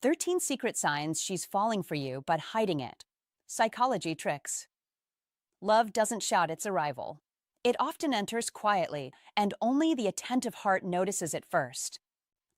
13 secret signs she's falling for you but hiding it. Psychology tricks. Love doesn't shout its arrival. It often enters quietly, and only the attentive heart notices it first.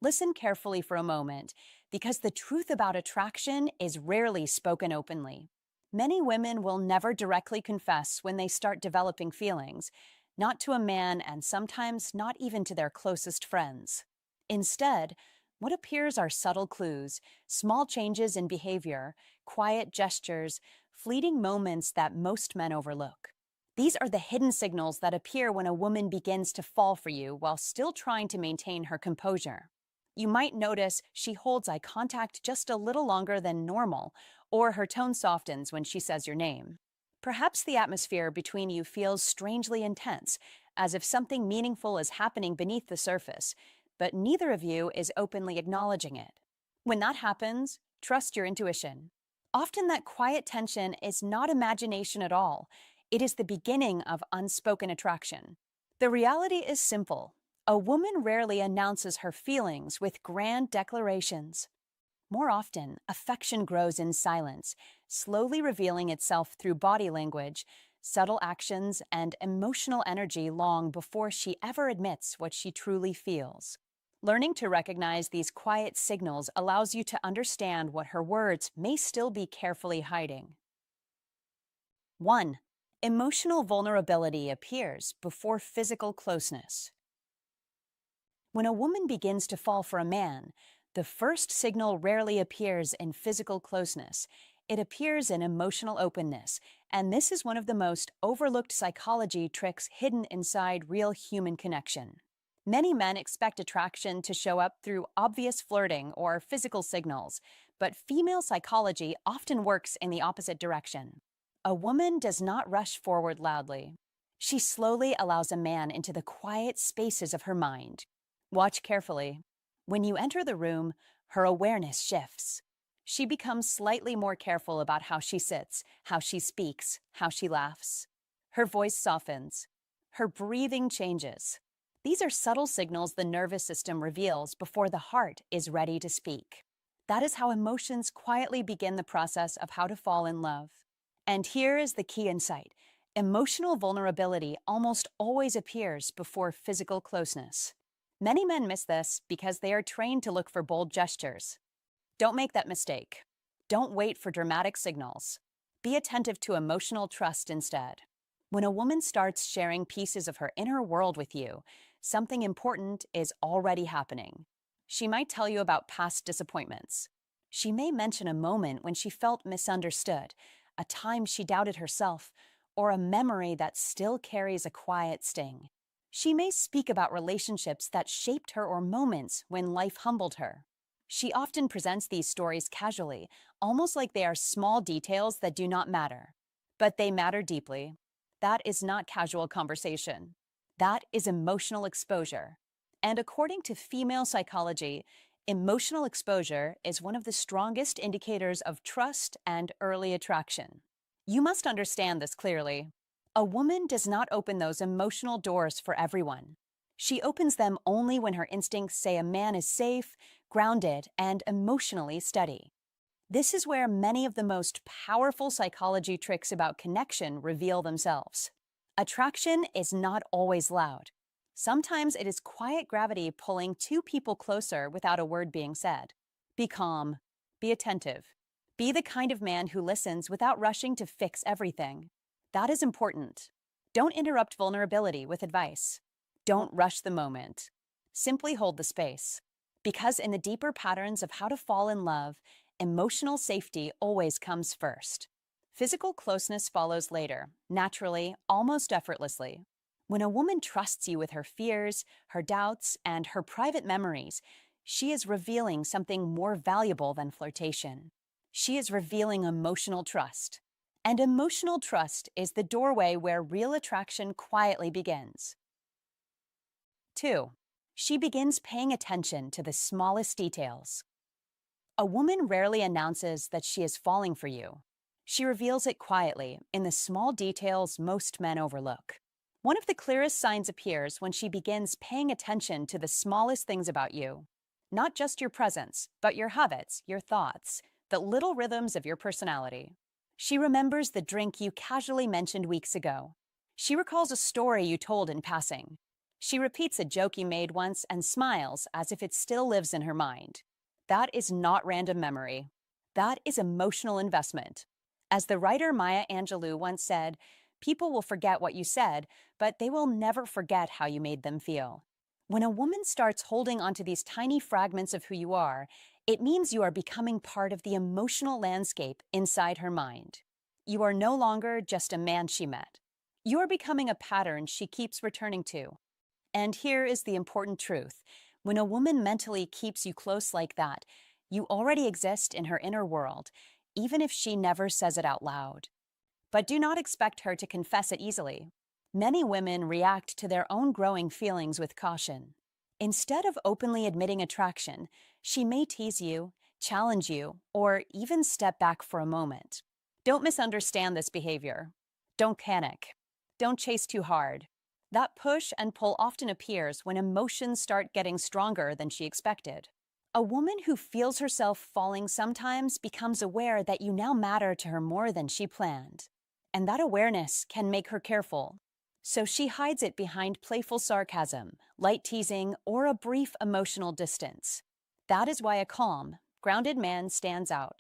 Listen carefully for a moment, because the truth about attraction is rarely spoken openly. Many women will never directly confess when they start developing feelings, not to a man and sometimes not even to their closest friends. Instead, what appears are subtle clues, small changes in behavior, quiet gestures, fleeting moments that most men overlook. These are the hidden signals that appear when a woman begins to fall for you while still trying to maintain her composure. You might notice she holds eye contact just a little longer than normal, or her tone softens when she says your name. Perhaps the atmosphere between you feels strangely intense, as if something meaningful is happening beneath the surface, but neither of you is openly acknowledging it. When that happens, trust your intuition. Often that quiet tension is not imagination at all. It is the beginning of unspoken attraction. The reality is simple. A woman rarely announces her feelings with grand declarations. More often, affection grows in silence, slowly revealing itself through body language, subtle actions, and emotional energy long before she ever admits what she truly feels. Learning to recognize these quiet signals allows you to understand what her words may still be carefully hiding. 1. Emotional vulnerability appears before physical closeness. When a woman begins to fall for a man, the first signal rarely appears in physical closeness. It appears in emotional openness, and this is one of the most overlooked psychology tricks hidden inside real human connection. Many men expect attraction to show up through obvious flirting or physical signals, but female psychology often works in the opposite direction. A woman does not rush forward loudly. She slowly allows a man into the quiet spaces of her mind. Watch carefully. When you enter the room, her awareness shifts. She becomes slightly more careful about how she sits, how she speaks, how she laughs. Her voice softens. Her breathing changes. These are subtle signals the nervous system reveals before the heart is ready to speak. That is how emotions quietly begin the process of how to fall in love. And here is the key insight. Emotional vulnerability almost always appears before physical closeness. Many men miss this because they are trained to look for bold gestures. Don't make that mistake. Don't wait for dramatic signals. Be attentive to emotional trust instead. When a woman starts sharing pieces of her inner world with you, something important is already happening. She might tell you about past disappointments. She may mention a moment when she felt misunderstood, a time she doubted herself, or a memory that still carries a quiet sting. She may speak about relationships that shaped her or moments when life humbled her. She often presents these stories casually, almost like they are small details that do not matter. But they matter deeply. That is not casual conversation. That is emotional exposure. And according to female psychology, emotional exposure is one of the strongest indicators of trust and early attraction. You must understand this clearly. A woman does not open those emotional doors for everyone. She opens them only when her instincts say a man is safe, grounded, and emotionally steady. This is where many of the most powerful psychology tricks about connection reveal themselves. Attraction is not always loud. Sometimes it is quiet gravity pulling two people closer without a word being said. Be calm. Be attentive. Be the kind of man who listens without rushing to fix everything. That is important. Don't interrupt vulnerability with advice. Don't rush the moment. Simply hold the space. Because in the deeper patterns of how to fall in love, emotional safety always comes first. Physical closeness follows later, naturally, almost effortlessly. When a woman trusts you with her fears, her doubts, and her private memories, she is revealing something more valuable than flirtation. She is revealing emotional trust. And emotional trust is the doorway where real attraction quietly begins. 2. She begins paying attention to the smallest details. A woman rarely announces that she is falling for you. She reveals it quietly, in the small details most men overlook. One of the clearest signs appears when she begins paying attention to the smallest things about you. Not just your presence, but your habits, your thoughts, the little rhythms of your personality. She remembers the drink you casually mentioned weeks ago. She recalls a story you told in passing. She repeats a joke you made once and smiles as if it still lives in her mind. That is not random memory. That is emotional investment. As the writer Maya Angelou once said, people will forget what you said, but they will never forget how you made them feel. When a woman starts holding onto these tiny fragments of who you are, it means you are becoming part of the emotional landscape inside her mind. You are no longer just a man she met. You are becoming a pattern she keeps returning to. And here is the important truth. When a woman mentally keeps you close like that, you already exist in her inner world, even if she never says it out loud. But do not expect her to confess it easily. Many women react to their own growing feelings with caution. Instead of openly admitting attraction, she may tease you, challenge you, or even step back for a moment. Don't misunderstand this behavior. Don't panic. Don't chase too hard. That push and pull often appears when emotions start getting stronger than she expected. A woman who feels herself falling sometimes becomes aware that you now matter to her more than she planned. And that awareness can make her careful. So she hides it behind playful sarcasm, light teasing, or a brief emotional distance. That is why a calm, grounded man stands out.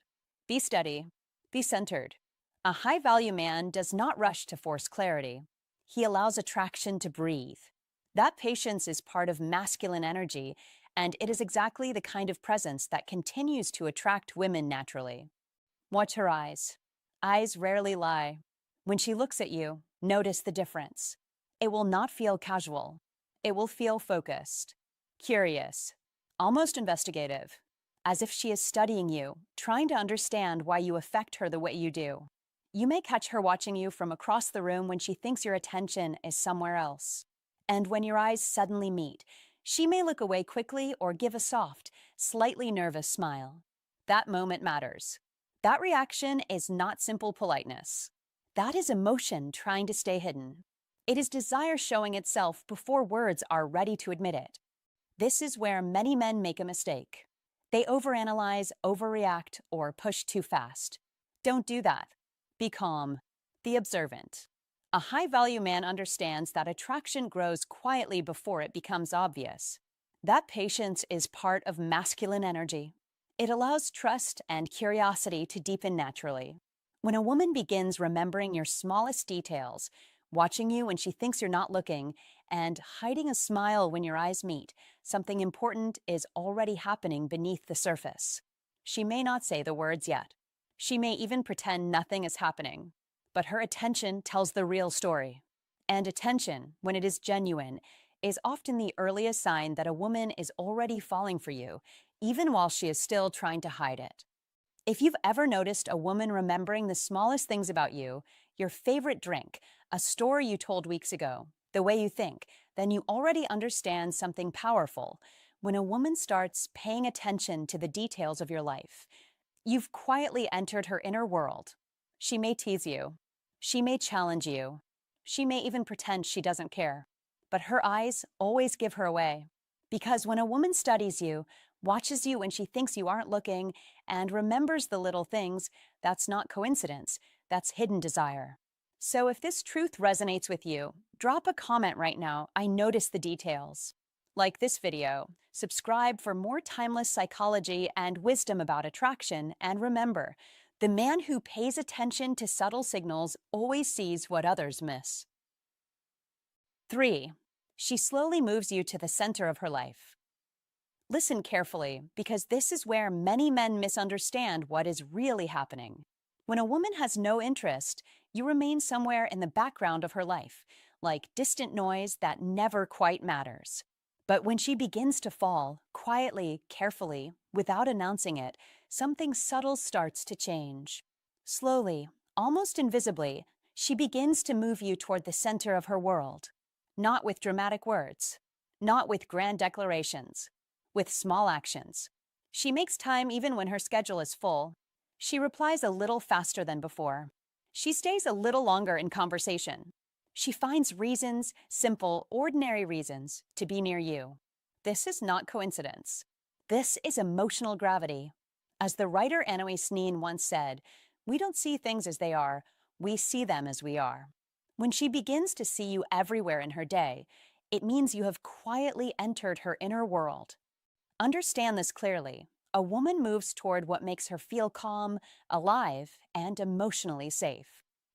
Be steady. Be centered. A high-value man does not rush to force clarity. He allows attraction to breathe. That patience is part of masculine energy, and it is exactly the kind of presence that continues to attract women naturally. Watch her eyes. Eyes rarely lie. When she looks at you, notice the difference. It will not feel casual. It will feel focused, curious, almost investigative, as if she is studying you, trying to understand why you affect her the way you do. You may catch her watching you from across the room when she thinks your attention is somewhere else. And when your eyes suddenly meet, she may look away quickly or give a soft, slightly nervous smile. That moment matters. That reaction is not simple politeness. That is emotion trying to stay hidden. It is desire showing itself before words are ready to admit it. This is where many men make a mistake. They overanalyze, overreact, or push too fast. Don't do that. Be calm. Be observant. A high-value man understands that attraction grows quietly before it becomes obvious. That patience is part of masculine energy. It allows trust and curiosity to deepen naturally. When a woman begins remembering your smallest details, watching you when she thinks you're not looking, and hiding a smile when your eyes meet, something important is already happening beneath the surface. She may not say the words yet. She may even pretend nothing is happening. But her attention tells the real story. And attention, when it is genuine, is often the earliest sign that a woman is already falling for you, even while she is still trying to hide it. If you've ever noticed a woman remembering the smallest things about you, your favorite drink, a story you told weeks ago, the way you think, then you already understand something powerful. When a woman starts paying attention to the details of your life, you've quietly entered her inner world. She may tease you. She may challenge you. She may even pretend she doesn't care. But her eyes always give her away. Because when a woman studies you, watches you when she thinks you aren't looking, and remembers the little things, that's not coincidence, that's hidden desire. So if this truth resonates with you, drop a comment right now. I notice the details. Like this video, subscribe for more timeless psychology and wisdom about attraction, and remember, the man who pays attention to subtle signals always sees what others miss. 3. She slowly moves you to the center of her life. Listen carefully, because this is where many men misunderstand what is really happening. When a woman has no interest, you remain somewhere in the background of her life, like distant noise that never quite matters. But when she begins to fall, quietly, carefully, without announcing it, something subtle starts to change. Slowly, almost invisibly, she begins to move you toward the center of her world. Not with dramatic words, not with grand declarations, with small actions. She makes time even when her schedule is full. She replies a little faster than before. She stays a little longer in conversation. She finds reasons, simple, ordinary reasons, to be near you. This is not coincidence. This is emotional gravity. As the writer Anais Nin once said, we don't see things as they are, we see them as we are. When she begins to see you everywhere in her day, it means you have quietly entered her inner world. Understand this clearly. A woman moves toward what makes her feel calm, alive, and emotionally safe.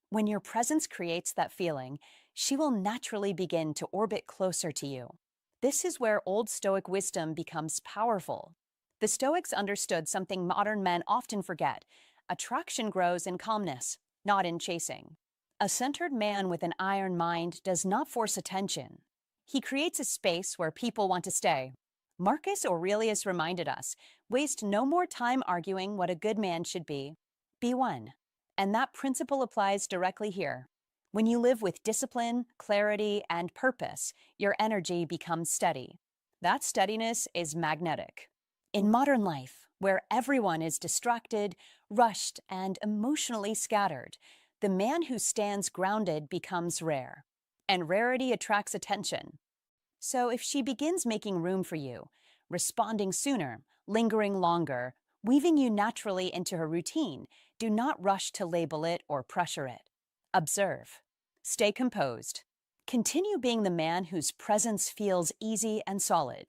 When your presence creates that feeling, she will naturally begin to orbit closer to you. This is where old Stoic wisdom becomes powerful. The Stoics understood something modern men often forget. Attraction grows in calmness, not in chasing. A centered man with an iron mind does not force attention. He creates a space where people want to stay. Marcus Aurelius reminded us, waste no more time arguing what a good man should be. Be one. And that principle applies directly here. When you live with discipline, clarity, and purpose, your energy becomes steady. That steadiness is magnetic. In modern life, where everyone is distracted, rushed, and emotionally scattered, the man who stands grounded becomes rare. And rarity attracts attention. So if she begins making room for you, responding sooner, lingering longer, weaving you naturally into her routine, do not rush to label it or pressure it. Observe. Stay composed. Continue being the man whose presence feels easy and solid.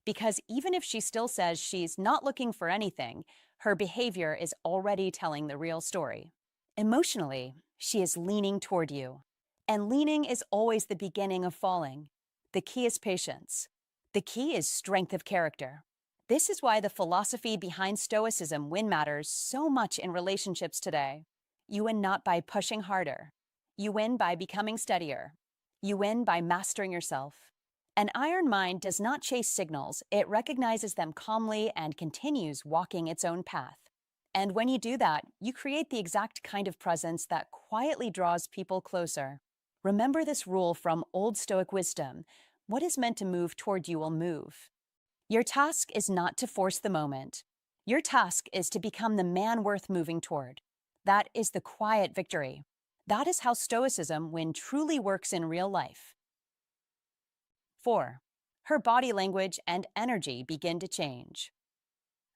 Because even if she still says she's not looking for anything, her behavior is already telling the real story. Emotionally, she is leaning toward you. And leaning is always the beginning of falling. The key is patience. The key is strength of character. This is why the philosophy behind Stoicism matters so much in relationships today. You win not by pushing harder. You win by becoming steadier. You win by mastering yourself. An iron mind does not chase signals, it recognizes them calmly and continues walking its own path. And when you do that, you create the exact kind of presence that quietly draws people closer. Remember this rule from old Stoic wisdom: what is meant to move toward you will move. Your task is not to force the moment. Your task is to become the man worth moving toward. That is the quiet victory. That is how Stoicism truly works in real life. 4. Her body language and energy begin to change.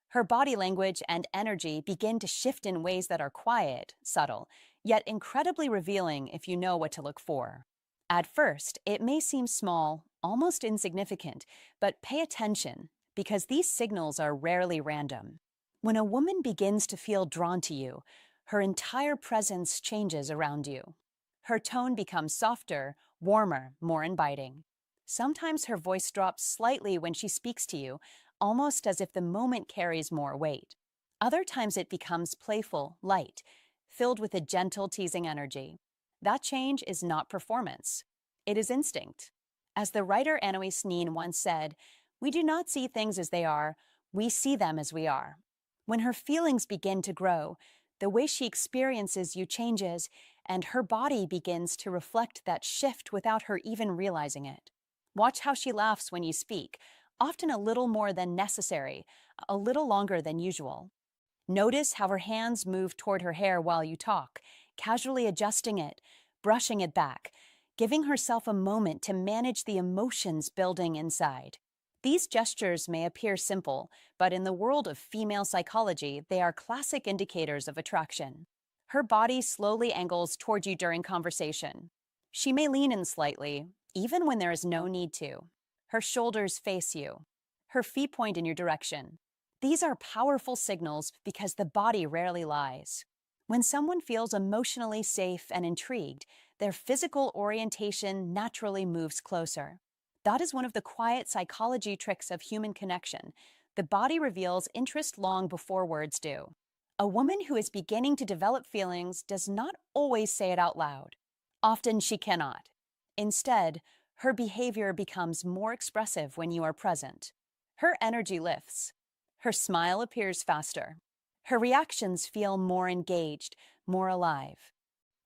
Her body language and energy begin to shift in ways that are quiet, subtle, yet incredibly revealing if you know what to look for. At first, it may seem small, almost insignificant, but pay attention, because these signals are rarely random. When a woman begins to feel drawn to you, her entire presence changes around you. Her tone becomes softer, warmer, more inviting. Sometimes her voice drops slightly when she speaks to you, almost as if the moment carries more weight. Other times it becomes playful, light, filled with a gentle, teasing energy. That change is not performance. It is instinct. As the writer Anais Nin once said, we do not see things as they are, we see them as we are. When her feelings begin to grow, the way she experiences you changes, and her body begins to reflect that shift without her even realizing it. Watch how she laughs when you speak, often a little more than necessary, a little longer than usual. Notice how her hands move toward her hair while you talk, casually adjusting it, brushing it back, giving herself a moment to manage the emotions building inside. These gestures may appear simple, but in the world of female psychology, they are classic indicators of attraction. Her body slowly angles toward you during conversation. She may lean in slightly, even when there is no need to. Her shoulders face you. Her feet point in your direction. These are powerful signals because the body rarely lies. When someone feels emotionally safe and intrigued, their physical orientation naturally moves closer. That is one of the quiet psychology tricks of human connection. The body reveals interest long before words do. A woman who is beginning to develop feelings does not always say it out loud. Often she cannot. Instead, her behavior becomes more expressive when you are present. Her energy lifts. Her smile appears faster. Her reactions feel more engaged, more alive.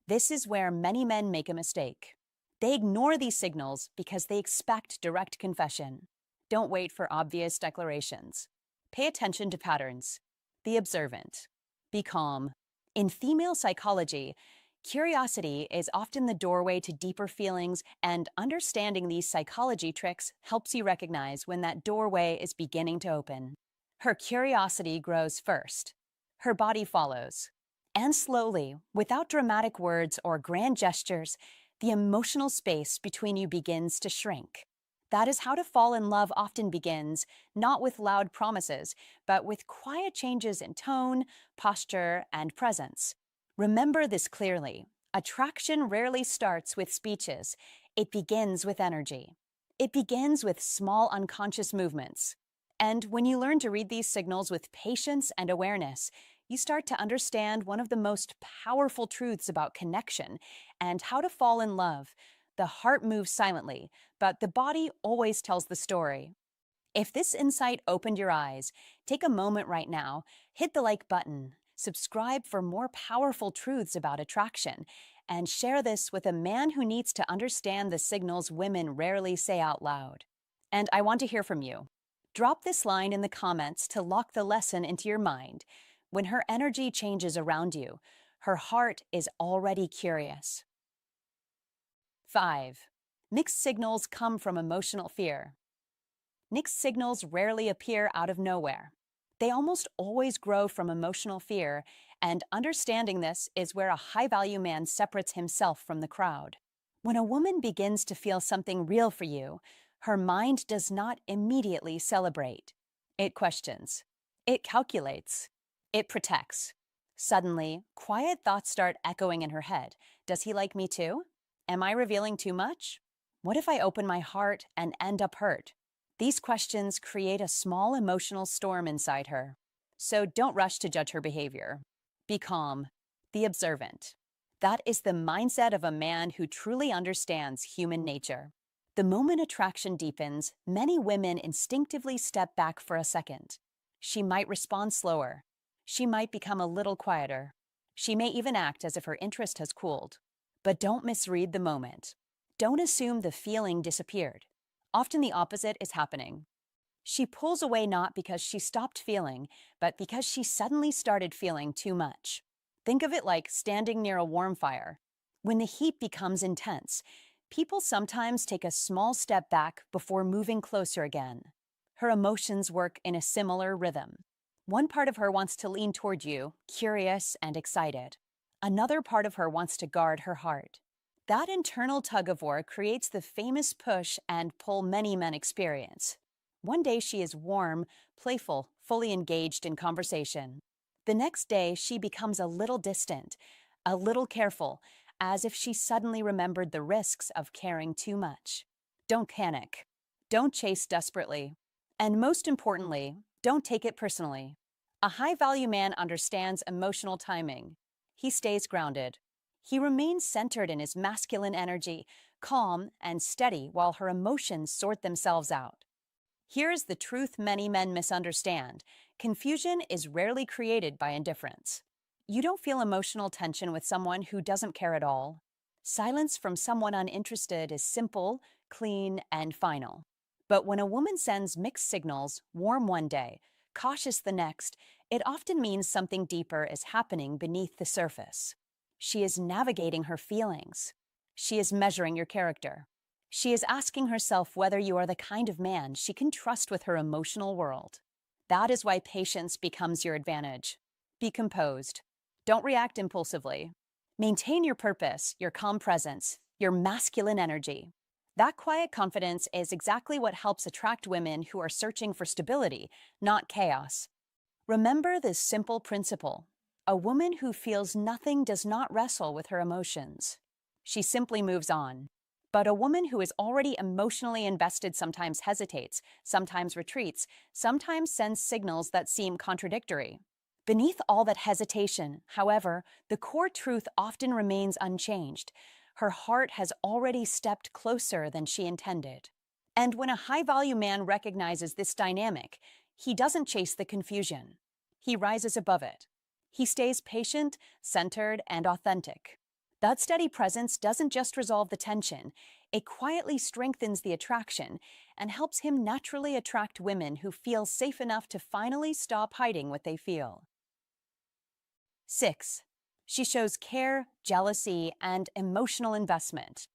This is where many men make a mistake. They ignore these signals because they expect direct confession. Don't wait for obvious declarations. Pay attention to patterns. Be observant. Be calm. In female psychology, curiosity is often the doorway to deeper feelings, and understanding these psychology tricks helps you recognize when that doorway is beginning to open. Her curiosity grows first. Her body follows. And slowly, without dramatic words or grand gestures, the emotional space between you begins to shrink. That is how to fall in love often begins, not with loud promises, but with quiet changes in tone, posture, and presence. Remember this clearly. Attraction rarely starts with speeches. It begins with energy. It begins with small unconscious movements. And when you learn to read these signals with patience and awareness, you start to understand one of the most powerful truths about connection and how to fall in love. The heart moves silently, but the body always tells the story. If this insight opened your eyes, take a moment right now, hit the like button, subscribe for more powerful truths about attraction, and share this with a man who needs to understand the signals women rarely say out loud. And I want to hear from you. Drop this line in the comments to lock the lesson into your mind. When her energy changes around you, her heart is already curious. 5. Mixed signals come from emotional fear. Mixed signals rarely appear out of nowhere. They almost always grow from emotional fear, and understanding this is where a high-value man separates himself from the crowd. When a woman begins to feel something real for you, her mind does not immediately celebrate. It questions. It calculates. It protects. Suddenly, quiet thoughts start echoing in her head. Does he like me too? Am I revealing too much? What if I open my heart and end up hurt? These questions create a small emotional storm inside her. So don't rush to judge her behavior. Be calm. Be observant. That is the mindset of a man who truly understands human nature. The moment attraction deepens, many women instinctively step back for a second. She might respond slower. She might become a little quieter. She may even act as if her interest has cooled. But don't misread the moment. Don't assume the feeling disappeared. Often the opposite is happening. She pulls away not because she stopped feeling, but because she suddenly started feeling too much. Think of it like standing near a warm fire. When the heat becomes intense, people sometimes take a small step back before moving closer again. Her emotions work in a similar rhythm. One part of her wants to lean toward you, curious and excited. Another part of her wants to guard her heart. That internal tug-of-war creates the famous push and pull many men experience. One day she is warm, playful, fully engaged in conversation. The next day she becomes a little distant, a little careful, as if she suddenly remembered the risks of caring too much. Don't panic. Don't chase desperately. And most importantly, don't take it personally. A high-value man understands emotional timing. He stays grounded. He remains centered in his masculine energy, calm and steady while her emotions sort themselves out. Here's the truth many men misunderstand. Confusion is rarely created by indifference. You don't feel emotional tension with someone who doesn't care at all. Silence from someone uninterested is simple, clean, and final. But when a woman sends mixed signals, warm one day, cautious the next, it often means something deeper is happening beneath the surface. She is navigating her feelings. She is measuring your character. She is asking herself whether you are the kind of man she can trust with her emotional world. That is why patience becomes your advantage. Be composed. Don't react impulsively. Maintain your purpose, your calm presence, your masculine energy. That quiet confidence is exactly what helps attract women who are searching for stability, not chaos. Remember this simple principle. A woman who feels nothing does not wrestle with her emotions. She simply moves on. But a woman who is already emotionally invested sometimes hesitates, sometimes retreats, sometimes sends signals that seem contradictory. Beneath all that hesitation, however, the core truth often remains unchanged. Her heart has already stepped closer than she intended. And when a high-value man recognizes this dynamic, he doesn't chase the confusion. He rises above it. He stays patient, centered, and authentic. That steady presence doesn't just resolve the tension, it quietly strengthens the attraction and helps him naturally attract women who feel safe enough to finally stop hiding what they feel. 6. She shows care, jealousy, and emotional investment.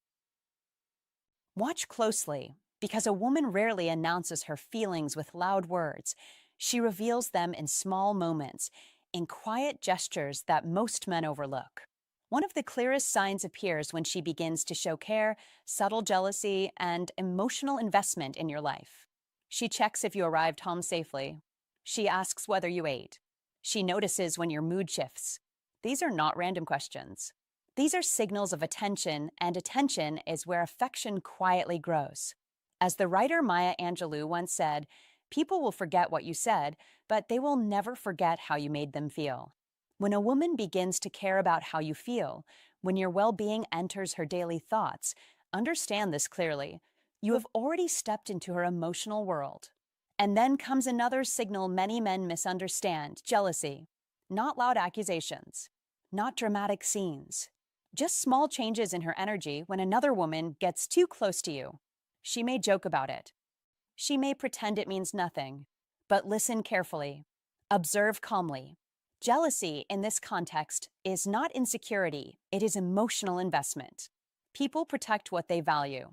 Watch closely, because a woman rarely announces her feelings with loud words. She reveals them in small moments, in quiet gestures that most men overlook. One of the clearest signs appears when she begins to show care, subtle jealousy, and emotional investment in your life. She checks if you arrived home safely. She asks whether you ate. She notices when your mood shifts. These are not random questions. These are signals of attention, and attention is where affection quietly grows. As the writer Maya Angelou once said, people will forget what you said, but they will never forget how you made them feel. When a woman begins to care about how you feel, when your well-being enters her daily thoughts, understand this clearly. You have already stepped into her emotional world. And then comes another signal many men misunderstand: jealousy. Not loud accusations, not dramatic scenes, just small changes in her energy when another woman gets too close to you. She may joke about it. She may pretend it means nothing, but listen carefully. Observe calmly. Jealousy in this context is not insecurity, it is emotional investment. People protect what they value.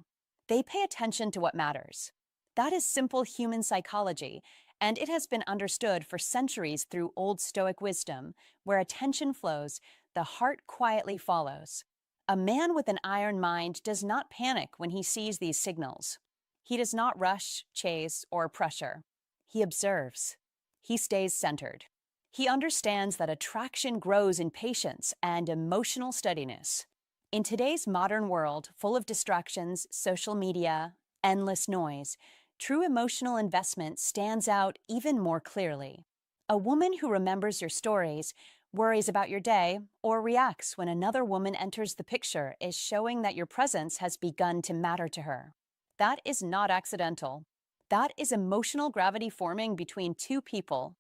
They pay attention to what matters. That is simple human psychology, and it has been understood for centuries through old Stoic wisdom, where attention flows, the heart quietly follows. A man with an iron mind does not panic when he sees these signals. He does not rush, chase, or pressure. He observes. He stays centered. He understands that attraction grows in patience and emotional steadiness. In today's modern world, full of distractions, social media, endless noise, true emotional investment stands out even more clearly. A woman who remembers your stories, worries about your day, or reacts when another woman enters the picture is showing that your presence has begun to matter to her. That is not accidental. That is emotional gravity forming between two people.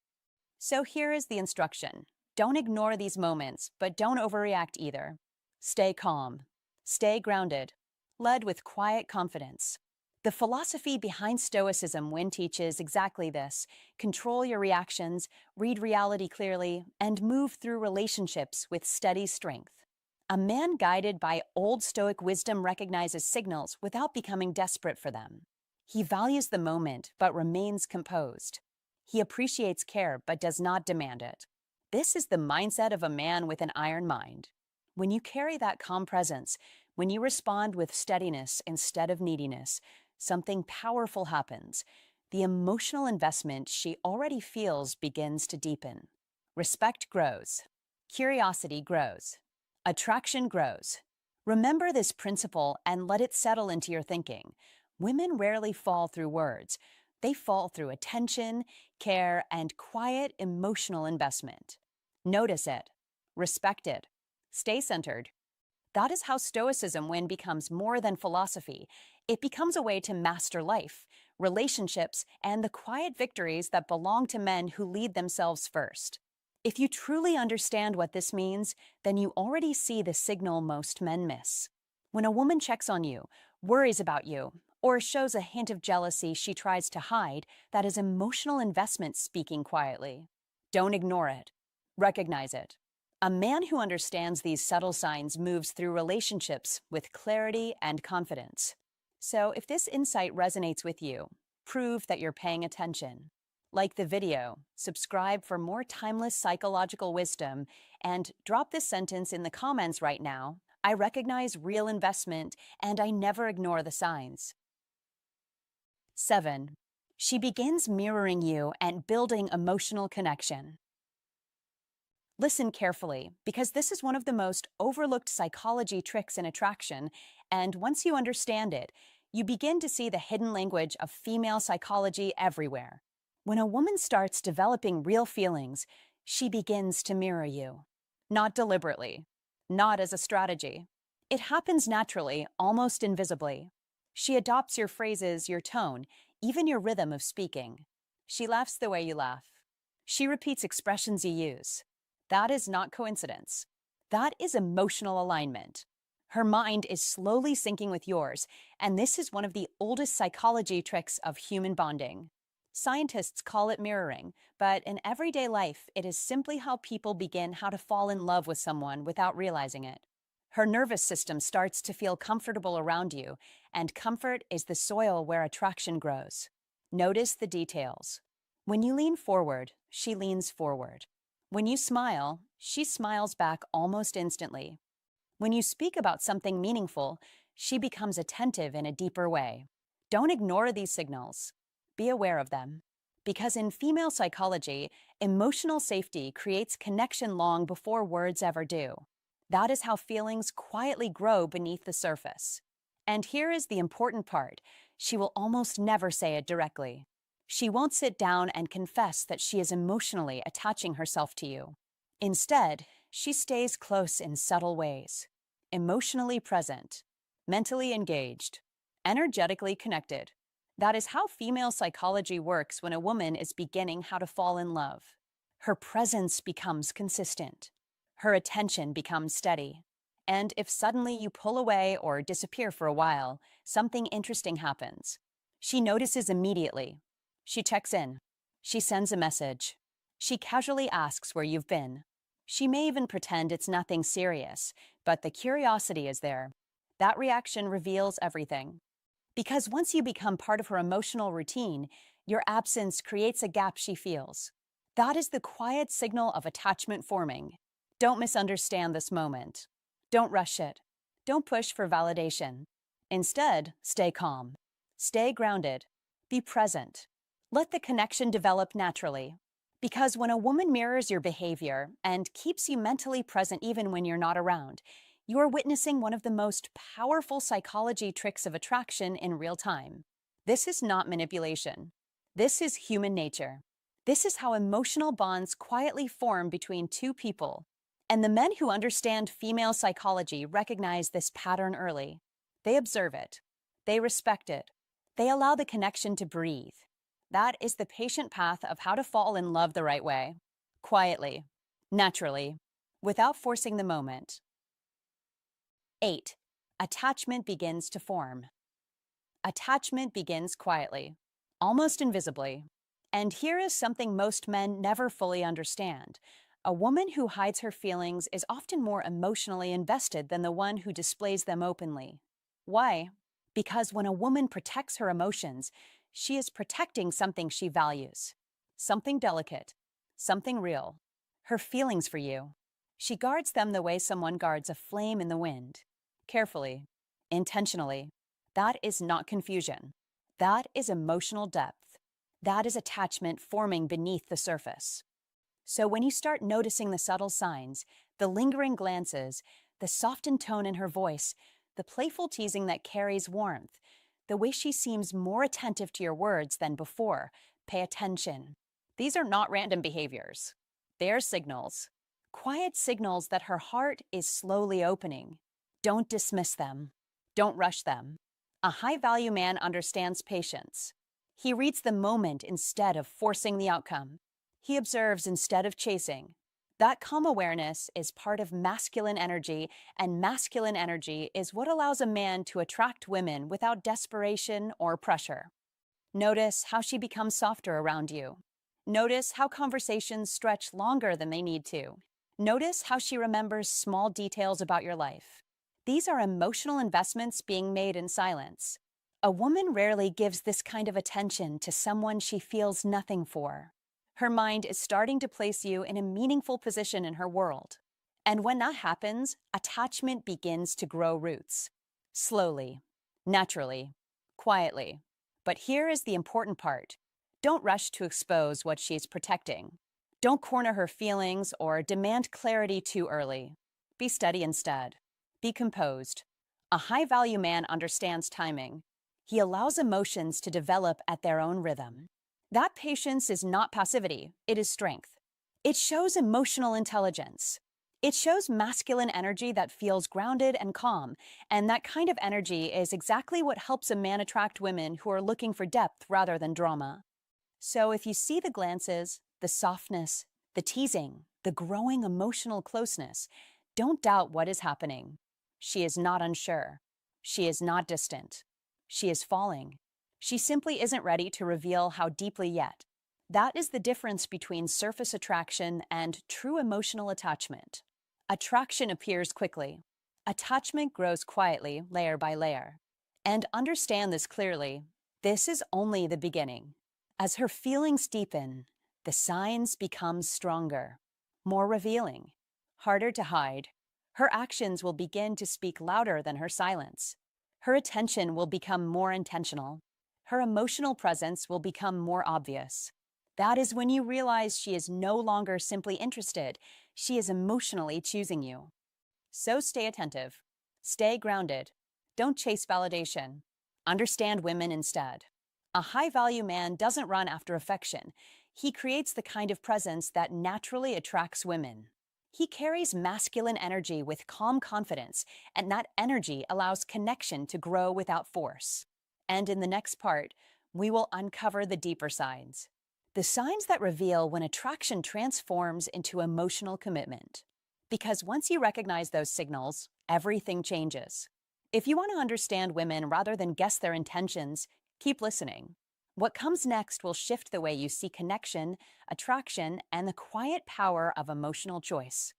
So here is the instruction. Don't ignore these moments, but don't overreact either. Stay calm. Stay grounded. Led with quiet confidence. The philosophy behind Stoicism teaches exactly this. Control your reactions, read reality clearly, and move through relationships with steady strength. A man guided by old Stoic wisdom recognizes signals without becoming desperate for them. He values the moment but remains composed. He appreciates care but does not demand it. This is the mindset of a man with an iron mind. When you carry that calm presence, when you respond with steadiness instead of neediness, something powerful happens. The emotional investment she already feels begins to deepen. Respect grows. Curiosity grows. Attraction grows. Remember this principle and let it settle into your thinking. Women rarely fall through words. They fall through attention, care, and quiet emotional investment. Notice it. Respect it. Stay centered. That is how Stoicism becomes more than philosophy. It becomes a way to master life, relationships, and the quiet victories that belong to men who lead themselves first. If you truly understand what this means, then you already see the signal most men miss. When a woman checks on you, worries about you, or shows a hint of jealousy she tries to hide, that is emotional investment speaking quietly. Don't ignore it. Recognize it. A man who understands these subtle signs moves through relationships with clarity and confidence. So if this insight resonates with you, prove that you're paying attention. Like the video, subscribe for more timeless psychological wisdom, and drop this sentence in the comments right now. I recognize real investment, and I never ignore the signs. 7. She begins mirroring you and building emotional connection. Listen carefully, because this is one of the most overlooked psychology tricks in attraction, and once you understand it, you begin to see the hidden language of female psychology everywhere. When a woman starts developing real feelings, she begins to mirror you. Not deliberately, not as a strategy. It happens naturally, almost invisibly. She adopts your phrases, your tone, even your rhythm of speaking. She laughs the way you laugh. She repeats expressions you use. That is not coincidence. That is emotional alignment. Her mind is slowly syncing with yours, and this is one of the oldest psychology tricks of human bonding. Scientists call it mirroring, but in everyday life, it is simply how people begin how to fall in love with someone without realizing it. Her nervous system starts to feel comfortable around you, and comfort is the soil where attraction grows. Notice the details. When you lean forward, she leans forward. When you smile, she smiles back almost instantly. When you speak about something meaningful, she becomes attentive in a deeper way. Don't ignore these signals. Be aware of them. Because in female psychology, emotional safety creates connection long before words ever do. That is how feelings quietly grow beneath the surface. And here is the important part: she will almost never say it directly. She won't sit down and confess that she is emotionally attaching herself to you. Instead, she stays close in subtle ways: emotionally present, mentally engaged, energetically connected. That is how female psychology works when a woman is beginning how to fall in love. Her presence becomes consistent. Her attention becomes steady. And if suddenly you pull away or disappear for a while, something interesting happens. She notices immediately. She checks in. She sends a message. She casually asks where you've been. She may even pretend it's nothing serious, but the curiosity is there. That reaction reveals everything. Because once you become part of her emotional routine, your absence creates a gap she feels. That is the quiet signal of attachment forming. Don't misunderstand this moment. Don't rush it. Don't push for validation. Instead, stay calm. Stay grounded. Be present. Let the connection develop naturally. Because when a woman mirrors your behavior and keeps you mentally present even when you're not around, you are witnessing one of the most powerful psychology tricks of attraction in real time. This is not manipulation. This is human nature. This is how emotional bonds quietly form between two people. And the men who understand female psychology recognize this pattern early. They observe it. They respect it. They allow the connection to breathe. That is the patient path of how to fall in love the right way. Quietly, naturally, without forcing the moment. 8. Attachment begins to form. Attachment begins quietly, almost invisibly. And here is something most men never fully understand. A woman who hides her feelings is often more emotionally invested than the one who displays them openly. Why? Because when a woman protects her emotions, she is protecting something she values. Something delicate. Something real. Her feelings for you. She guards them the way someone guards a flame in the wind. Carefully. Intentionally. That is not confusion. That is emotional depth. That is attachment forming beneath the surface. So when you start noticing the subtle signs, the lingering glances, the softened tone in her voice, the playful teasing that carries warmth, the way she seems more attentive to your words than before, pay attention. These are not random behaviors. They are signals. Quiet signals that her heart is slowly opening. Don't dismiss them. Don't rush them. A high-value man understands patience. He reads the moment instead of forcing the outcome. He observes instead of chasing. That calm awareness is part of masculine energy, and masculine energy is what allows a man to attract women without desperation or pressure. Notice how she becomes softer around you. Notice how conversations stretch longer than they need to. Notice how she remembers small details about your life. These are emotional investments being made in silence. A woman rarely gives this kind of attention to someone she feels nothing for. Her mind is starting to place you in a meaningful position in her world. And when that happens, attachment begins to grow roots. Slowly, naturally, quietly. But here is the important part. Don't rush to expose what she's protecting. Don't corner her feelings or demand clarity too early. Be steady instead. Be composed. A high-value man understands timing. He allows emotions to develop at their own rhythm. That patience is not passivity, it is strength. It shows emotional intelligence. It shows masculine energy that feels grounded and calm, and that kind of energy is exactly what helps a man attract women who are looking for depth rather than drama. So if you see the glances, the softness, the teasing, the growing emotional closeness, don't doubt what is happening. She is not unsure. She is not distant. She is falling. She simply isn't ready to reveal how deeply yet. That is the difference between surface attraction and true emotional attachment. Attraction appears quickly. Attachment grows quietly, layer by layer. And understand this clearly. This is only the beginning. As her feelings deepen, the signs become stronger, more revealing, harder to hide. Her actions will begin to speak louder than her silence. Her attention will become more intentional. Her emotional presence will become more obvious. That is when you realize she is no longer simply interested, she is emotionally choosing you. So stay attentive, stay grounded, don't chase validation. Understand women instead. A high value man doesn't run after affection. He creates the kind of presence that naturally attracts women. He carries masculine energy with calm confidence, and that energy allows connection to grow without force. And in the next part, we will uncover the deeper signs. The signs that reveal when attraction transforms into emotional commitment. Because once you recognize those signals, everything changes. If you want to understand women rather than guess their intentions, keep listening. What comes next will shift the way you see connection, attraction, and the quiet power of emotional choice.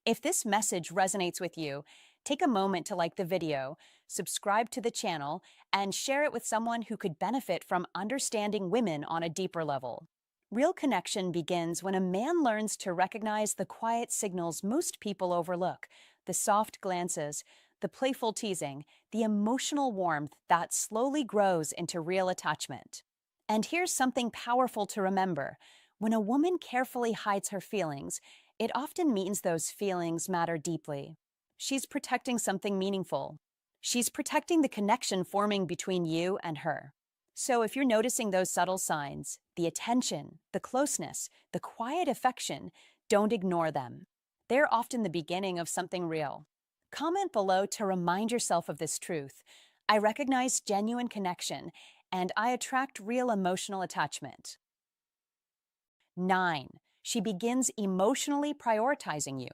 If this message resonates with you, take a moment to like the video, subscribe to the channel, and share it with someone who could benefit from understanding women on a deeper level. Real connection begins when a man learns to recognize the quiet signals most people overlook, the soft glances, the playful teasing, the emotional warmth that slowly grows into real attachment. And here's something powerful to remember. When a woman carefully hides her feelings, it often means those feelings matter deeply. She's protecting something meaningful. She's protecting the connection forming between you and her. So if you're noticing those subtle signs, the attention, the closeness, the quiet affection, don't ignore them. They're often the beginning of something real. Comment below to remind yourself of this truth. I recognize genuine connection, and I attract real emotional attachment. 9. She begins emotionally prioritizing you.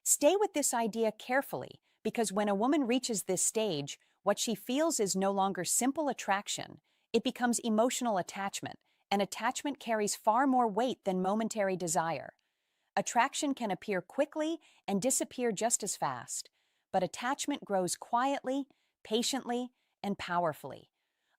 Stay with this idea carefully, because when a woman reaches this stage, what she feels is no longer simple attraction. It becomes emotional attachment, and attachment carries far more weight than momentary desire. Attraction can appear quickly and disappear just as fast, but attachment grows quietly, patiently, and powerfully.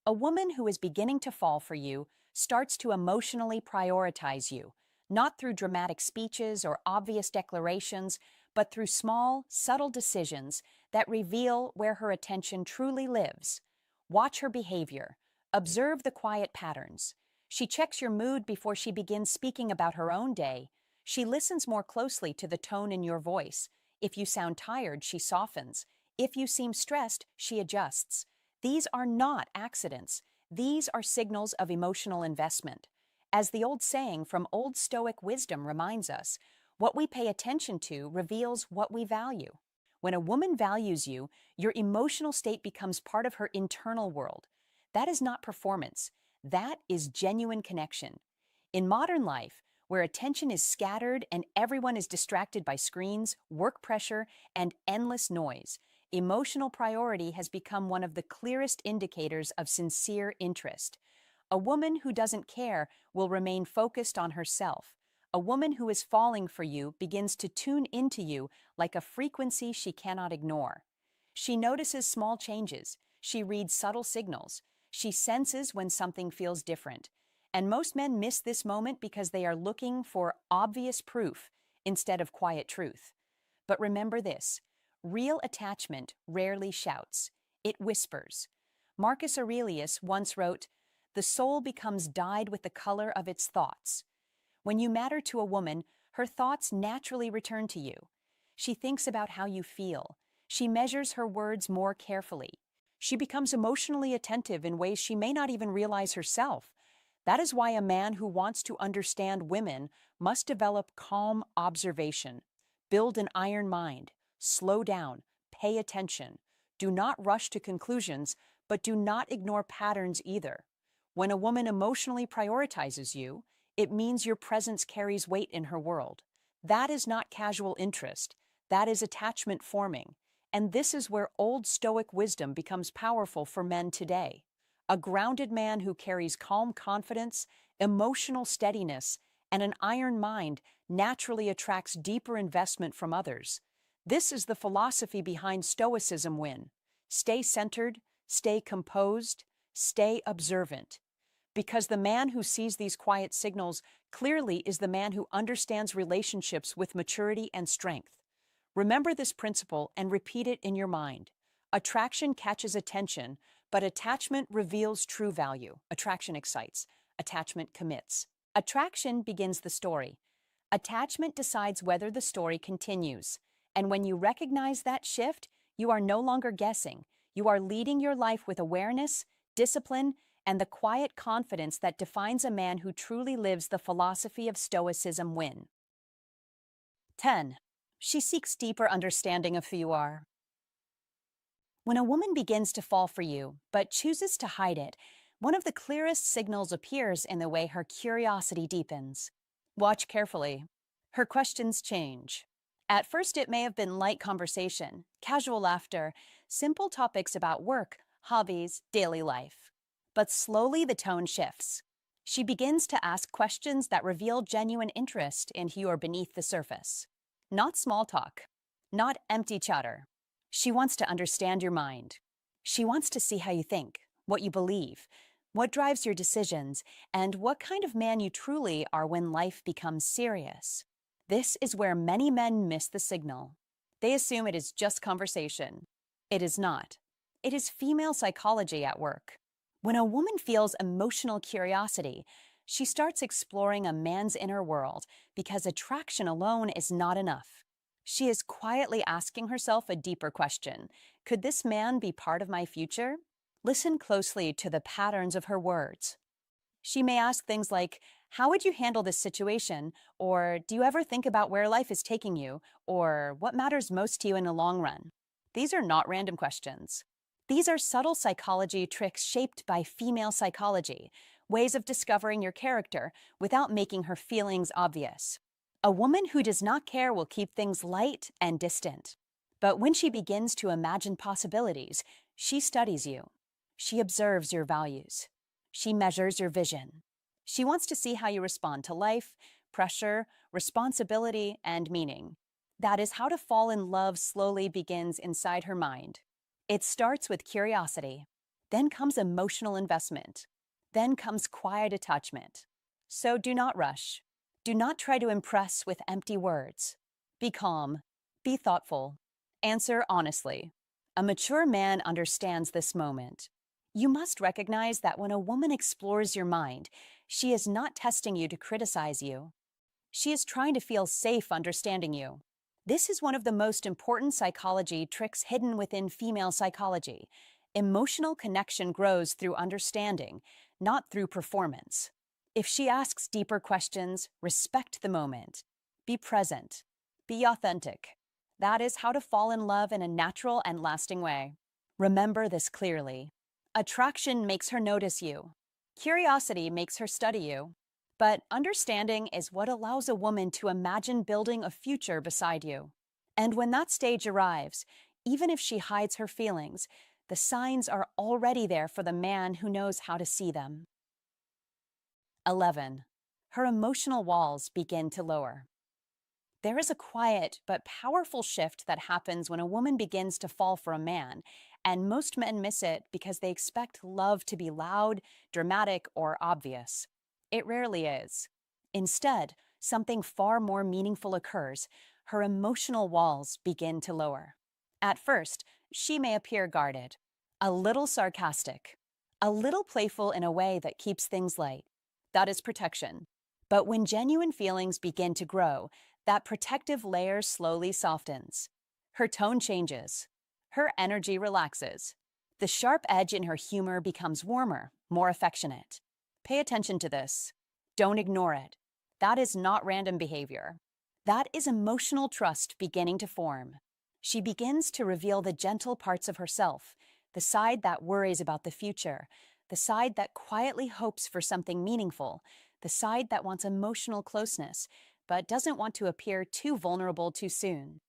A woman who is beginning to fall for you starts to emotionally prioritize you, not through dramatic speeches or obvious declarations, but through small, subtle decisions that reveal where her attention truly lives. Watch her behavior. Observe the quiet patterns. She checks your mood before she begins speaking about her own day. She listens more closely to the tone in your voice. If you sound tired, she softens. If you seem stressed, she adjusts. These are not accidents. These are signals of emotional investment. As the old saying from old Stoic wisdom reminds us, what we pay attention to reveals what we value. When a woman values you, your emotional state becomes part of her internal world. That is not performance. That is genuine connection. In modern life, where attention is scattered and everyone is distracted by screens, work pressure, and endless noise, emotional priority has become one of the clearest indicators of sincere interest. A woman who doesn't care will remain focused on herself. A woman who is falling for you begins to tune into you like a frequency she cannot ignore. She notices small changes. She reads subtle signals. She senses when something feels different. And most men miss this moment because they are looking for obvious proof instead of quiet truth. But remember this, real attachment rarely shouts. It whispers. Marcus Aurelius once wrote, "The soul becomes dyed with the color of its thoughts." When you matter to a woman, her thoughts naturally return to you. She thinks about how you feel. She measures her words more carefully. She becomes emotionally attentive in ways she may not even realize herself. That is why a man who wants to understand women must develop calm observation, build an iron mind, slow down, pay attention. Do not rush to conclusions, but do not ignore patterns either. When a woman emotionally prioritizes you, it means your presence carries weight in her world. That is not casual interest. That is attachment forming. And this is where old Stoic wisdom becomes powerful for men today. A grounded man who carries calm confidence, emotional steadiness, and an iron mind naturally attracts deeper investment from others. This is the philosophy behind Stoicism win. Stay centered, stay composed, stay observant. because the man who sees these quiet signals clearly is the man who understands relationships with maturity and strength. Remember this principle and repeat it in your mind. Attraction catches attention, but attachment reveals true value. Attraction excites, attachment commits. Attraction begins the story. Attachment decides whether the story continues. And when you recognize that shift, you are no longer guessing. You are leading your life with awareness, discipline, and the quiet confidence that defines a man who truly lives the philosophy of Stoicism win. 10. She seeks deeper understanding of who you are. When a woman begins to fall for you, but chooses to hide it, one of the clearest signals appears in the way her curiosity deepens. Watch carefully. Her questions change. At first, it may have been light conversation, casual laughter, simple topics about work, hobbies, daily life. But slowly the tone shifts. She begins to ask questions that reveal genuine interest in who you are beneath the surface. Not small talk, not empty chatter. She wants to understand your mind. She wants to see how you think, what you believe, what drives your decisions, and what kind of man you truly are when life becomes serious. This is where many men miss the signal. They assume it is just conversation. It is not. It is female psychology at work. When a woman feels emotional curiosity, she starts exploring a man's inner world because attraction alone is not enough. She is quietly asking herself a deeper question. Could this man be part of my future? Listen closely to the patterns of her words. She may ask things like, how would you handle this situation? Or do you ever think about where life is taking you? Or what matters most to you in the long run? These are not random questions. These are subtle psychology tricks shaped by female psychology, ways of discovering your character without making her feelings obvious. A woman who does not care will keep things light and distant. But when she begins to imagine possibilities, she studies you. She observes your values. She measures your vision. She wants to see how you respond to life, pressure, responsibility, and meaning. That is how to fall in love slowly begins inside her mind. It starts with curiosity. Then comes emotional investment. Then comes quiet attachment. So do not rush. Do not try to impress with empty words. Be calm. Be thoughtful. Answer honestly. A mature man understands this moment. You must recognize that when a woman explores your mind, she is not testing you to criticize you. She is trying to feel safe understanding you. This is one of the most important psychology tricks hidden within female psychology. Emotional connection grows through understanding, not through performance. If she asks deeper questions, respect the moment. Be present. Be authentic. That is how to fall in love in a natural and lasting way. Remember this clearly. Attraction makes her notice you. Curiosity makes her study you. But understanding is what allows a woman to imagine building a future beside you. And when that stage arrives, even if she hides her feelings, the signs are already there for the man who knows how to see them. 11. Her emotional walls begin to lower. There is a quiet but powerful shift that happens when a woman begins to fall for a man, and most men miss it because they expect love to be loud, dramatic, or obvious. It rarely is. Instead, something far more meaningful occurs. Her emotional walls begin to lower. At first, she may appear guarded, a little sarcastic, a little playful in a way that keeps things light. That is protection. But when genuine feelings begin to grow, that protective layer slowly softens. Her tone changes. Her energy relaxes. The sharp edge in her humor becomes warmer, more affectionate. Pay attention to this. Don't ignore it. That is not random behavior. That is emotional trust beginning to form. She begins to reveal the gentle parts of herself, the side that worries about the future, the side that quietly hopes for something meaningful, the side that wants emotional closeness, but doesn't want to appear too vulnerable too soon.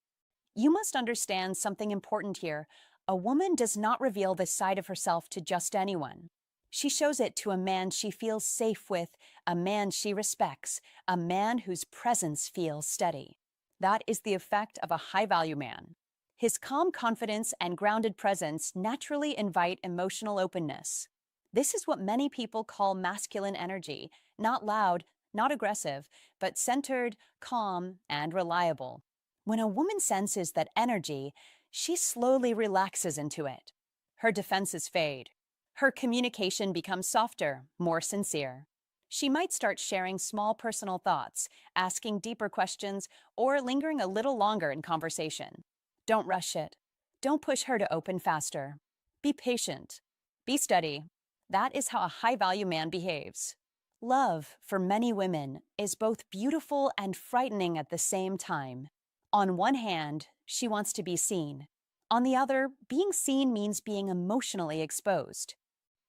You must understand something important here. A woman does not reveal this side of herself to just anyone. She shows it to a man she feels safe with, a man she respects, a man whose presence feels steady. That is the effect of a high-value man. His calm confidence and grounded presence naturally invite emotional openness. This is what many people call masculine energy, not loud, not aggressive, but centered, calm, and reliable. When a woman senses that energy, she slowly relaxes into it. Her defenses fade. Her communication becomes softer, more sincere. She might start sharing small personal thoughts, asking deeper questions, or lingering a little longer in conversation. Don't rush it. Don't push her to open faster. Be patient. Be steady. That is how a high value man behaves. Love, for many women, is both beautiful and frightening at the same time. On one hand, she wants to be seen. On the other, being seen means being emotionally exposed.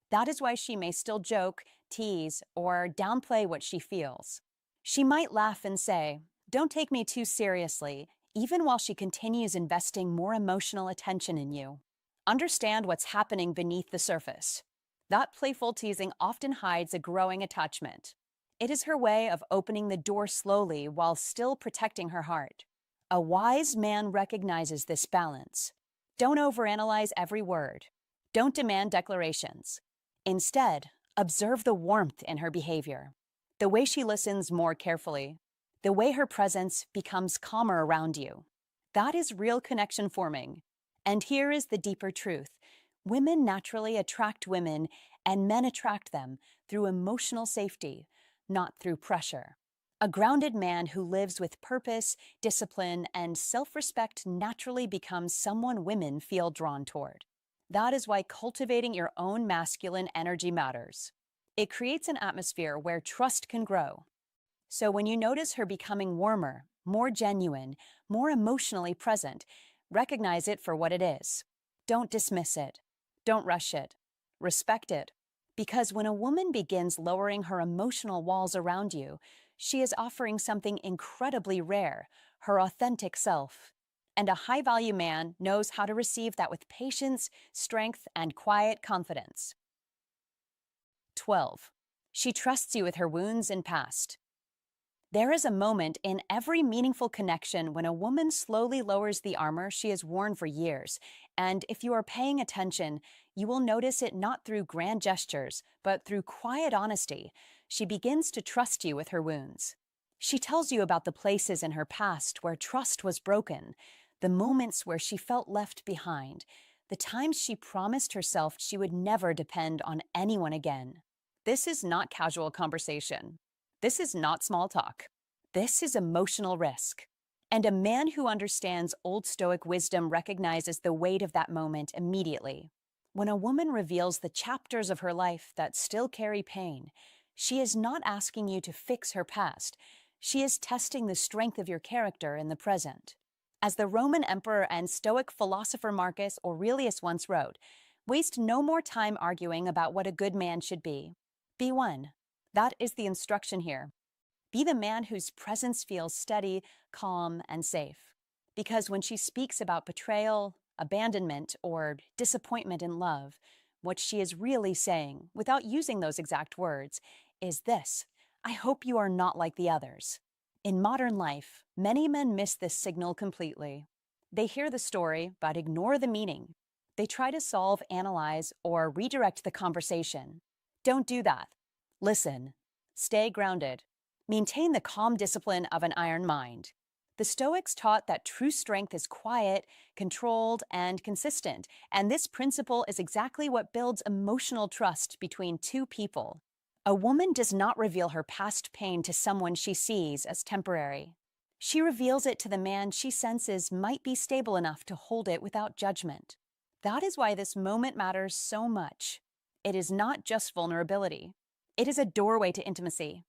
That is why she may still joke, tease, or downplay what she feels. She might laugh and say, "Don't take me too seriously," even while she continues investing more emotional attention in you. Understand what's happening beneath the surface. That playful teasing often hides a growing attachment. It is her way of opening the door slowly while still protecting her heart. A wise man recognizes this balance. Don't overanalyze every word. Don't demand declarations. Instead, observe the warmth in her behavior, the way she listens more carefully, the way her presence becomes calmer around you. That is real connection forming. And here is the deeper truth. Women naturally attract women, and men attract them through emotional safety, not through pressure. A grounded man who lives with purpose, discipline, and self-respect naturally becomes someone women feel drawn toward. That is why cultivating your own masculine energy matters. It creates an atmosphere where trust can grow. So when you notice her becoming warmer, more genuine, more emotionally present, recognize it for what it is. Don't dismiss it. Don't rush it. Respect it. Because when a woman begins lowering her emotional walls around you, she is offering something incredibly rare, her authentic self. And a high-value man knows how to receive that with patience, strength, and quiet confidence. 12. She trusts you with her wounds and past. There is a moment in every meaningful connection when a woman slowly lowers the armor she has worn for years, and if you are paying attention, you will notice it not through grand gestures, but through quiet honesty. She begins to trust you with her wounds. She tells you about the places in her past where trust was broken, the moments where she felt left behind, the times she promised herself she would never depend on anyone again. This is not casual conversation. This is not small talk. This is emotional risk. And a man who understands old Stoic wisdom recognizes the weight of that moment immediately. When a woman reveals the chapters of her life that still carry pain, she is not asking you to fix her past. She is testing the strength of your character in the present. As the Roman emperor and Stoic philosopher Marcus Aurelius once wrote, "Waste no more time arguing about what a good man should be. Be one." That is the instruction here. Be the man whose presence feels steady, calm, and safe. Because when she speaks about betrayal, abandonment, or disappointment in love, what she is really saying, without using those exact words, is this: "I hope you are not like the others." In modern life, many men miss this signal completely. They hear the story, but ignore the meaning. They try to solve, analyze, or redirect the conversation. Don't do that. Listen. Stay grounded. Maintain the calm discipline of an iron mind. The Stoics taught that true strength is quiet, controlled, and consistent, and this principle is exactly what builds emotional trust between two people. A woman does not reveal her past pain to someone she sees as temporary. She reveals it to the man she senses might be stable enough to hold it without judgment. That is why this moment matters so much. It is not just vulnerability. It is a doorway to intimacy.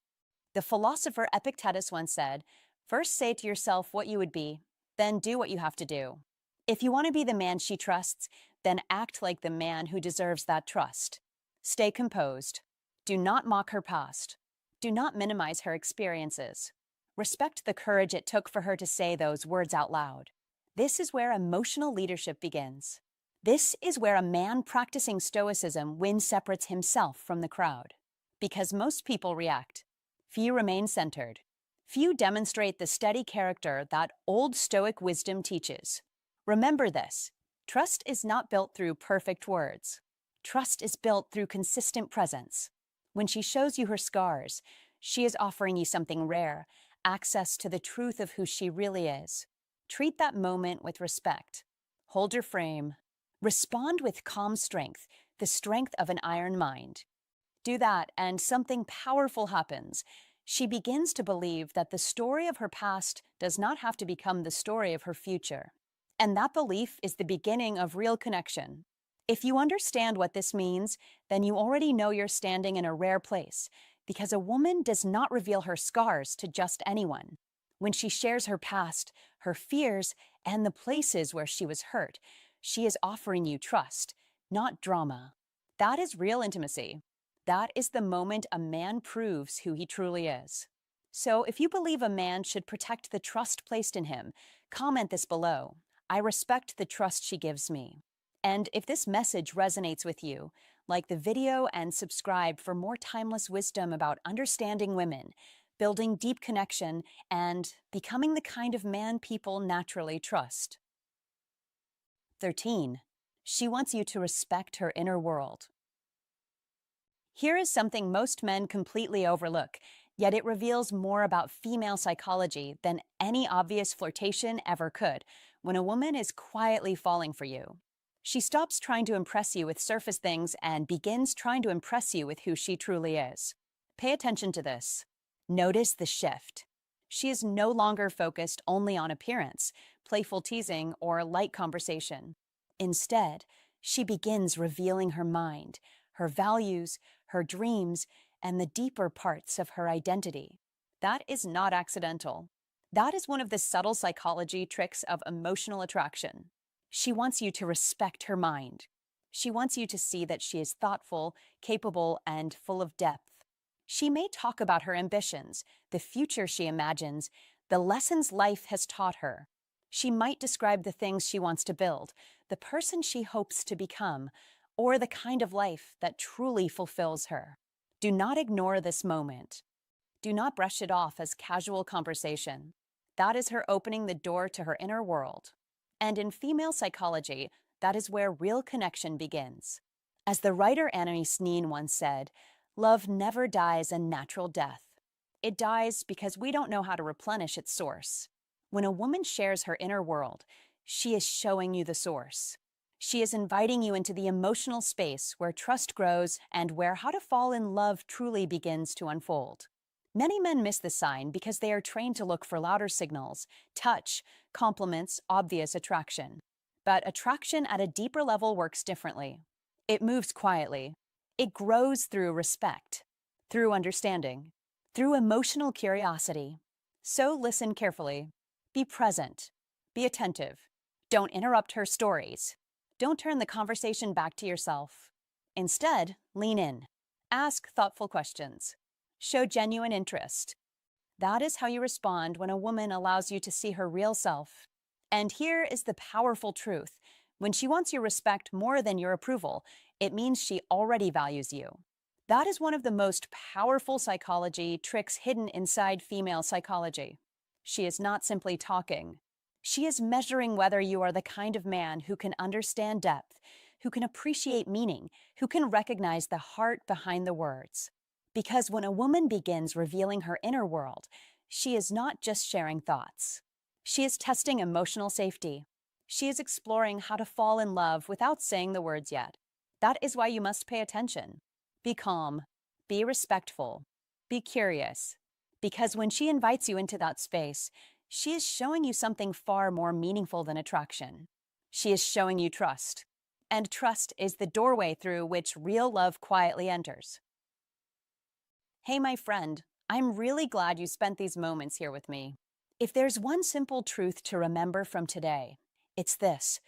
The philosopher Epictetus once said, "First say to yourself what you would be, then do what you have to do." If you want to be the man she trusts, then act like the man who deserves that trust. Stay composed. Do not mock her past. Do not minimize her experiences. Respect the courage it took for her to say those words out loud. This is where emotional leadership begins. This is where a man practicing Stoicism separates himself from the crowd. Because most people react. Few remain centered. Few demonstrate the steady character that old Stoic wisdom teaches. Remember this: trust is not built through perfect words. Trust is built through consistent presence. When she shows you her scars, she is offering you something rare, access to the truth of who she really is. Treat that moment with respect. Hold your frame. Respond with calm strength, the strength of an iron mind. Do that, and something powerful happens. She begins to believe that the story of her past does not have to become the story of her future. And that belief is the beginning of real connection. If you understand what this means, then you already know you're standing in a rare place, because a woman does not reveal her scars to just anyone. When she shares her past, her fears, and the places where she was hurt, she is offering you trust, not drama. That is real intimacy. That is the moment a man proves who he truly is. So, if you believe a man should protect the trust placed in him, comment this below. I respect the trust she gives me. And if this message resonates with you, like the video and subscribe for more timeless wisdom about understanding women, building deep connection, and becoming the kind of man people naturally trust. 13. She wants you to respect her inner world. Here is something most men completely overlook, yet it reveals more about female psychology than any obvious flirtation ever could when a woman is quietly falling for you. She stops trying to impress you with surface things and begins trying to impress you with who she truly is. Pay attention to this. Notice the shift. She is no longer focused only on appearance, playful teasing, or light conversation. Instead, she begins revealing her mind, her values, her dreams, and the deeper parts of her identity. That is not accidental. That is one of the subtle psychology tricks of emotional attraction. She wants you to respect her mind. She wants you to see that she is thoughtful, capable, and full of depth. She may talk about her ambitions, the future she imagines, the lessons life has taught her. She might describe the things she wants to build, the person she hopes to become, or the kind of life that truly fulfills her. Do not ignore this moment. Do not brush it off as casual conversation. That is her opening the door to her inner world. And in female psychology, that is where real connection begins. As the writer Annie Sneen once said, love never dies a natural death. It dies because we don't know how to replenish its source. When a woman shares her inner world, she is showing you the source. She is inviting you into the emotional space where trust grows and where how to fall in love truly begins to unfold. Many men miss this sign because they are trained to look for louder signals, touch, compliments, obvious attraction. But attraction at a deeper level works differently. It moves quietly. It grows through respect, through understanding, through emotional curiosity. So listen carefully. Be present. Be attentive. Don't interrupt her stories. Don't turn the conversation back to yourself. Instead, lean in. Ask thoughtful questions. Show genuine interest. That is how you respond when a woman allows you to see her real self. And here is the powerful truth. When she wants your respect more than your approval, it means she already values you. That is one of the most powerful psychology tricks hidden inside female psychology. She is not simply talking. She is measuring whether you are the kind of man who can understand depth, who can appreciate meaning, who can recognize the heart behind the words. Because when a woman begins revealing her inner world, she is not just sharing thoughts. She is testing emotional safety. She is exploring how to fall in love without saying the words yet. That is why you must pay attention. Be calm. Be respectful. Be curious. Because when she invites you into that space, she is showing you something far more meaningful than attraction. She is showing you trust. And trust is the doorway through which real love quietly enters. Hey, my friend, I'm really glad you spent these moments here with me. If there's one simple truth to remember from today, it's this.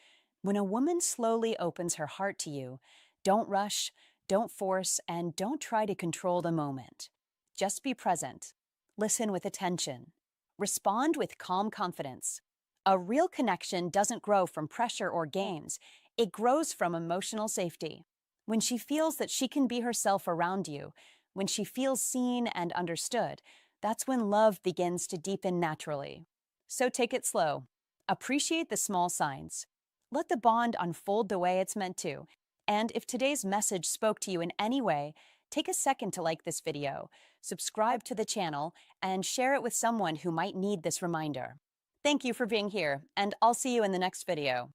When a woman slowly opens her heart to you, don't rush, don't force, and don't try to control the moment. Just be present. Listen with attention. Respond with calm confidence. A real connection doesn't grow from pressure or games. It grows from emotional safety. When she feels that she can be herself around you, when she feels seen and understood, that's when love begins to deepen naturally. So take it slow. Appreciate the small signs. Let the bond unfold the way it's meant to. And if today's message spoke to you in any way, take a second to like this video, subscribe to the channel, and share it with someone who might need this reminder. Thank you for being here, and I'll see you in the next video.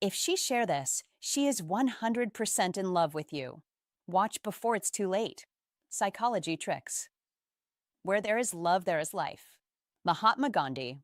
If she share this, she is 100% in love with you. Watch before it's too late. Psychology tricks. Where there is love, there is life. Mahatma Gandhi.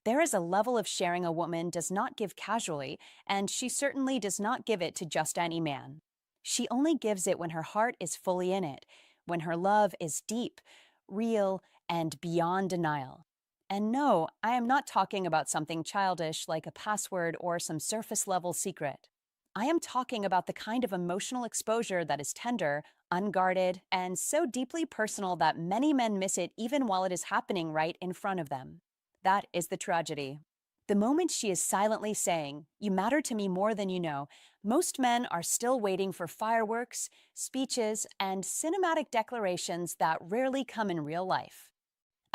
There is a level of sharing a woman does not give casually, and she certainly does not give it to just any man. She only gives it when her heart is fully in it, when her love is deep, real, and beyond denial. And no, I am not talking about something childish like a password or some surface-level secret. I am talking about the kind of emotional exposure that is tender, unguarded, and so deeply personal that many men miss it even while it is happening right in front of them. That is the tragedy. The moment she is silently saying, "You matter to me more than you know," most men are still waiting for fireworks, speeches, and cinematic declarations that rarely come in real life.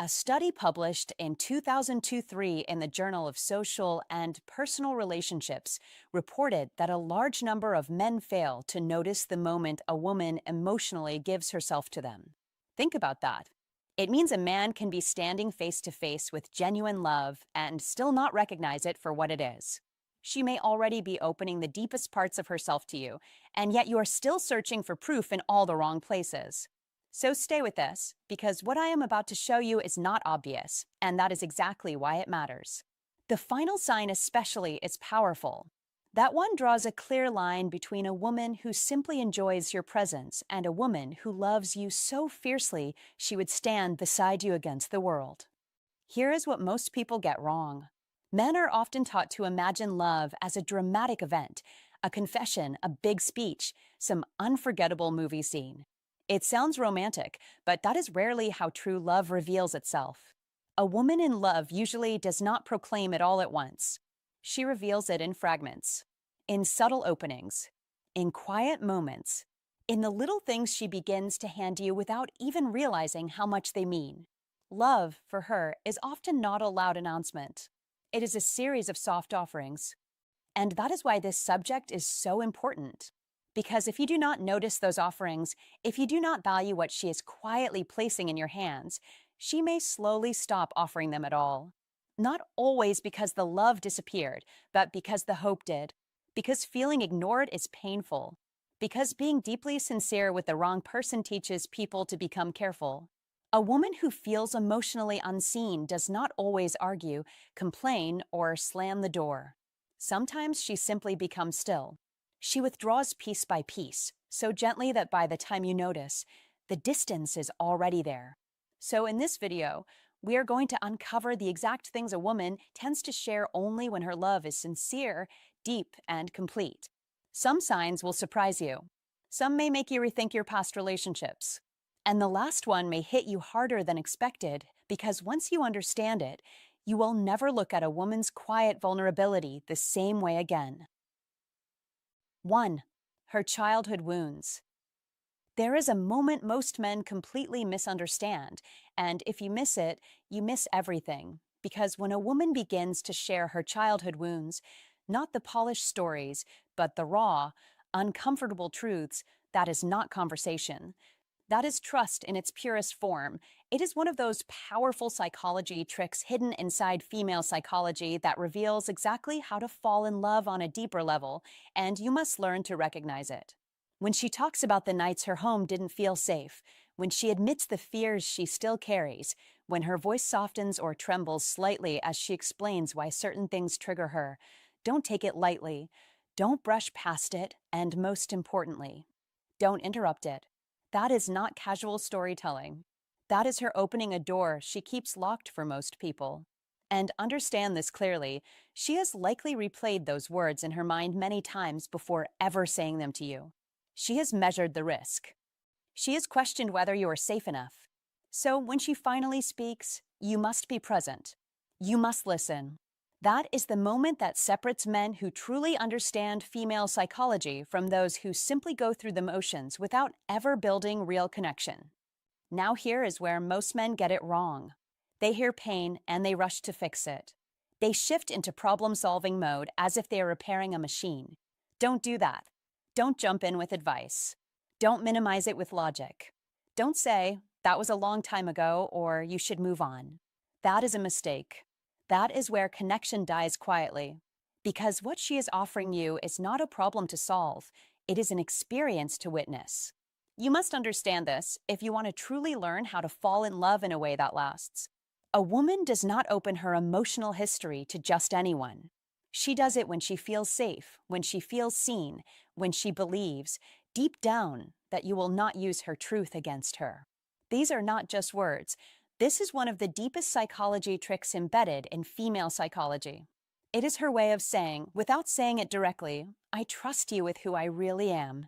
A study published in 2002-3 in the Journal of Social and Personal Relationships reported that a large number of men fail to notice the moment a woman emotionally gives herself to them. Think about that. It means a man can be standing face to face with genuine love and still not recognize it for what it is. She may already be opening the deepest parts of herself to you, and yet you are still searching for proof in all the wrong places. So stay with this, because what I am about to show you is not obvious, and that is exactly why it matters. The final sign especially is powerful. That one draws a clear line between a woman who simply enjoys your presence and a woman who loves you so fiercely she would stand beside you against the world. Here is what most people get wrong. Men are often taught to imagine love as a dramatic event, a confession, a big speech, some unforgettable movie scene. It sounds romantic, but that is rarely how true love reveals itself. A woman in love usually does not proclaim it all at once. She reveals it in fragments, in subtle openings, in quiet moments, in the little things she begins to hand you without even realizing how much they mean. Love, for her, is often not a loud announcement. It is a series of soft offerings. And that is why this subject is so important. Because if you do not notice those offerings, if you do not value what she is quietly placing in your hands, she may slowly stop offering them at all. Not always because the love disappeared, but because the hope did. Because feeling ignored is painful. Because being deeply sincere with the wrong person teaches people to become careful. A woman who feels emotionally unseen does not always argue, complain, or slam the door. Sometimes she simply becomes still. She withdraws piece by piece, so gently that by the time you notice, the distance is already there. So in this video, we are going to uncover the exact things a woman tends to share only when her love is sincere, deep, and complete. Some signs will surprise you. Some may make you rethink your past relationships. And the last one may hit you harder than expected because once you understand it, you will never look at a woman's quiet vulnerability the same way again. 1. Her childhood wounds. There is a moment most men completely misunderstand, and if you miss it, you miss everything. Because when a woman begins to share her childhood wounds, not the polished stories, but the raw, uncomfortable truths, that is not conversation. That is trust in its purest form. It is one of those powerful psychology tricks hidden inside female psychology that reveals exactly how to fall in love on a deeper level, and you must learn to recognize it. When she talks about the nights her home didn't feel safe, when she admits the fears she still carries, when her voice softens or trembles slightly as she explains why certain things trigger her, don't take it lightly. Don't brush past it, and most importantly, don't interrupt it. That is not casual storytelling. That is her opening a door she keeps locked for most people. And understand this clearly, she has likely replayed those words in her mind many times before ever saying them to you. She has measured the risk. She has questioned whether you are safe enough. So when she finally speaks, you must be present. You must listen. That is the moment that separates men who truly understand female psychology from those who simply go through the motions without ever building real connection. Now here is where most men get it wrong. They hear pain and they rush to fix it. They shift into problem-solving mode as if they are repairing a machine. Don't do that. Don't jump in with advice. Don't minimize it with logic. Don't say, that was a long time ago, or you should move on. That is a mistake. That is where connection dies quietly. Because what she is offering you is not a problem to solve, it is an experience to witness. You must understand this if you want to truly learn how to fall in love in a way that lasts. A woman does not open her emotional history to just anyone. She does it when she feels safe, when she feels seen, when she believes, deep down, that you will not use her truth against her. These are not just words. This is one of the deepest psychology tricks embedded in female psychology. It is her way of saying, without saying it directly, I trust you with who I really am.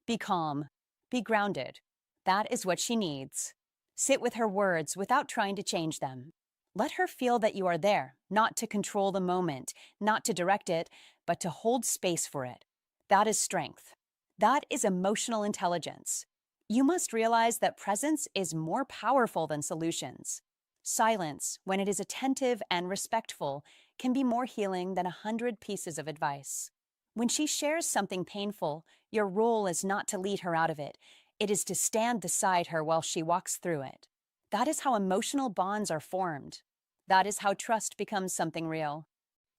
Be calm. Be grounded. That is what she needs. Sit with her words without trying to change them. Let her feel that you are there, not to control the moment, not to direct it, but to hold space for it. That is strength. That is emotional intelligence. You must realize that presence is more powerful than solutions. Silence, when it is attentive and respectful, can be more healing than 100 pieces of advice. When she shares something painful, your role is not to lead her out of it. It is to stand beside her while she walks through it. That is how emotional bonds are formed. That is how trust becomes something real.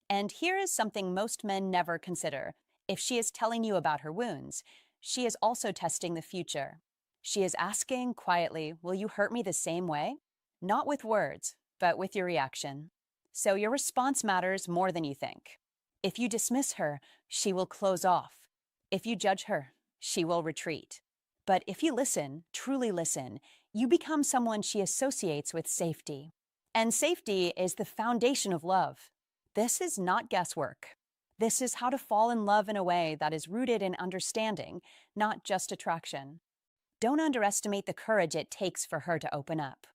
And here is something most men never consider. If she is telling you about her wounds, she is also testing the future. She is asking quietly, will you hurt me the same way? Not with words, but with your reaction. So your response matters more than you think. If you dismiss her, she will close off. If you judge her, she will retreat. But if you listen, truly listen, you become someone she associates with safety. And safety is the foundation of love. This is not guesswork. This is how to fall in love in a way that is rooted in understanding, not just attraction. Don't underestimate the courage it takes for her to open up.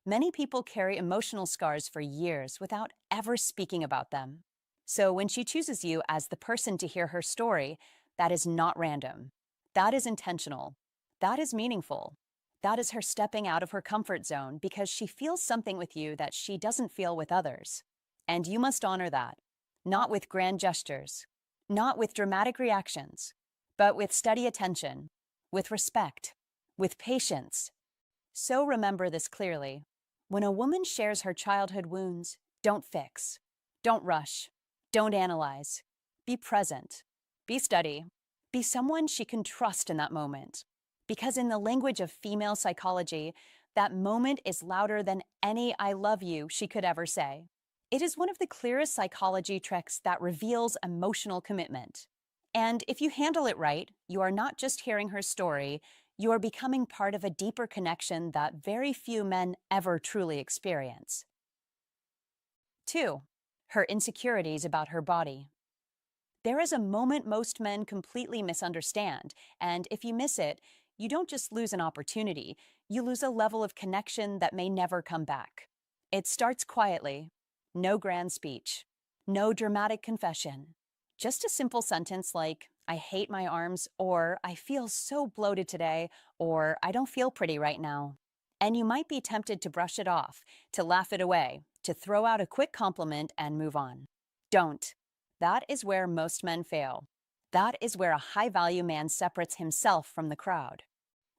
Many people carry emotional scars for years without ever speaking about them. So when she chooses you as the person to hear her story, that is not random. That is intentional. That is meaningful. That is her stepping out of her comfort zone because she feels something with you that she doesn't feel with others. And you must honor that, not with grand gestures, not with dramatic reactions, but with steady attention, with respect, with patience. So remember this clearly. When a woman shares her childhood wounds, don't fix, don't rush, don't analyze. Be present, be steady, be someone she can trust in that moment. Because in the language of female psychology, that moment is louder than any I love you she could ever say. It is one of the clearest psychology tricks that reveals emotional commitment. And if you handle it right, you are not just hearing her story, you are becoming part of a deeper connection that very few men ever truly experience. 2. Her insecurities about her body. There is a moment most men completely misunderstand, and if you miss it, you don't just lose an opportunity, you lose a level of connection that may never come back. It starts quietly. No grand speech. No dramatic confession. Just a simple sentence like, I hate my arms, or I feel so bloated today, or I don't feel pretty right now. And you might be tempted to brush it off, to laugh it away, to throw out a quick compliment and move on. Don't. That is where most men fail. That is where a high-value man separates himself from the crowd.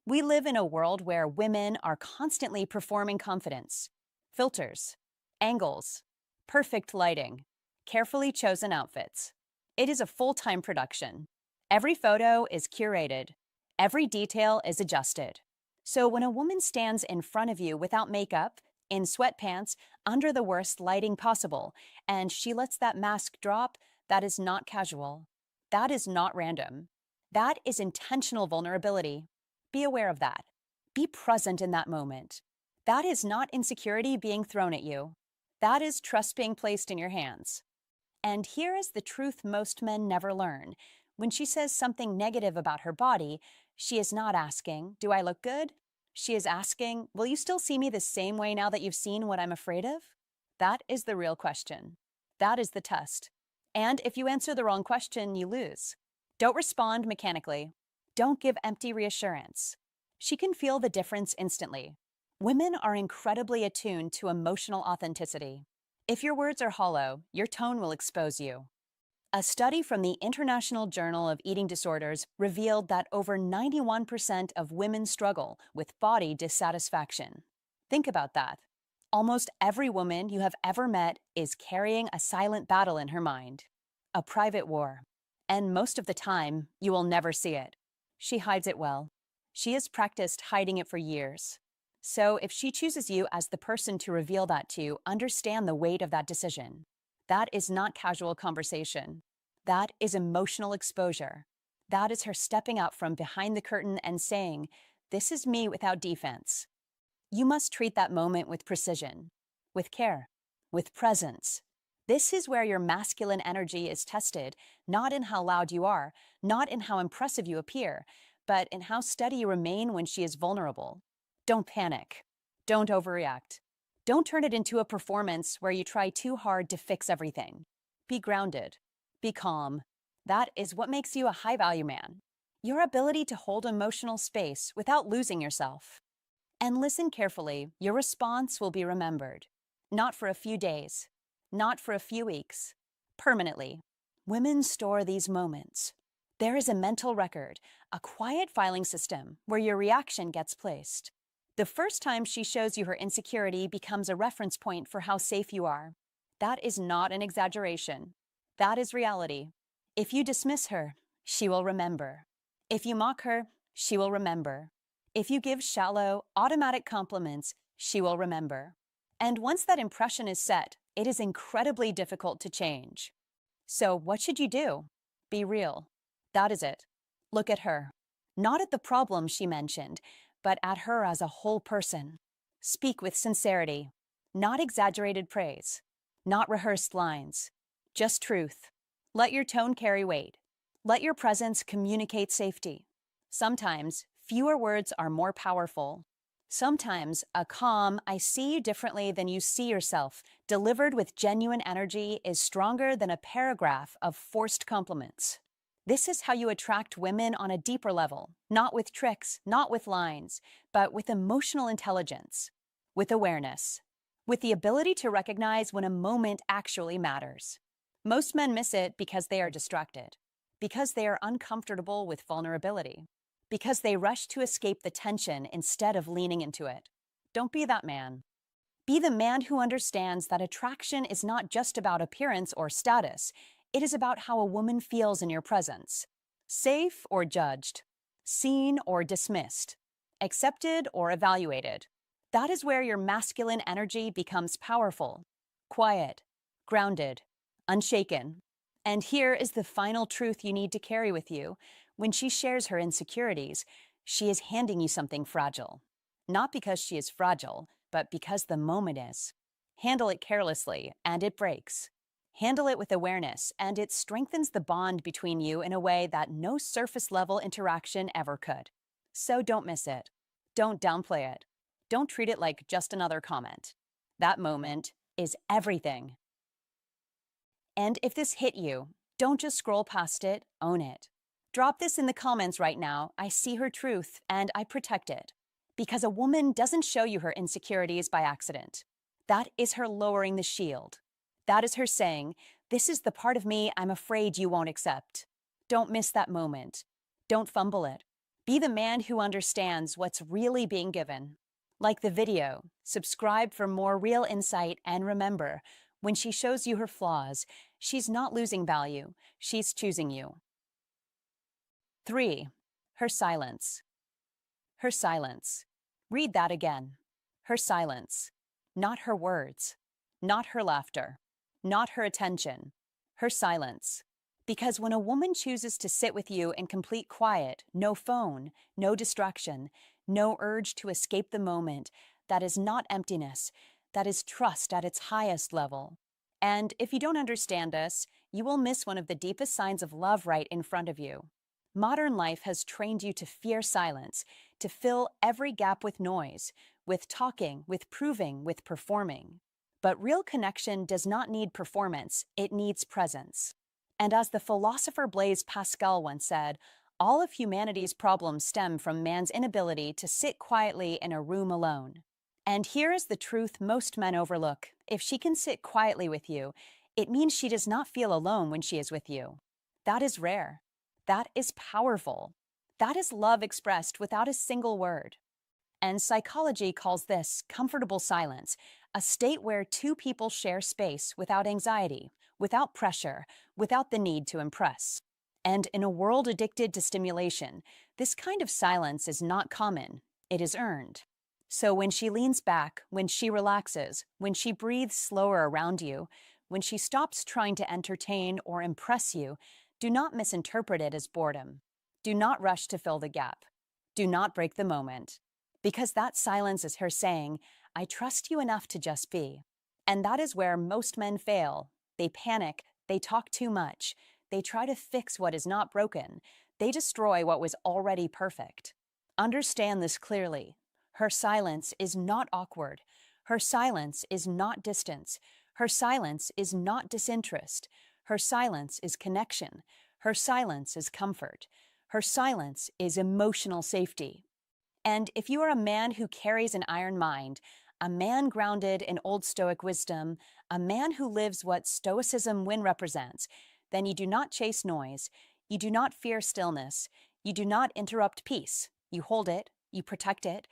We live in a world where women are constantly performing confidence. Filters, angles, perfect lighting, carefully chosen outfits. It is a full-time production. Every photo is curated. Every detail is adjusted. So when a woman stands in front of you without makeup, in sweatpants, under the worst lighting possible, and she lets that mask drop, that is not casual. That is not random. That is intentional vulnerability. Be aware of that. Be present in that moment. That is not insecurity being thrown at you. That is trust being placed in your hands. And here is the truth most men never learn. When she says something negative about her body, she is not asking, do I look good? She is asking, will you still see me the same way now that you've seen what I'm afraid of? That is the real question. That is the test. And if you answer the wrong question, you lose. Don't respond mechanically. Don't give empty reassurance. She can feel the difference instantly. Women are incredibly attuned to emotional authenticity. If your words are hollow, your tone will expose you. A study from the International Journal of Eating Disorders revealed that over 91% of women struggle with body dissatisfaction. Think about that. Almost every woman you have ever met is carrying a silent battle in her mind, a private war. And most of the time, you will never see it. She hides it well. She has practiced hiding it for years. So if she chooses you as the person to reveal that to, understand the weight of that decision. That is not casual conversation. That is emotional exposure. That is her stepping out from behind the curtain and saying, "This is me without defense." You must treat that moment with precision, with care, with presence. This is where your masculine energy is tested, not in how loud you are, not in how impressive you appear, but in how steady you remain when she is vulnerable. Don't panic. Don't overreact. Don't turn it into a performance where you try too hard to fix everything. Be grounded. Be calm. That is what makes you a high-value man. Your ability to hold emotional space without losing yourself. And listen carefully, your response will be remembered. Not for a few days, not for a few weeks, permanently. Women store these moments. There is a mental record, a quiet filing system where your reaction gets placed. The first time she shows you her insecurity becomes a reference point for how safe you are. That is not an exaggeration. That is reality. If you dismiss her, she will remember. If you mock her, she will remember. If you give shallow, automatic compliments, she will remember. And once that impression is set, it is incredibly difficult to change. So what should you do? Be real. That is it. Look at her. Not at the problem she mentioned, but at her as a whole person. Speak with sincerity. Not exaggerated praise. Not rehearsed lines. Just truth. Let your tone carry weight. Let your presence communicate safety. Sometimes, fewer words are more powerful. Sometimes, a calm, "I see you differently than you see yourself," delivered with genuine energy, is stronger than a paragraph of forced compliments. This is how you attract women on a deeper level, not with tricks, not with lines, but with emotional intelligence, with awareness, with the ability to recognize when a moment actually matters. Most men miss it because they are distracted, because they are uncomfortable with vulnerability, because they rush to escape the tension instead of leaning into it. Don't be that man. Be the man who understands that attraction is not just about appearance or status. It is about how a woman feels in your presence. Safe or judged, seen or dismissed, accepted or evaluated. That is where your masculine energy becomes powerful, quiet, grounded, unshaken. And here is the final truth you need to carry with you. When she shares her insecurities, she is handing you something fragile. Not because she is fragile, but because the moment is. Handle it carelessly, and it breaks. Handle it with awareness, and it strengthens the bond between you in a way that no surface-level interaction ever could. So don't miss it. Don't downplay it. Don't treat it like just another comment. That moment is everything. And if this hit you, don't just scroll past it, own it. Drop this in the comments right now. I see her truth, and I protect it. Because a woman doesn't show you her insecurities by accident. That is her lowering the shield. That is her saying, "This is the part of me I'm afraid you won't accept." Don't miss that moment. Don't fumble it. Be the man who understands what's really being given. Like the video, subscribe for more real insight, and remember, when she shows you her flaws, she's not losing value, she's choosing you. 3. Her silence. Her silence. Read that again. Her silence. Not her words. Not her laughter. Not her attention. Her silence. Because when a woman chooses to sit with you in complete quiet, no phone, no distraction, no urge to escape the moment, that is not emptiness. That is trust at its highest level. And if you don't understand this, you will miss one of the deepest signs of love right in front of you. Modern life has trained you to fear silence, to fill every gap with noise, with talking, with proving, with performing. But real connection does not need performance, it needs presence. And as the philosopher Blaise Pascal once said, all of humanity's problems stem from man's inability to sit quietly in a room alone. And here is the truth most men overlook. If she can sit quietly with you, it means she does not feel alone when she is with you. That is rare. That is powerful. That is love expressed without a single word. And psychology calls this comfortable silence, a state where two people share space without anxiety, without pressure, without the need to impress. And in a world addicted to stimulation, this kind of silence is not common, it is earned. So when she leans back, when she relaxes, when she breathes slower around you, when she stops trying to entertain or impress you, do not misinterpret it as boredom. Do not rush to fill the gap. Do not break the moment. Because that silence is her saying, I trust you enough to just be. And that is where most men fail. They panic, they talk too much, they try to fix what is not broken, they destroy what was already perfect. Understand this clearly. Her silence is not awkward. Her silence is not distance. Her silence is not disinterest. Her silence is connection. Her silence is comfort. Her silence is emotional safety. And if you are a man who carries an iron mind, a man grounded in old Stoic wisdom, a man who lives what Stoicism win represents, then you do not chase noise, you do not fear stillness, you do not interrupt peace. You hold it, you protect it,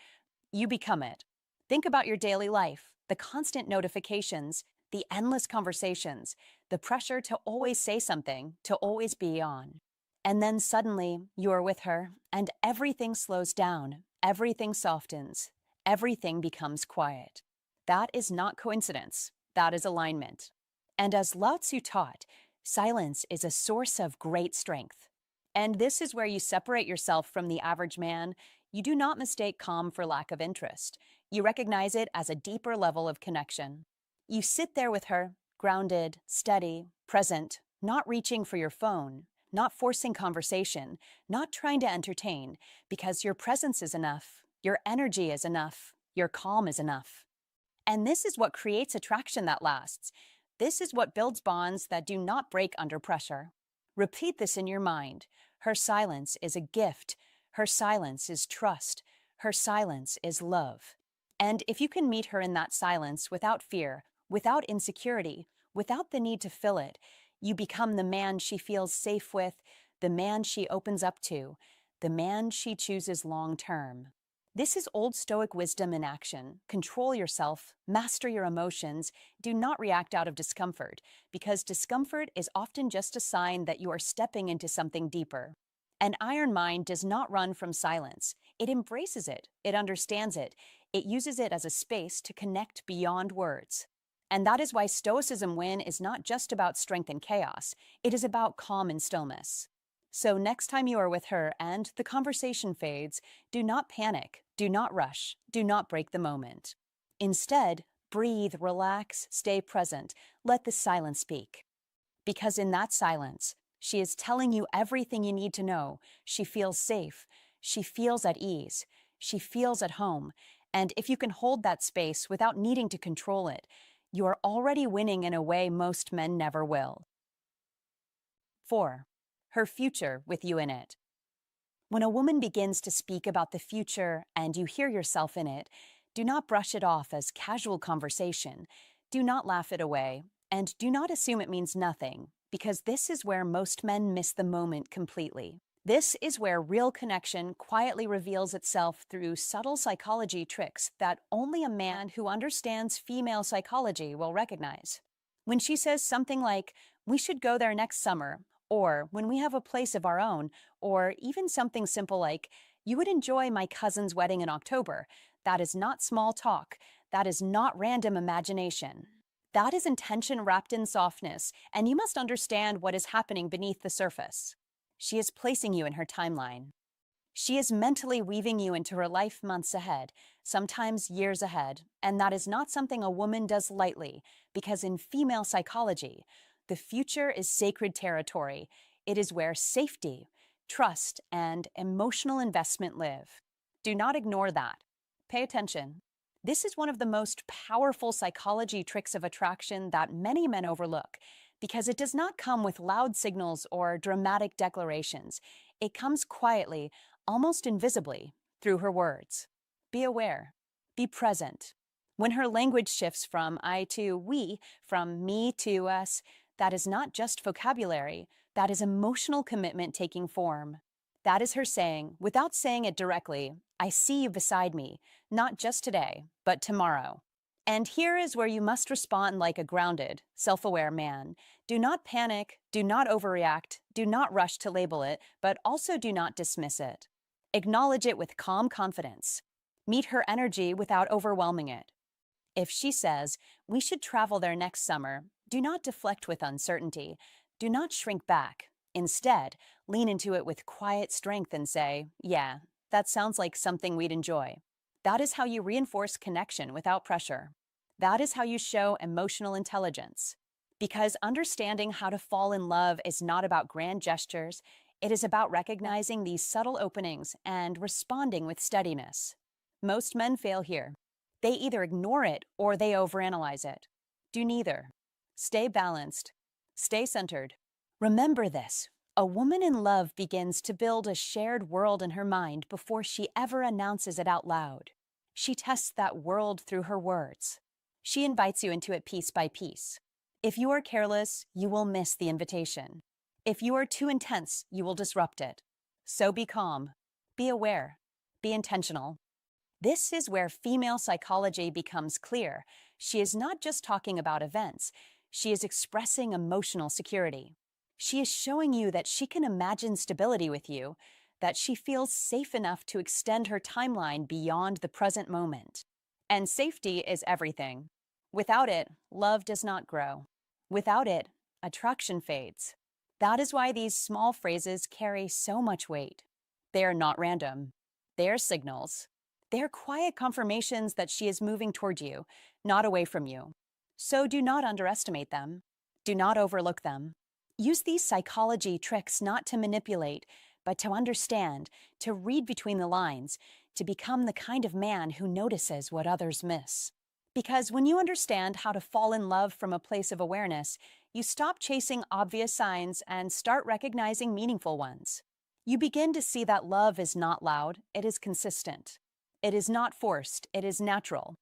you become it. Think about your daily life, the constant notifications, the endless conversations, the pressure to always say something, to always be on. And then suddenly you are with her, and everything slows down, everything softens, everything becomes quiet. That is not coincidence, that is alignment. And as Lao Tzu taught, silence is a source of great strength. And this is where you separate yourself from the average man. You do not mistake calm for lack of interest. You recognize it as a deeper level of connection. You sit there with her, grounded, steady, present, not reaching for your phone, not forcing conversation, not trying to entertain, because your presence is enough, your energy is enough, your calm is enough. And this is what creates attraction that lasts. This is what builds bonds that do not break under pressure. Repeat this in your mind. Her silence is a gift. Her silence is trust. Her silence is love. And if you can meet her in that silence without fear, without insecurity, without the need to fill it, you become the man she feels safe with, the man she opens up to, the man she chooses long term. This is old Stoic wisdom in action. Control yourself, master your emotions, do not react out of discomfort, because discomfort is often just a sign that you are stepping into something deeper. An iron mind does not run from silence. It embraces it, it understands it, it uses it as a space to connect beyond words. And that is why Stoicism win is not just about strength and chaos, it is about calm and stillness. So next time you are with her and the conversation fades, do not panic, do not rush, do not break the moment. Instead, breathe, relax, stay present, let the silence speak. Because in that silence, she is telling you everything you need to know. She feels safe, she feels at ease, she feels at home. And if you can hold that space without needing to control it, you are already winning in a way most men never will. 4. Her future with you in it. When a woman begins to speak about the future and you hear yourself in it, do not brush it off as casual conversation. Do not laugh it away, and do not assume it means nothing, because this is where most men miss the moment completely. This is where real connection quietly reveals itself through subtle psychology tricks that only a man who understands female psychology will recognize. When she says something like, "We should go there next summer," or "when we have a place of our own," or even something simple like, "You would enjoy my cousin's wedding in October," that is not small talk. That is not random imagination. That is intention wrapped in softness, and you must understand what is happening beneath the surface. She is placing you in her timeline. She is mentally weaving you into her life months ahead, sometimes years ahead, and that is not something a woman does lightly, because in female psychology, the future is sacred territory. It is where safety, trust, and emotional investment live. Do not ignore that. Pay attention. This is one of the most powerful psychology tricks of attraction that many men overlook, because it does not come with loud signals or dramatic declarations. It comes quietly, almost invisibly, through her words. Be aware. Be present. When her language shifts from I to we, from me to us, that is not just vocabulary, that is emotional commitment taking form. That is her saying, without saying it directly, I see you beside me, not just today, but tomorrow. And here is where you must respond like a grounded, self-aware man. Do not panic, do not overreact, do not rush to label it, but also do not dismiss it. Acknowledge it with calm confidence. Meet her energy without overwhelming it. If she says, we should travel there next summer, do not deflect with uncertainty. Do not shrink back. Instead, lean into it with quiet strength and say, yeah, that sounds like something we'd enjoy. That is how you reinforce connection without pressure. That is how you show emotional intelligence. Because understanding how to fall in love is not about grand gestures, it is about recognizing these subtle openings and responding with steadiness. Most men fail here. They either ignore it or they overanalyze it. Do neither. Stay balanced. Stay centered. Remember this. A woman in love begins to build a shared world in her mind before she ever announces it out loud. She tests that world through her words. She invites you into it piece by piece. If you are careless, you will miss the invitation. If you are too intense, you will disrupt it. So be calm. Be aware. Be intentional. This is where female psychology becomes clear. She is not just talking about events. She is expressing emotional security. She is showing you that she can imagine stability with you, that she feels safe enough to extend her timeline beyond the present moment. And safety is everything. Without it, love does not grow. Without it, attraction fades. That is why these small phrases carry so much weight. They are not random. They are signals. They are quiet confirmations that she is moving toward you, not away from you. So do not underestimate them. Do not overlook them. Use these psychology tricks not to manipulate, but to understand, to read between the lines, to become the kind of man who notices what others miss. Because when you understand how to fall in love from a place of awareness, you stop chasing obvious signs and start recognizing meaningful ones. You begin to see that love is not loud, it is consistent. It is not forced, it is natural.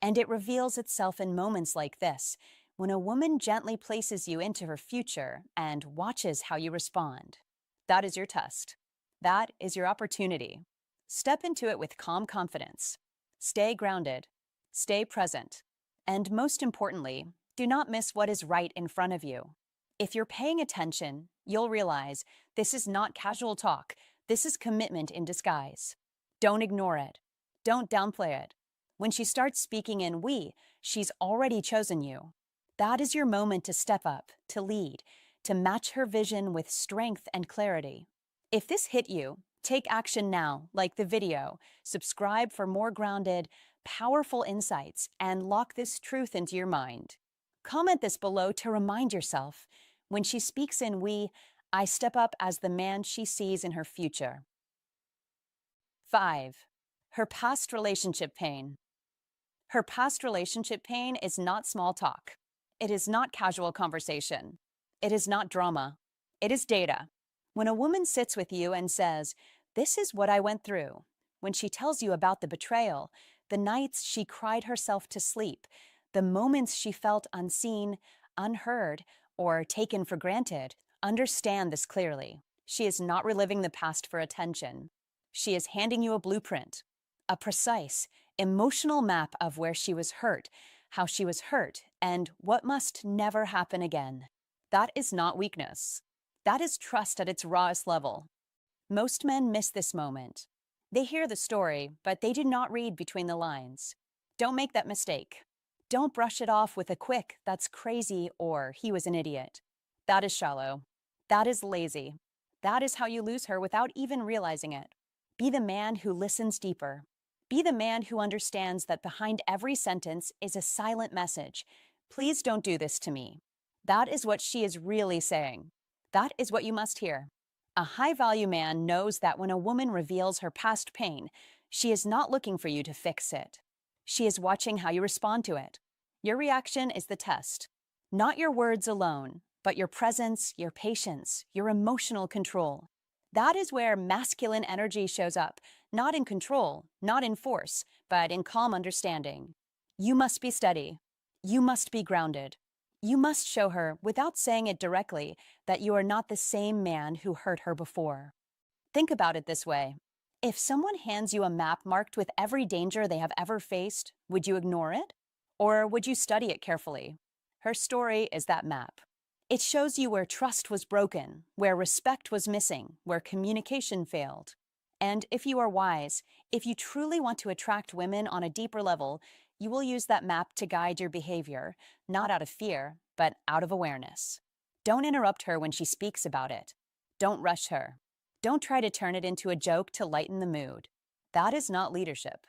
And it reveals itself in moments like this, when a woman gently places you into her future and watches how you respond. That is your test. That is your opportunity. Step into it with calm confidence. Stay grounded. Stay present. And most importantly, do not miss what is right in front of you. If you're paying attention, you'll realize this is not casual talk. This is commitment in disguise. Don't ignore it. Don't downplay it. When she starts speaking in we, she's already chosen you. That is your moment to step up, to lead, to match her vision with strength and clarity. If this hit you, take action now, like the video, subscribe for more grounded, powerful insights, and lock this truth into your mind. Comment this below to remind yourself, when she speaks in we, I step up as the man she sees in her future. 5. Her past relationship pain. Her past relationship pain is not small talk. It is not casual conversation. It is not drama. It is data. When a woman sits with you and says, this is what I went through, when she tells you about the betrayal, the nights she cried herself to sleep, the moments she felt unseen, unheard, or taken for granted, understand this clearly. She is not reliving the past for attention. She is handing you a blueprint, a precise, emotional map of where she was hurt, how she was hurt, and what must never happen again. That is not weakness. That is trust at its rawest level. Most men miss this moment. They hear the story, but they do not read between the lines. Don't make that mistake. Don't brush it off with a quick, that's crazy, or he was an idiot. That is shallow. That is lazy. That is how you lose her without even realizing it. Be the man who listens deeper. Be the man who understands that behind every sentence is a silent message. Please don't do this to me. That is what she is really saying. That is what you must hear. A high-value man knows that when a woman reveals her past pain, she is not looking for you to fix it. She is watching how you respond to it. Your reaction is the test. Not your words alone, but your presence, your patience, your emotional control. That is where masculine energy shows up, not in control, not in force, but in calm understanding. You must be steady. You must be grounded. You must show her, without saying it directly, that you are not the same man who hurt her before. Think about it this way. If someone hands you a map marked with every danger they have ever faced, would you ignore it? Or would you study it carefully? Her story is that map. It shows you where trust was broken, where respect was missing, where communication failed. And if you are wise, if you truly want to attract women on a deeper level, you will use that map to guide your behavior, not out of fear, but out of awareness. Don't interrupt her when she speaks about it. Don't rush her. Don't try to turn it into a joke to lighten the mood. That is not leadership.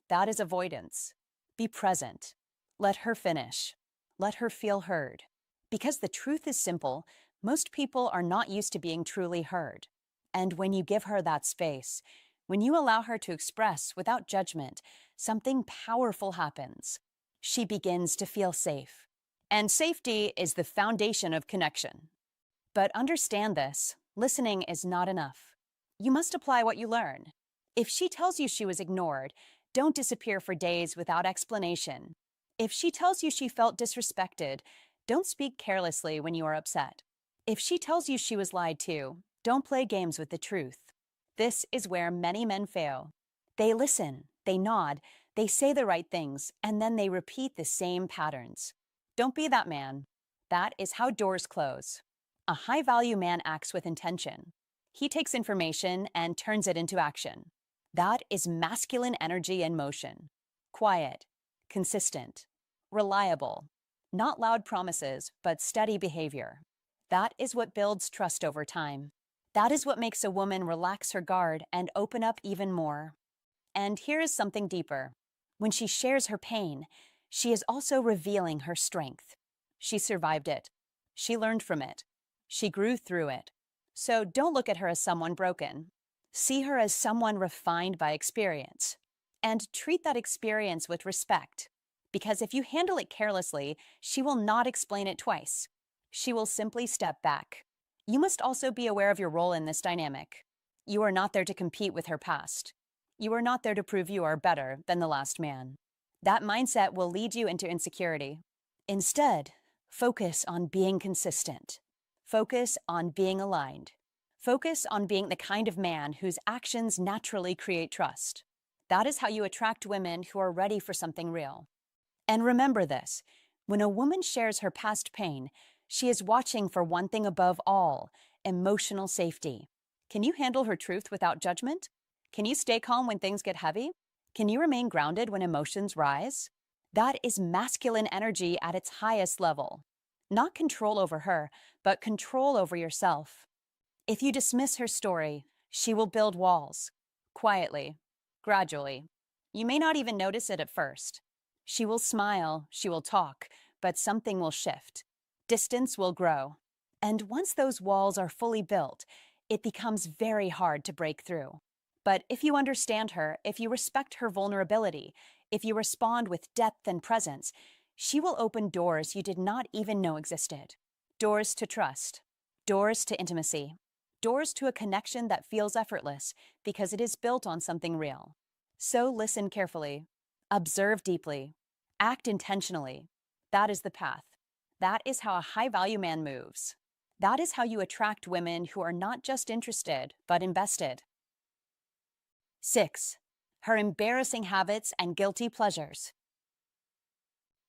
That is avoidance. Be present. Let her finish. Let her feel heard. Because the truth is simple, most people are not used to being truly heard. And when you give her that space, when you allow her to express without judgment, something powerful happens. She begins to feel safe. And safety is the foundation of connection. But understand this, listening is not enough. You must apply what you learn. If she tells you she was ignored, don't disappear for days without explanation. If she tells you she felt disrespected, don't speak carelessly when you are upset. If she tells you she was lied to, don't play games with the truth. This is where many men fail. They listen, they nod, they say the right things, and then they repeat the same patterns. Don't be that man. That is how doors close. A high-value man acts with intention. He takes information and turns it into action. That is masculine energy in motion. Quiet, consistent, reliable. Not loud promises, but steady behavior. That is what builds trust over time. That is what makes a woman relax her guard and open up even more. And here is something deeper. When she shares her pain, she is also revealing her strength. She survived it. She learned from it. She grew through it. So don't look at her as someone broken. See her as someone refined by experience. And treat that experience with respect. Because if you handle it carelessly, she will not explain it twice. She will simply step back. You must also be aware of your role in this dynamic. You are not there to compete with her past. You are not there to prove you are better than the last man. That mindset will lead you into insecurity. Instead, focus on being consistent. Focus on being aligned. Focus on being the kind of man whose actions naturally create trust. That is how you attract women who are ready for something real. And remember this, when a woman shares her past pain, she is watching for one thing above all, emotional safety. Can you handle her truth without judgment? Can you stay calm when things get heavy? Can you remain grounded when emotions rise? That is masculine energy at its highest level. Not control over her, but control over yourself. If you dismiss her story, she will build walls. Quietly, gradually. You may not even notice it at first. She will smile, she will talk, but something will shift. Distance will grow. And once those walls are fully built, it becomes very hard to break through. But if you understand her, if you respect her vulnerability, if you respond with depth and presence, she will open doors you did not even know existed. Doors to trust, doors to intimacy, doors to a connection that feels effortless because it is built on something real. So listen carefully, observe deeply, act intentionally. That is the path. That is how a high-value man moves. That is how you attract women who are not just interested, but invested. 6. Her embarrassing habits and guilty pleasures.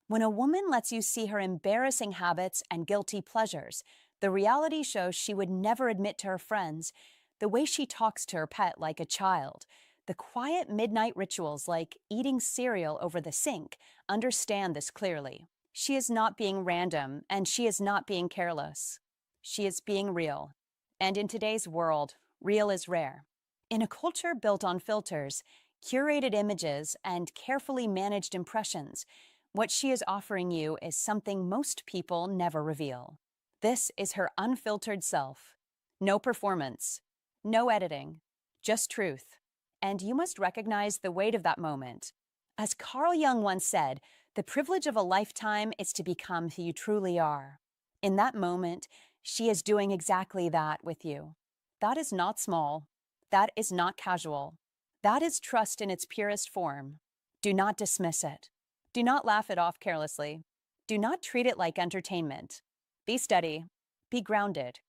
When a woman lets you see her embarrassing habits and guilty pleasures, the reality shows she would never admit to her friends the way she talks to her pet like a child, the quiet midnight rituals like eating cereal over the sink. Understand this clearly. She is not being random, and she is not being careless. She is being real. And in today's world, real is rare. In a culture built on filters, curated images, and carefully managed impressions, what she is offering you is something most people never reveal. This is her unfiltered self. No performance, no editing, just truth. And you must recognize the weight of that moment. As Carl Jung once said, the privilege of a lifetime is to become who you truly are. In that moment, she is doing exactly that with you. That is not small. That is not casual. That is trust in its purest form. Do not dismiss it. Do not laugh it off carelessly. Do not treat it like entertainment. Be steady. Be grounded.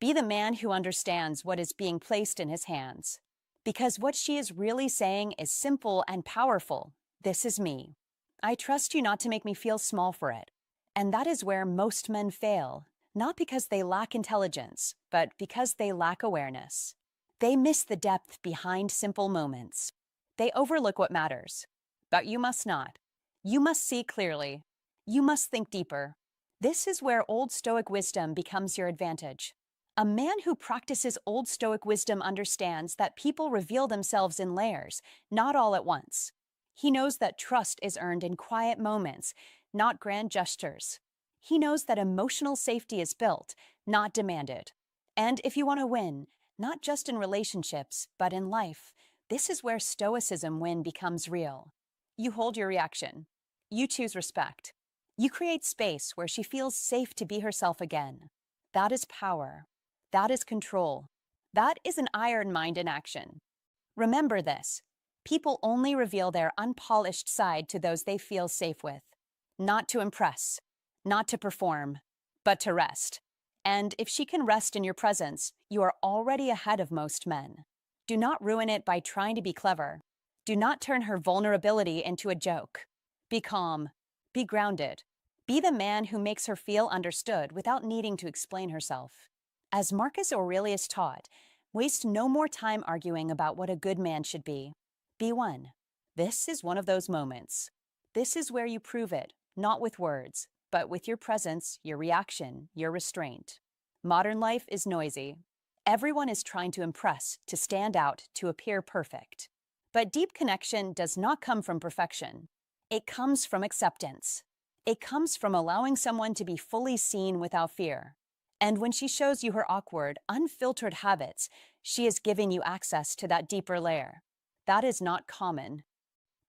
Be the man who understands what is being placed in his hands. Because what she is really saying is simple and powerful. This is me. I trust you not to make me feel small for it. And that is where most men fail, not because they lack intelligence, but because they lack awareness. They miss the depth behind simple moments. They overlook what matters. But you must not. You must see clearly. You must think deeper. This is where old Stoic wisdom becomes your advantage. A man who practices old Stoic wisdom understands that people reveal themselves in layers, not all at once. He knows that trust is earned in quiet moments, not grand gestures. He knows that emotional safety is built, not demanded. And if you want to win, not just in relationships, but in life, this is where Stoicism win becomes real. You hold your reaction. You choose respect. You create space where she feels safe to be herself again. That is power. That is control. That is an iron mind in action. Remember this. People only reveal their unpolished side to those they feel safe with. Not to impress, not to perform, but to rest. And if she can rest in your presence, you are already ahead of most men. Do not ruin it by trying to be clever. Do not turn her vulnerability into a joke. Be calm. Be grounded. Be the man who makes her feel understood without needing to explain herself. As Marcus Aurelius taught, waste no more time arguing about what a good man should be. Be one. This is one of those moments. This is where you prove it, not with words, but with your presence, your reaction, your restraint. Modern life is noisy. Everyone is trying to impress, to stand out, to appear perfect. But deep connection does not come from perfection. It comes from acceptance. It comes from allowing someone to be fully seen without fear. And when she shows you her awkward, unfiltered habits, she is giving you access to that deeper layer. That is not common.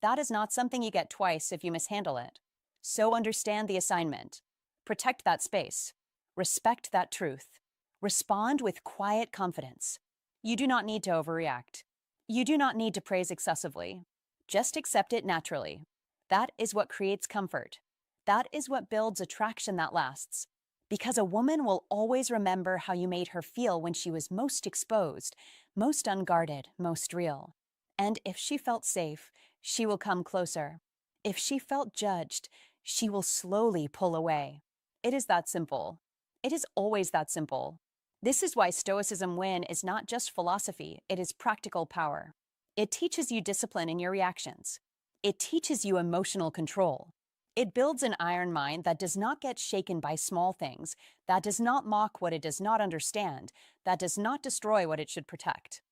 That is not something you get twice if you mishandle it. So understand the assignment. Protect that space. Respect that truth. Respond with quiet confidence. You do not need to overreact. You do not need to praise excessively. Just accept it naturally. That is what creates comfort. That is what builds attraction that lasts. Because a woman will always remember how you made her feel when she was most exposed, most unguarded, most real. And if she felt safe, she will come closer. If she felt judged, she will slowly pull away. It is that simple. It is always that simple. This is why Stoicism win is not just philosophy, it is practical power. It teaches you discipline in your reactions. It teaches you emotional control. It builds an iron mind that does not get shaken by small things, that does not mock what it does not understand, that does not destroy what it should protect.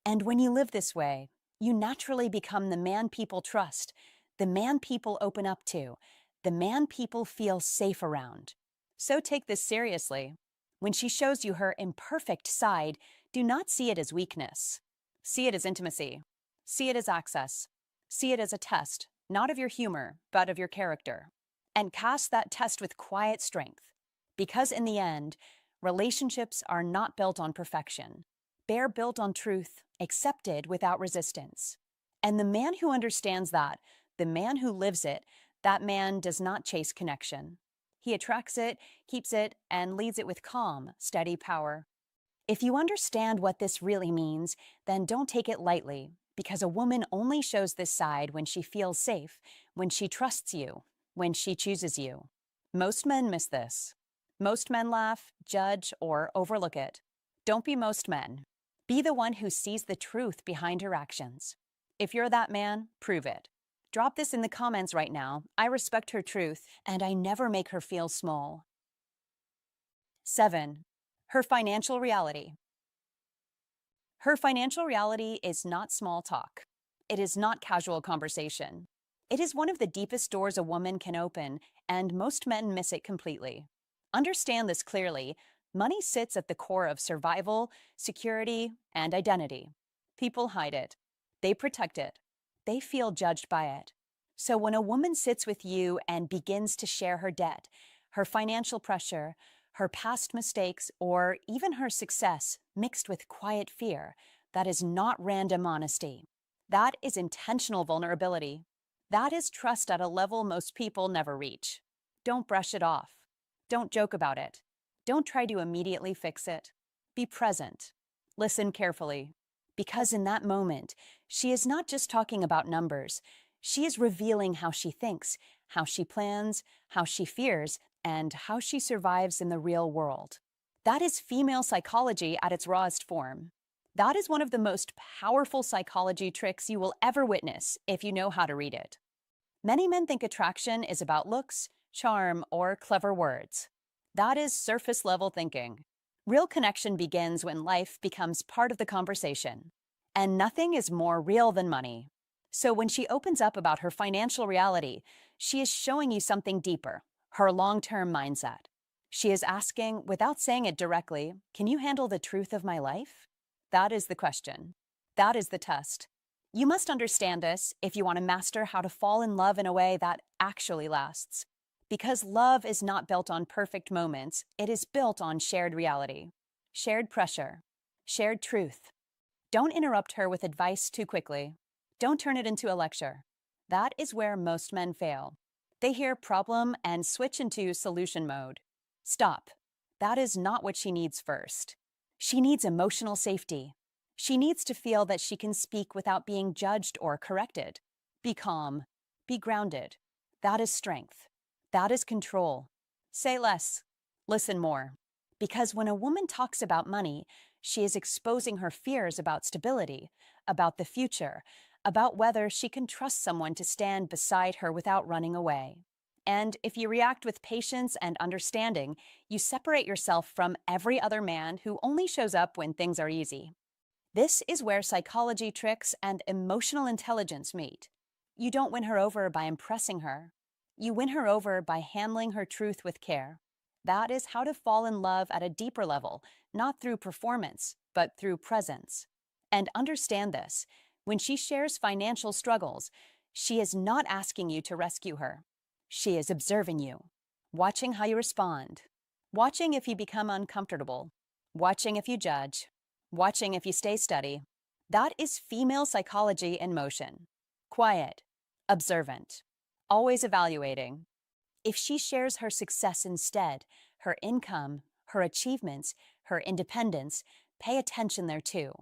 And when you live this way, you naturally become the man people trust, the man people open up to, the man people feel safe around. So take this seriously. When she shows you her imperfect side, do not see it as weakness. See it as intimacy. See it as access. See it as a test, not of your humor, but of your character. And cast that test with quiet strength. Because in the end, relationships are not built on perfection. They are built on truth, accepted without resistance. And the man who understands that, the man who lives it, that man does not chase connection. He attracts it, keeps it, and leads it with calm, steady power. If you understand what this really means, then don't take it lightly, because a woman only shows this side when she feels safe, when she trusts you, when she chooses you. Most men miss this. Most men laugh, judge, or overlook it. Don't be most men. Be the one who sees the truth behind her actions. If you're that man, prove it. Drop this in the comments right now. I respect her truth, and I never make her feel small. 7. Her financial reality. Her financial reality is not small talk. It is not casual conversation. It is one of the deepest doors a woman can open, and most men miss it completely. Understand this clearly. Money sits at the core of survival, security, and identity. People hide it. They protect it. They feel judged by it. So when a woman sits with you and begins to share her debt, her financial pressure, her past mistakes, or even her success mixed with quiet fear, that is not random honesty. That is intentional vulnerability. That is trust at a level most people never reach. Don't brush it off. Don't joke about it. Don't try to immediately fix it. Be present. Listen carefully. Because in that moment, she is not just talking about numbers. She is revealing how she thinks, how she plans, how she fears, and how she survives in the real world. That is female psychology at its rawest form. That is one of the most powerful psychology tricks you will ever witness if you know how to read it. Many men think attraction is about looks, charm, or clever words. That is surface level thinking. Real connection begins when life becomes part of the conversation. And nothing is more real than money. So when she opens up about her financial reality, she is showing you something deeper, her long-term mindset. She is asking, without saying it directly, can you handle the truth of my life? That is the question. That is the test. You must understand this if you want to master how to fall in love in a way that actually lasts. Because love is not built on perfect moments, it is built on shared reality, shared pressure, shared truth. Don't interrupt her with advice too quickly. Don't turn it into a lecture. That is where most men fail. They hear problem and switch into solution mode. Stop. That is not what she needs first. She needs emotional safety. She needs to feel that she can speak without being judged or corrected. Be calm. Be grounded. That is strength. That is control. Say less. Listen more. Because when a woman talks about money, she is exposing her fears about stability, about the future, about whether she can trust someone to stand beside her without running away. And if you react with patience and understanding, you separate yourself from every other man who only shows up when things are easy. This is where psychology tricks and emotional intelligence meet. You don't win her over by impressing her. You win her over by handling her truth with care. That is how to fall in love at a deeper level, not through performance, but through presence. And understand this, when she shares financial struggles, she is not asking you to rescue her. She is observing you, watching how you respond, watching if you become uncomfortable, watching if you judge, watching if you stay steady. That is female psychology in motion. Quiet, observant, always evaluating. If she shares her success instead, her income, her achievements, her independence, pay attention there too.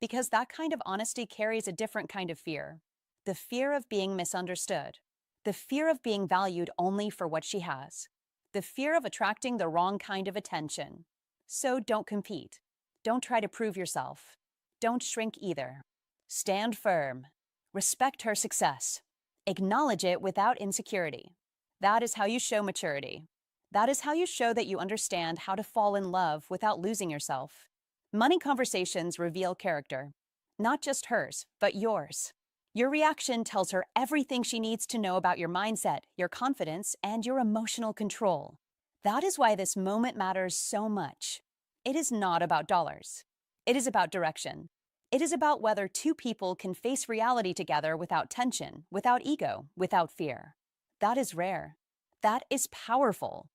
Because that kind of honesty carries a different kind of fear. The fear of being misunderstood. The fear of being valued only for what she has. The fear of attracting the wrong kind of attention. So don't compete. Don't try to prove yourself. Don't shrink either. Stand firm. Respect her success. Acknowledge it without insecurity. That is how you show maturity. That is how you show that you understand how to fall in love without losing yourself. Money conversations reveal character. Not just hers, but yours. Your reaction tells her everything she needs to know about your mindset, your confidence, and your emotional control. That is why this moment matters so much. It is not about dollars. It is about direction. It is about whether two people can face reality together without tension, without ego, without fear. That is rare. That is powerful.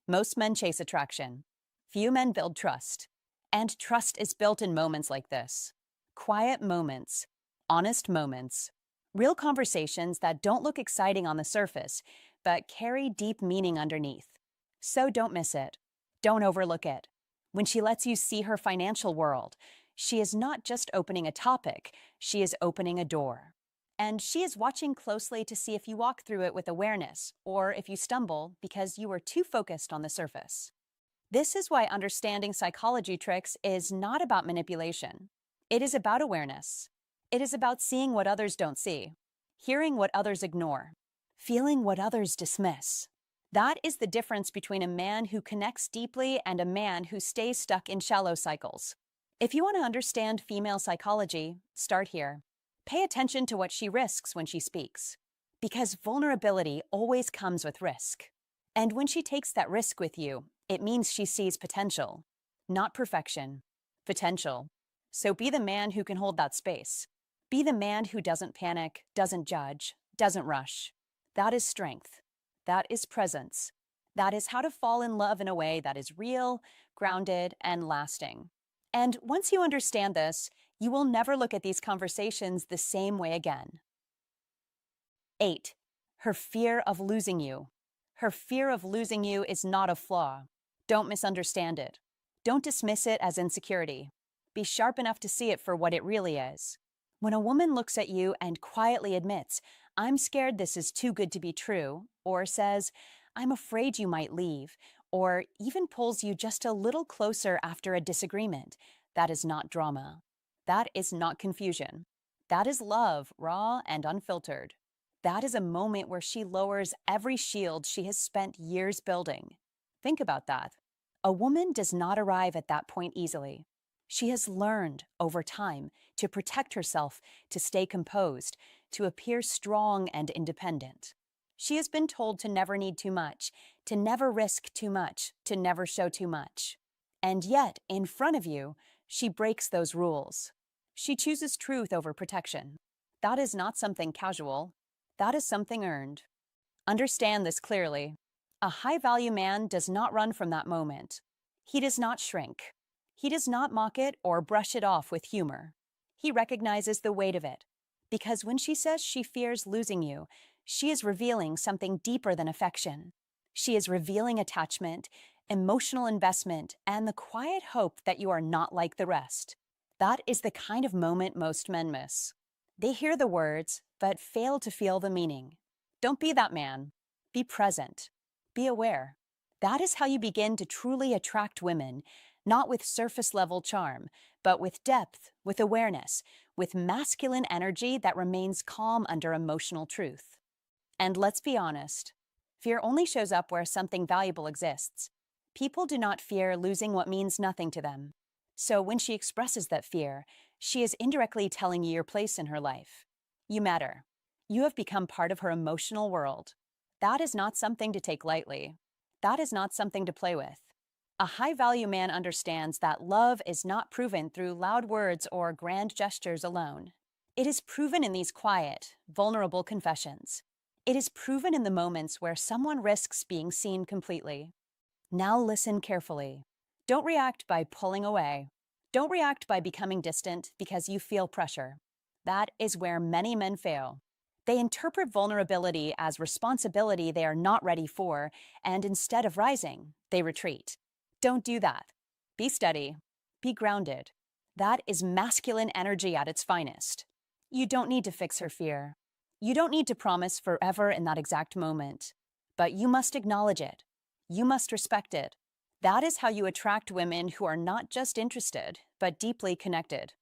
Most men chase attraction. Few men build trust. And trust is built in moments like this. Quiet moments, honest moments, real conversations that don't look exciting on the surface, but carry deep meaning underneath. So don't miss it. Don't overlook it. When she lets you see her financial world, she is not just opening a topic, she is opening a door. And she is watching closely to see if you walk through it with awareness, or if you stumble because you are too focused on the surface. This is why understanding psychology tricks is not about manipulation. It is about awareness. It is about seeing what others don't see, hearing what others ignore, feeling what others dismiss. That is the difference between a man who connects deeply and a man who stays stuck in shallow cycles. If you want to understand female psychology, start here. Pay attention to what she risks when she speaks. Because vulnerability always comes with risk. And when she takes that risk with you, it means she sees potential, not perfection. Potential. So be the man who can hold that space. Be the man who doesn't panic, doesn't judge, doesn't rush. That is strength. That is presence. That is how to fall in love in a way that is real, grounded, and lasting. And once you understand this, you will never look at these conversations the same way again. 8. Her fear of losing you. Her fear of losing you is not a flaw. Don't misunderstand it. Don't dismiss it as insecurity. Be sharp enough to see it for what it really is. When a woman looks at you and quietly admits, "I'm scared this is too good to be true," or says, "I'm afraid you might leave," or even pulls you just a little closer after a disagreement, that is not drama. That is not confusion. That is love, raw and unfiltered. That is a moment where she lowers every shield she has spent years building. Think about that. A woman does not arrive at that point easily. She has learned over time to protect herself, to stay composed, to appear strong and independent. She has been told to never need too much, to never risk too much, to never show too much. And yet, in front of you, she breaks those rules. She chooses truth over protection. That is not something casual. That is something earned. Understand this clearly. A high-value man does not run from that moment. He does not shrink. He does not mock it or brush it off with humor. He recognizes the weight of it. Because when she says she fears losing you, she is revealing something deeper than affection. She is revealing attachment, emotional investment, and the quiet hope that you are not like the rest. That is the kind of moment most men miss. They hear the words, but fail to feel the meaning. Don't be that man. Be present. Be aware. That is how you begin to truly attract women, not with surface-level charm, but with depth, with awareness, with masculine energy that remains calm under emotional truth. And let's be honest, fear only shows up where something valuable exists. People do not fear losing what means nothing to them. So when she expresses that fear, she is indirectly telling you your place in her life. You matter. You have become part of her emotional world. That is not something to take lightly. That is not something to play with. A high-value man understands that love is not proven through loud words or grand gestures alone. It is proven in these quiet, vulnerable confessions. It is proven in the moments where someone risks being seen completely. Now listen carefully. Don't react by pulling away. Don't react by becoming distant because you feel pressure. That is where many men fail. They interpret vulnerability as responsibility they are not ready for, and instead of rising, they retreat. Don't do that. Be steady. Be grounded. That is masculine energy at its finest. You don't need to fix her fear. You don't need to promise forever in that exact moment. But you must acknowledge it. You must respect it. That is how you attract women who are not just interested, but deeply connected.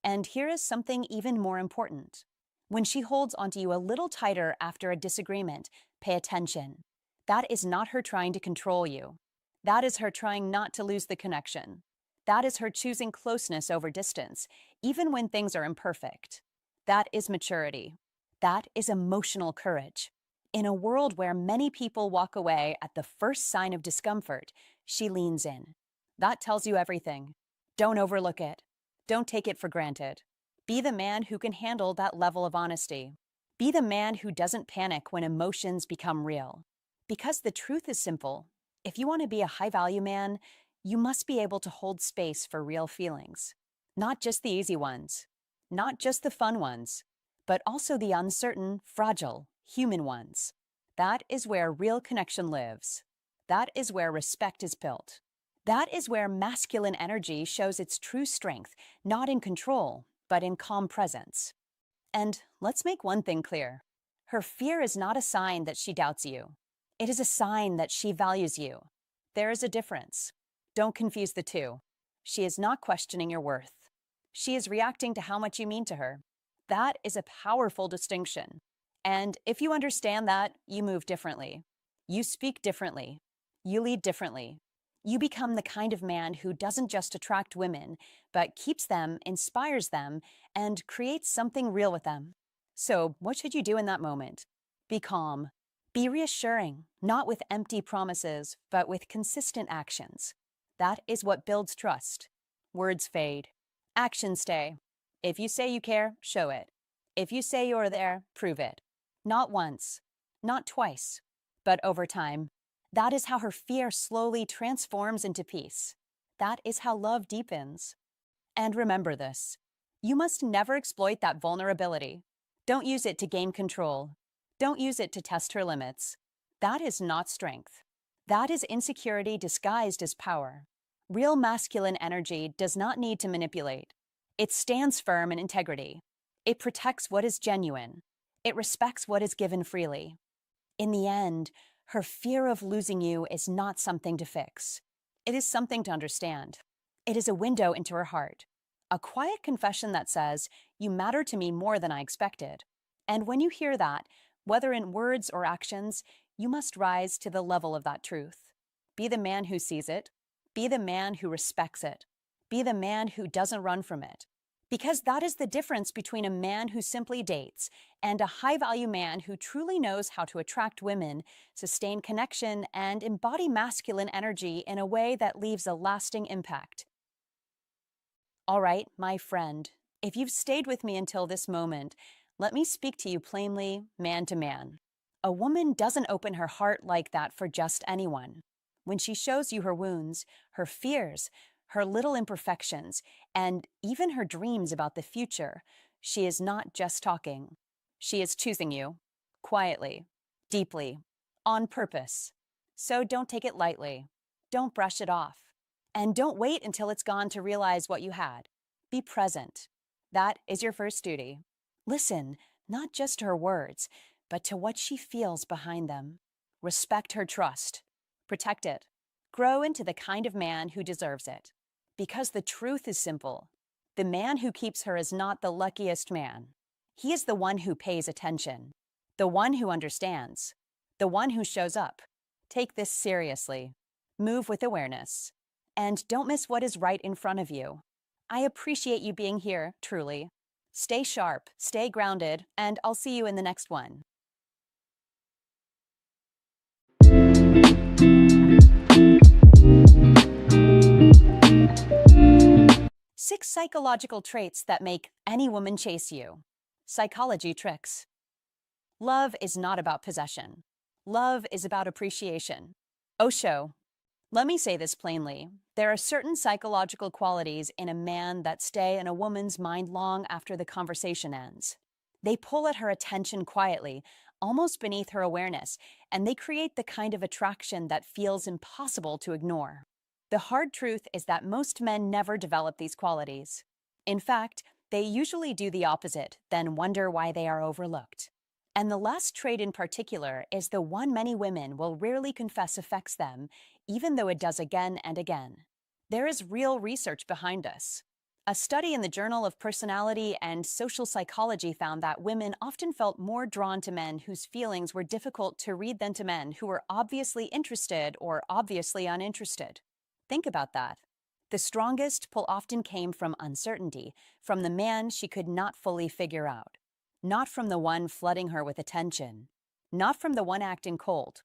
And here is something even more important. When she holds onto you a little tighter after a disagreement, pay attention. That is not her trying to control you. That is her trying not to lose the connection. That is her choosing closeness over distance, even when things are imperfect. That is maturity. That is emotional courage. In a world where many people walk away at the first sign of discomfort, she leans in. That tells you everything. Don't overlook it. Don't take it for granted. Be the man who can handle that level of honesty. Be the man who doesn't panic when emotions become real. Because the truth is simple. If you want to be a high-value man, you must be able to hold space for real feelings. Not just the easy ones. Not just the fun ones. But also the uncertain, fragile, human ones. That is where real connection lives. That is where respect is built. That is where masculine energy shows its true strength, not in control, but in calm presence. And let's make one thing clear. Her fear is not a sign that she doubts you. It is a sign that she values you. There is a difference. Don't confuse the two. She is not questioning your worth. She is reacting to how much you mean to her. That is a powerful distinction. And if you understand that, you move differently. You speak differently. You lead differently. You become the kind of man who doesn't just attract women, but keeps them, inspires them, and creates something real with them. So, what should you do in that moment? Be calm. Be reassuring, not with empty promises, but with consistent actions. That is what builds trust. Words fade. Actions stay. If you say you care, show it. If you say you're there, prove it. Not once, not twice, but over time. That is how her fear slowly transforms into peace. That is how love deepens. And remember this. You must never exploit that vulnerability. Don't use it to gain control. Don't use it to test her limits. That is not strength. That is insecurity disguised as power. Real masculine energy does not need to manipulate. It stands firm in integrity. It protects what is genuine. It respects what is given freely. In the end, her fear of losing you is not something to fix. It is something to understand. It is a window into her heart. A quiet confession that says, "You matter to me more than I expected." And when you hear that, whether in words or actions, you must rise to the level of that truth. Be the man who sees it. Be the man who respects it. Be the man who doesn't run from it. Because that is the difference between a man who simply dates and a high-value man who truly knows how to attract women, sustain connection, and embody masculine energy in a way that leaves a lasting impact. All right, my friend, if you've stayed with me until this moment, let me speak to you plainly, man to man. A woman doesn't open her heart like that for just anyone. When she shows you her wounds, her fears, her little imperfections, and even her dreams about the future, she is not just talking. She is choosing you, quietly, deeply, on purpose. So don't take it lightly. Don't brush it off. And don't wait until it's gone to realize what you had. Be present. That is your first duty. Listen, not just to her words, but to what she feels behind them. Respect her trust. Protect it. Grow into the kind of man who deserves it. Because the truth is simple. The man who keeps her is not the luckiest man. He is the one who pays attention. The one who understands. The one who shows up. Take this seriously. Move with awareness. And don't miss what is right in front of you. I appreciate you being here, truly. Stay sharp, stay grounded, and I'll see you in the next one. 6 psychological traits that make any woman chase you. Psychology tricks. Love is not about possession. Love is about appreciation. Osho. Let me say this plainly. There are certain psychological qualities in a man that stay in a woman's mind long after the conversation ends. They pull at her attention quietly, almost beneath her awareness, and they create the kind of attraction that feels impossible to ignore. The hard truth is that most men never develop these qualities. In fact, they usually do the opposite, then wonder why they are overlooked. And the last trait in particular is the one many women will rarely confess affects them, even though it does again and again. There is real research behind this. A study in the Journal of Personality and Social Psychology found that women often felt more drawn to men whose feelings were difficult to read than to men who were obviously interested or obviously uninterested. Think about that. The strongest pull often came from uncertainty, from the man she could not fully figure out. Not from the one flooding her with attention. Not from the one acting cold.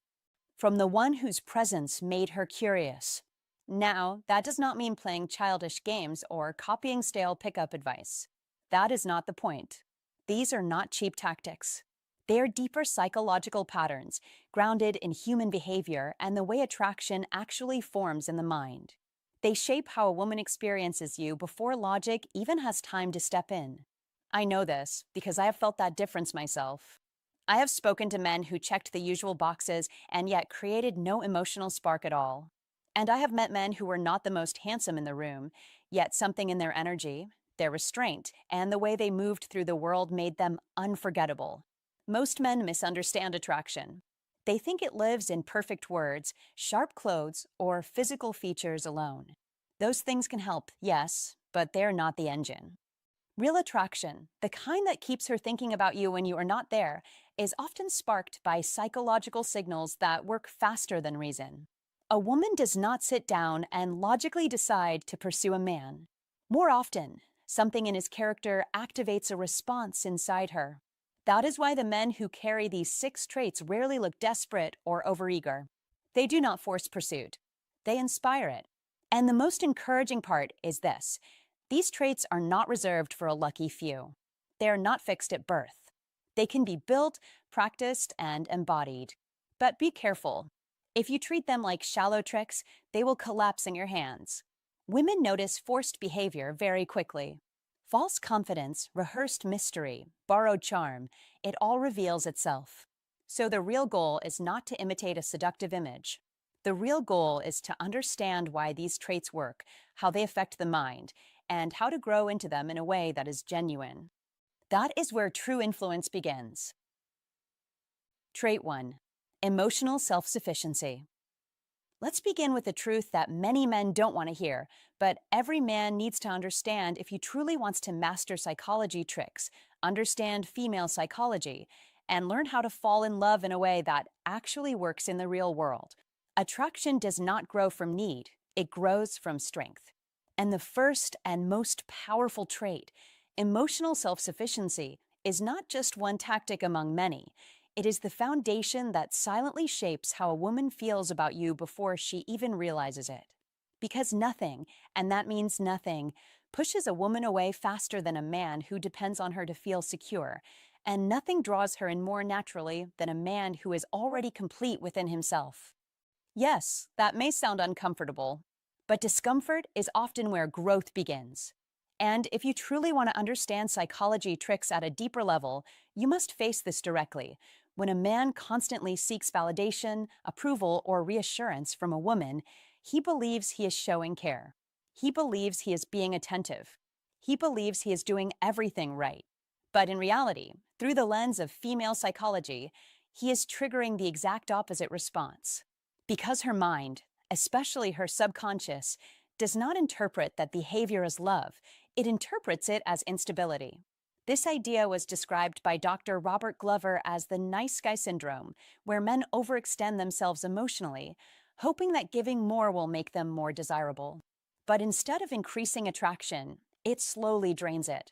From the one whose presence made her curious. Now, that does not mean playing childish games or copying stale pickup advice. That is not the point. These are not cheap tactics. They are deeper psychological patterns, grounded in human behavior and the way attraction actually forms in the mind. They shape how a woman experiences you before logic even has time to step in. I know this because I have felt that difference myself. I have spoken to men who checked the usual boxes and yet created no emotional spark at all. And I have met men who were not the most handsome in the room, yet something in their energy, their restraint, and the way they moved through the world made them unforgettable. Most men misunderstand attraction. They think it lives in perfect words, sharp clothes, or physical features alone. Those things can help, yes, but they're not the engine. Real attraction, the kind that keeps her thinking about you when you are not there, is often sparked by psychological signals that work faster than reason. A woman does not sit down and logically decide to pursue a man. More often, something in his character activates a response inside her. That is why the men who carry these 6 traits rarely look desperate or overeager. They do not force pursuit. They inspire it. And the most encouraging part is this. These traits are not reserved for a lucky few. They are not fixed at birth. They can be built, practiced, and embodied. But be careful. If you treat them like shallow tricks, they will collapse in your hands. Women notice forced behavior very quickly. False confidence, rehearsed mystery, borrowed charm, it all reveals itself. So the real goal is not to imitate a seductive image. The real goal is to understand why these traits work, how they affect the mind, and how to grow into them in a way that is genuine. That is where true influence begins. Trait 1. Emotional self-sufficiency. Let's begin with the truth that many men don't want to hear, but every man needs to understand if he truly wants to master psychology tricks, understand female psychology, and learn how to fall in love in a way that actually works in the real world. Attraction does not grow from need, it grows from strength. And the first and most powerful trait, emotional self-sufficiency, is not just one tactic among many. It is the foundation that silently shapes how a woman feels about you before she even realizes it. Because nothing, and that means nothing, pushes a woman away faster than a man who depends on her to feel secure, and nothing draws her in more naturally than a man who is already complete within himself. Yes, that may sound uncomfortable, but discomfort is often where growth begins. And if you truly want to understand psychology tricks at a deeper level, you must face this directly. When a man constantly seeks validation, approval, or reassurance from a woman, he believes he is showing care. He believes he is being attentive. He believes he is doing everything right. But in reality, through the lens of female psychology, he is triggering the exact opposite response. Because her mind, especially her subconscious, does not interpret that behavior as love, it interprets it as instability. This idea was described by Dr. Robert Glover as the nice guy syndrome, where men overextend themselves emotionally, hoping that giving more will make them more desirable. But instead of increasing attraction, it slowly drains it.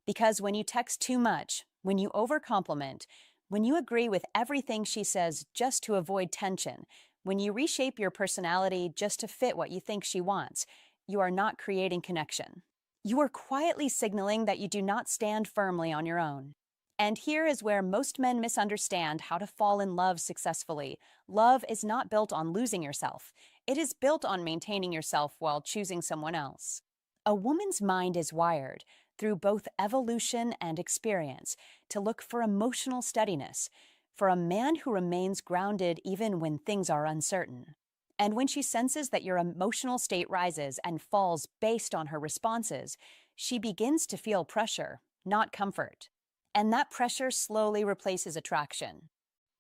Because when you text too much, when you overcompliment, when you agree with everything she says just to avoid tension, when you reshape your personality just to fit what you think she wants, you are not creating connection. You are quietly signaling that you do not stand firmly on your own. And here is where most men misunderstand how to fall in love successfully. Love is not built on losing yourself. It is built on maintaining yourself while choosing someone else. A woman's mind is wired, through both evolution and experience, to look for emotional steadiness, for a man who remains grounded even when things are uncertain. And when she senses that your emotional state rises and falls based on her responses, she begins to feel pressure, not comfort. And that pressure slowly replaces attraction.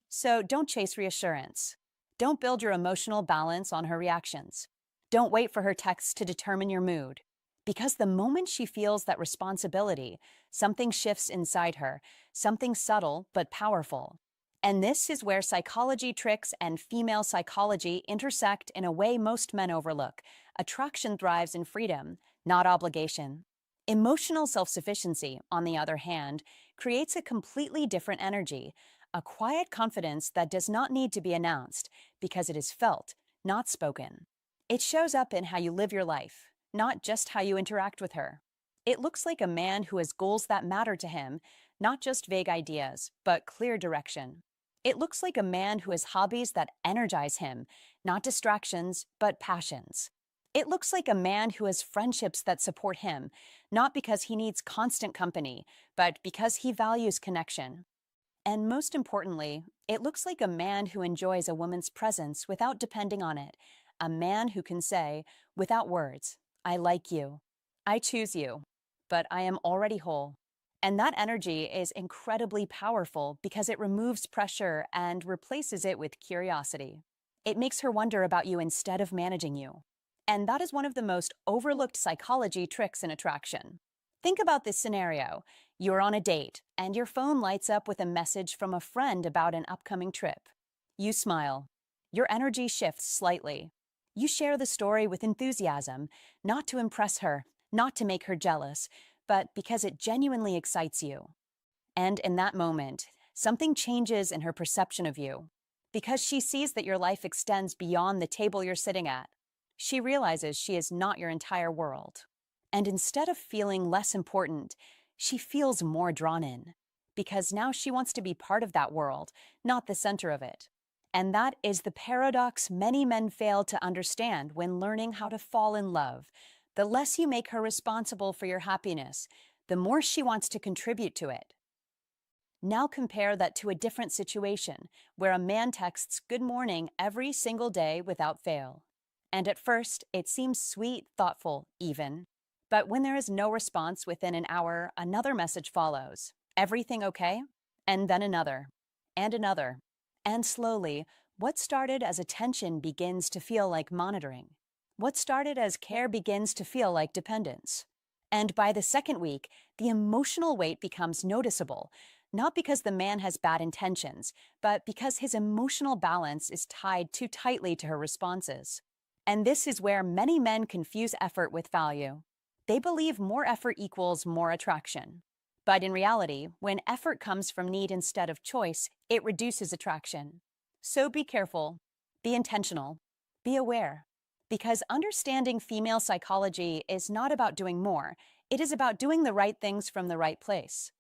So don't chase reassurance. Don't build your emotional balance on her reactions. Don't wait for her texts to determine your mood. Because the moment she feels that responsibility, something shifts inside her, something subtle but powerful. And this is where psychology tricks and female psychology intersect in a way most men overlook. Attraction thrives in freedom, not obligation. Emotional self-sufficiency, on the other hand, creates a completely different energy, a quiet confidence that does not need to be announced because it is felt, not spoken. It shows up in how you live your life, not just how you interact with her. It looks like a man who has goals that matter to him, not just vague ideas, but clear direction. It looks like a man who has hobbies that energize him, not distractions, but passions. It looks like a man who has friendships that support him, not because he needs constant company, but because he values connection. And most importantly, it looks like a man who enjoys a woman's presence without depending on it, a man who can say, without words, I like you, I choose you, but I am already whole. And that energy is incredibly powerful because it removes pressure and replaces it with curiosity. It makes her wonder about you instead of managing you. And that is one of the most overlooked psychology tricks in attraction. Think about this scenario. You're on a date, and your phone lights up with a message from a friend about an upcoming trip. You smile. Your energy shifts slightly. You share the story with enthusiasm, not to impress her, not to make her jealous, but because it genuinely excites you. And in that moment, something changes in her perception of you. Because she sees that your life extends beyond the table you're sitting at, she realizes she is not your entire world. And instead of feeling less important, she feels more drawn in. Because now she wants to be part of that world, not the center of it. And that is the paradox many men fail to understand when learning how to fall in love. The less you make her responsible for your happiness, the more she wants to contribute to it. Now compare that to a different situation where a man texts good morning every single day without fail. And at first, it seems sweet, thoughtful, even. But when there is no response within an hour, another message follows. Everything okay? And then another, and another. And slowly, what started as attention begins to feel like monitoring. What started as care begins to feel like dependence. And by the second week, the emotional weight becomes noticeable, not because the man has bad intentions, but because his emotional balance is tied too tightly to her responses. And this is where many men confuse effort with value. They believe more effort equals more attraction. But in reality, when effort comes from need instead of choice, it reduces attraction. So be careful, be intentional, be aware. Because understanding female psychology is not about doing more, it is about doing the right things from the right place.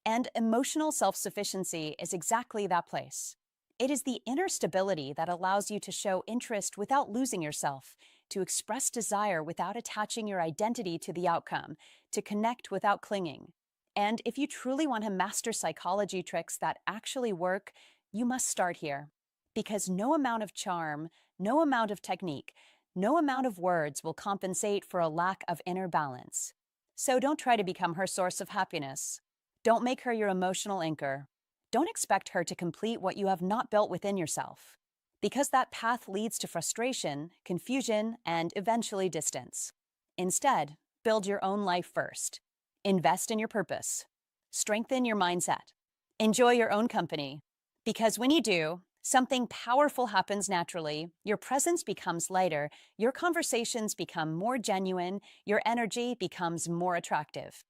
And emotional self-sufficiency is exactly that place. It is the inner stability that allows you to show interest without losing yourself, to express desire without attaching your identity to the outcome, to connect without clinging. And if you truly want to master psychology tricks that actually work, you must start here. Because no amount of charm, no amount of technique, no amount of words will compensate for a lack of inner balance. So don't try to become her source of happiness. Don't make her your emotional anchor. Don't expect her to complete what you have not built within yourself, because that path leads to frustration, confusion, and eventually distance. Instead, build your own life first. Invest in your purpose. Strengthen your mindset. Enjoy your own company. Because when you do, something powerful happens naturally. Your presence becomes lighter, your conversations become more genuine, your energy becomes more attractive.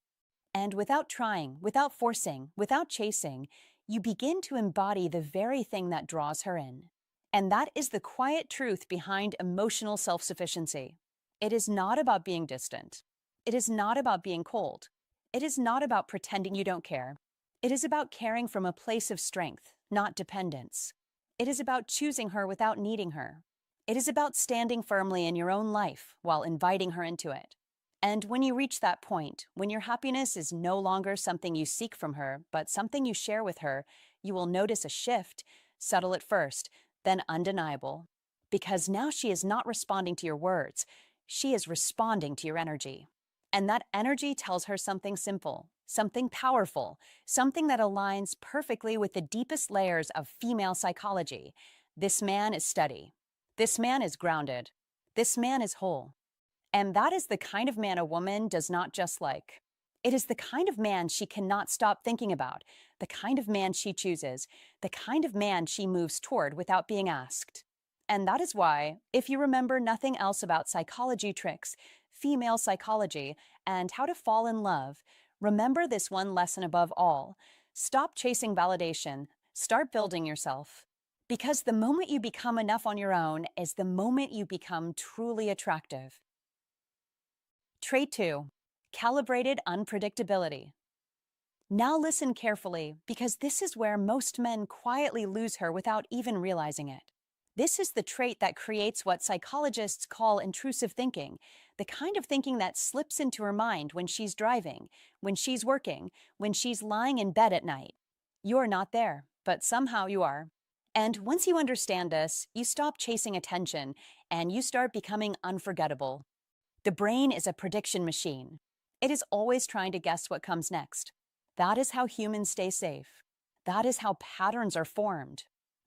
And without trying, without forcing, without chasing, you begin to embody the very thing that draws her in. And that is the quiet truth behind emotional self-sufficiency. It is not about being distant. It is not about being cold. It is not about pretending you don't care. It is about caring from a place of strength, not dependence. It is about choosing her without needing her. It is about standing firmly in your own life while inviting her into it. And when you reach that point, when your happiness is no longer something you seek from her, but something you share with her, you will notice a shift, subtle at first, then undeniable. Because now she is not responding to your words, she is responding to your energy. And that energy tells her something simple, something powerful, something that aligns perfectly with the deepest layers of female psychology. This man is steady. This man is grounded. This man is whole. And that is the kind of man a woman does not just like. It is the kind of man she cannot stop thinking about, the kind of man she chooses, the kind of man she moves toward without being asked. And that is why, if you remember nothing else about psychology tricks, female psychology, and how to fall in love, remember this one lesson above all. Stop chasing validation. Start building yourself. Because the moment you become enough on your own is the moment you become truly attractive. Trait 2. Calibrated unpredictability. Now listen carefully, because this is where most men quietly lose her without even realizing it. This is the trait that creates what psychologists call intrusive thinking, the kind of thinking that slips into her mind when she's driving, when she's working, when she's lying in bed at night. You're not there, but somehow you are. And once you understand this, you stop chasing attention and you start becoming unforgettable. The brain is a prediction machine. It is always trying to guess what comes next. That is how humans stay safe. That is how patterns are formed.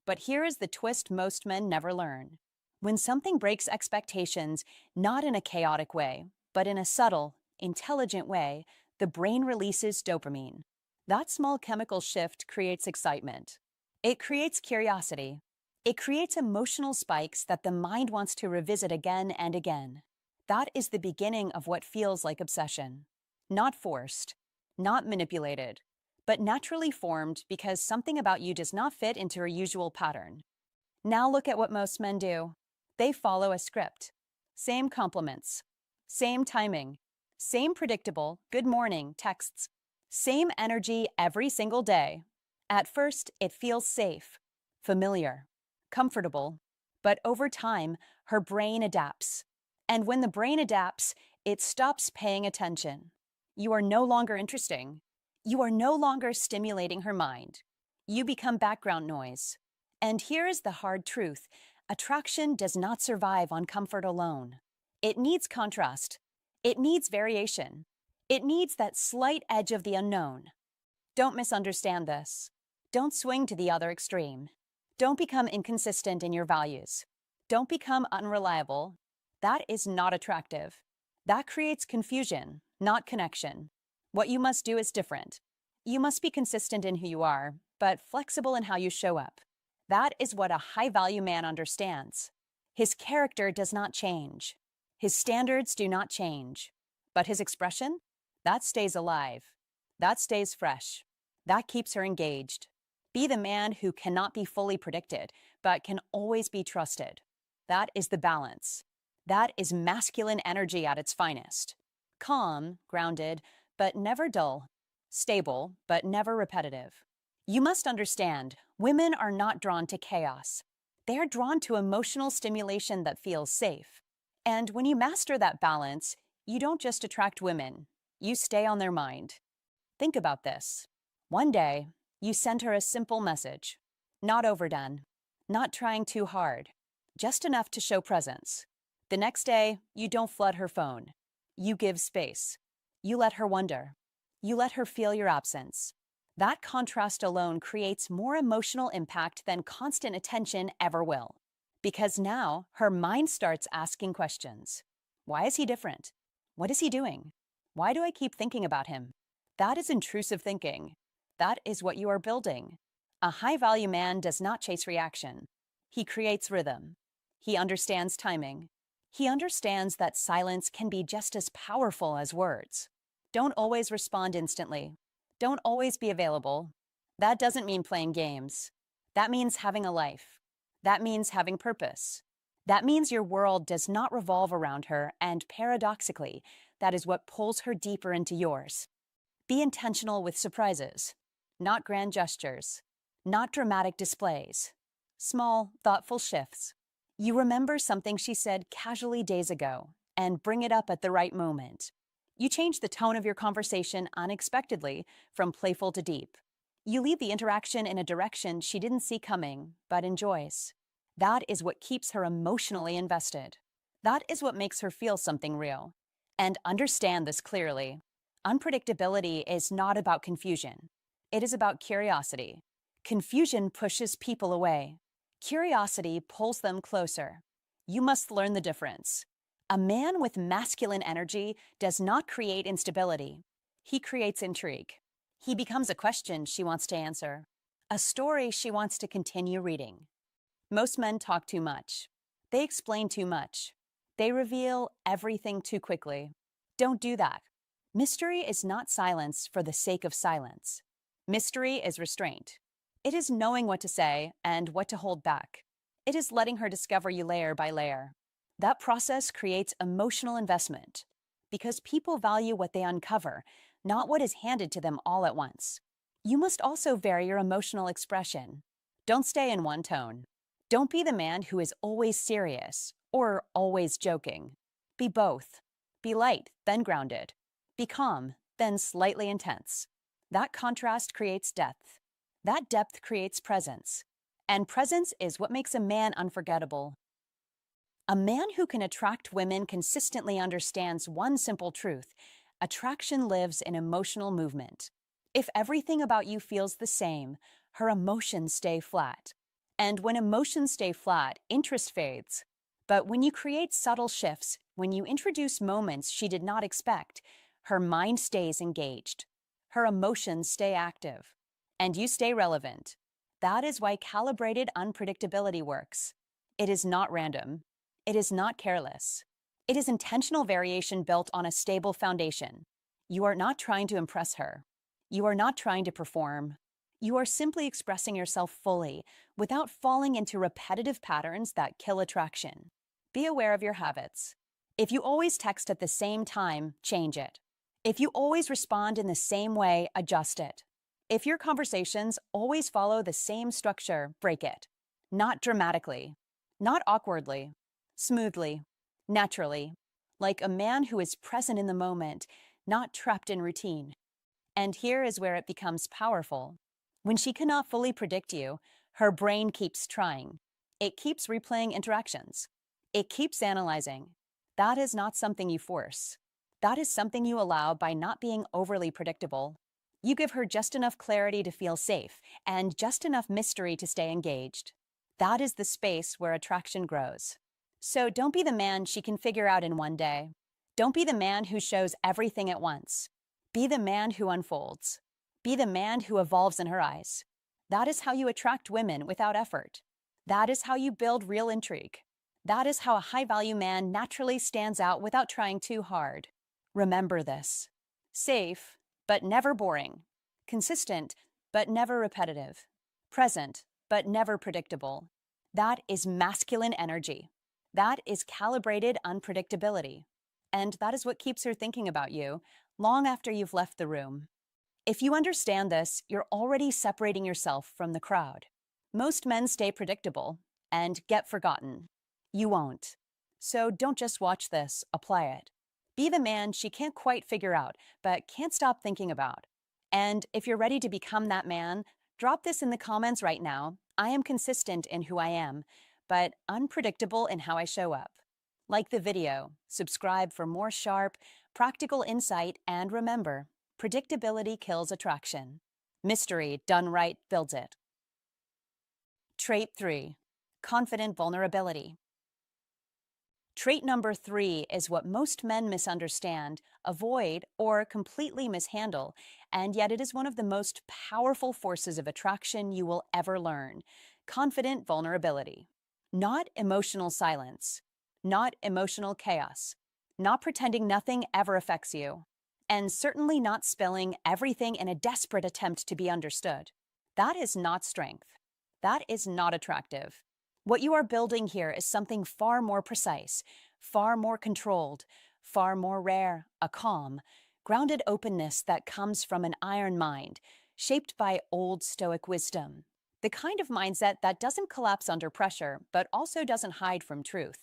But here is the twist most men never learn. When something breaks expectations, not in a chaotic way, but in a subtle, intelligent way, the brain releases dopamine. That small chemical shift creates excitement. It creates curiosity. It creates emotional spikes that the mind wants to revisit again and again. That is the beginning of what feels like obsession. Not forced, not manipulated, but naturally formed because something about you does not fit into her usual pattern. Now look at what most men do. They follow a script. Same compliments, same timing, same predictable good morning texts, same energy every single day. At first, it feels safe, familiar, comfortable, but over time, her brain adapts. And when the brain adapts, it stops paying attention. You are no longer interesting. You are no longer stimulating her mind. You become background noise. And here is the hard truth. Attraction does not survive on comfort alone. It needs contrast. It needs variation. It needs that slight edge of the unknown. Don't misunderstand this. Don't swing to the other extreme. Don't become inconsistent in your values. Don't become unreliable. That is not attractive. That creates confusion, not connection. What you must do is different. You must be consistent in who you are, but flexible in how you show up. That is what a high-value man understands. His character does not change. His standards do not change. But his expression? That stays alive. That stays fresh. That keeps her engaged. Be the man who cannot be fully predicted, but can always be trusted. That is the balance. That is masculine energy at its finest. Calm, grounded, but never dull. Stable, but never repetitive. You must understand, women are not drawn to chaos. They are drawn to emotional stimulation that feels safe. And when you master that balance, you don't just attract women, you stay on their mind. Think about this. One day, you send her a simple message. Not overdone. Not trying too hard. Just enough to show presence. The next day, you don't flood her phone. You give space. You let her wonder. You let her feel your absence. That contrast alone creates more emotional impact than constant attention ever will. Because now, her mind starts asking questions. Why is he different? What is he doing? Why do I keep thinking about him? That is intrusive thinking. That is what you are building. A high-value man does not chase reaction. He creates rhythm. He understands timing. He understands that silence can be just as powerful as words. Don't always respond instantly. Don't always be available. That doesn't mean playing games. That means having a life. That means having purpose. That means your world does not revolve around her, and paradoxically, that is what pulls her deeper into yours. Be intentional with surprises, not grand gestures, not dramatic displays. Small, thoughtful shifts. You remember something she said casually days ago and bring it up at the right moment. You change the tone of your conversation unexpectedly from playful to deep. You lead the interaction in a direction she didn't see coming, but enjoys. That is what keeps her emotionally invested. That is what makes her feel something real. And understand this clearly. Unpredictability is not about confusion. It is about curiosity. Confusion pushes people away. Curiosity pulls them closer. You must learn the difference. A man with masculine energy does not create instability. He creates intrigue. He becomes a question she wants to answer, a story she wants to continue reading. Most men talk too much. They explain too much. They reveal everything too quickly. Don't do that. Mystery is not silence for the sake of silence. Mystery is restraint. It is knowing what to say and what to hold back. It is letting her discover you layer by layer. That process creates emotional investment because people value what they uncover, not what is handed to them all at once. You must also vary your emotional expression. Don't stay in one tone. Don't be the man who is always serious or always joking. Be both. Be light, then grounded. Be calm, then slightly intense. That contrast creates depth. That depth creates presence. And presence is what makes a man unforgettable. A man who can attract women consistently understands one simple truth. Attraction lives in emotional movement. If everything about you feels the same, her emotions stay flat. And when emotions stay flat, interest fades. But when you create subtle shifts, when you introduce moments she did not expect, her mind stays engaged. Her emotions stay active. And you stay relevant. That is why calibrated unpredictability works. It is not random. It is not careless. It is intentional variation built on a stable foundation. You are not trying to impress her. You are not trying to perform. You are simply expressing yourself fully without falling into repetitive patterns that kill attraction. Be aware of your habits. If you always text at the same time, change it. If you always respond in the same way, adjust it. If your conversations always follow the same structure, break it. Not dramatically, not awkwardly, smoothly, naturally, like a man who is present in the moment, not trapped in routine. And here is where it becomes powerful. When she cannot fully predict you, her brain keeps trying. It keeps replaying interactions. It keeps analyzing. That is not something you force. That is something you allow by not being overly predictable. You give her just enough clarity to feel safe and just enough mystery to stay engaged. That is the space where attraction grows. So don't be the man she can figure out in one day. Don't be the man who shows everything at once. Be the man who unfolds. Be the man who evolves in her eyes. That is how you attract women without effort. That is how you build real intrigue. That is how a high-value man naturally stands out without trying too hard. Remember this. Safe, but never boring. Consistent, but never repetitive. Present, but never predictable. That is masculine energy. That is calibrated unpredictability. And that is what keeps her thinking about you long after you've left the room. If you understand this, you're already separating yourself from the crowd. Most men stay predictable and get forgotten. You won't. So don't just watch this, apply it. Be the man she can't quite figure out, but can't stop thinking about. And if you're ready to become that man, drop this in the comments right now. I am consistent in who I am, but unpredictable in how I show up. Like the video, subscribe for more sharp, practical insight, and remember, predictability kills attraction. Mystery done right builds it. Trait 3. Confident vulnerability. Trait number 3 is what most men misunderstand, avoid, or completely mishandle, and yet it is one of the most powerful forces of attraction you will ever learn. Confident vulnerability. Not emotional silence. Not emotional chaos. Not pretending nothing ever affects you. And certainly not spilling everything in a desperate attempt to be understood. That is not strength. That is not attractive. What you are building here is something far more precise, far more controlled, far more rare, a calm, grounded openness that comes from an iron mind, shaped by old Stoic wisdom. The kind of mindset that doesn't collapse under pressure, but also doesn't hide from truth.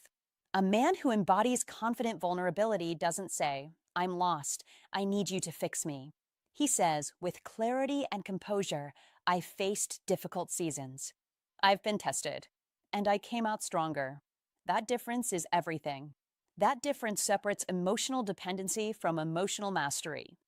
A man who embodies confident vulnerability doesn't say, "I'm lost, I need you to fix me." He says, with clarity and composure, "I faced difficult seasons. I've been tested, and I came out stronger." That difference is everything. That difference separates emotional dependency from emotional mastery.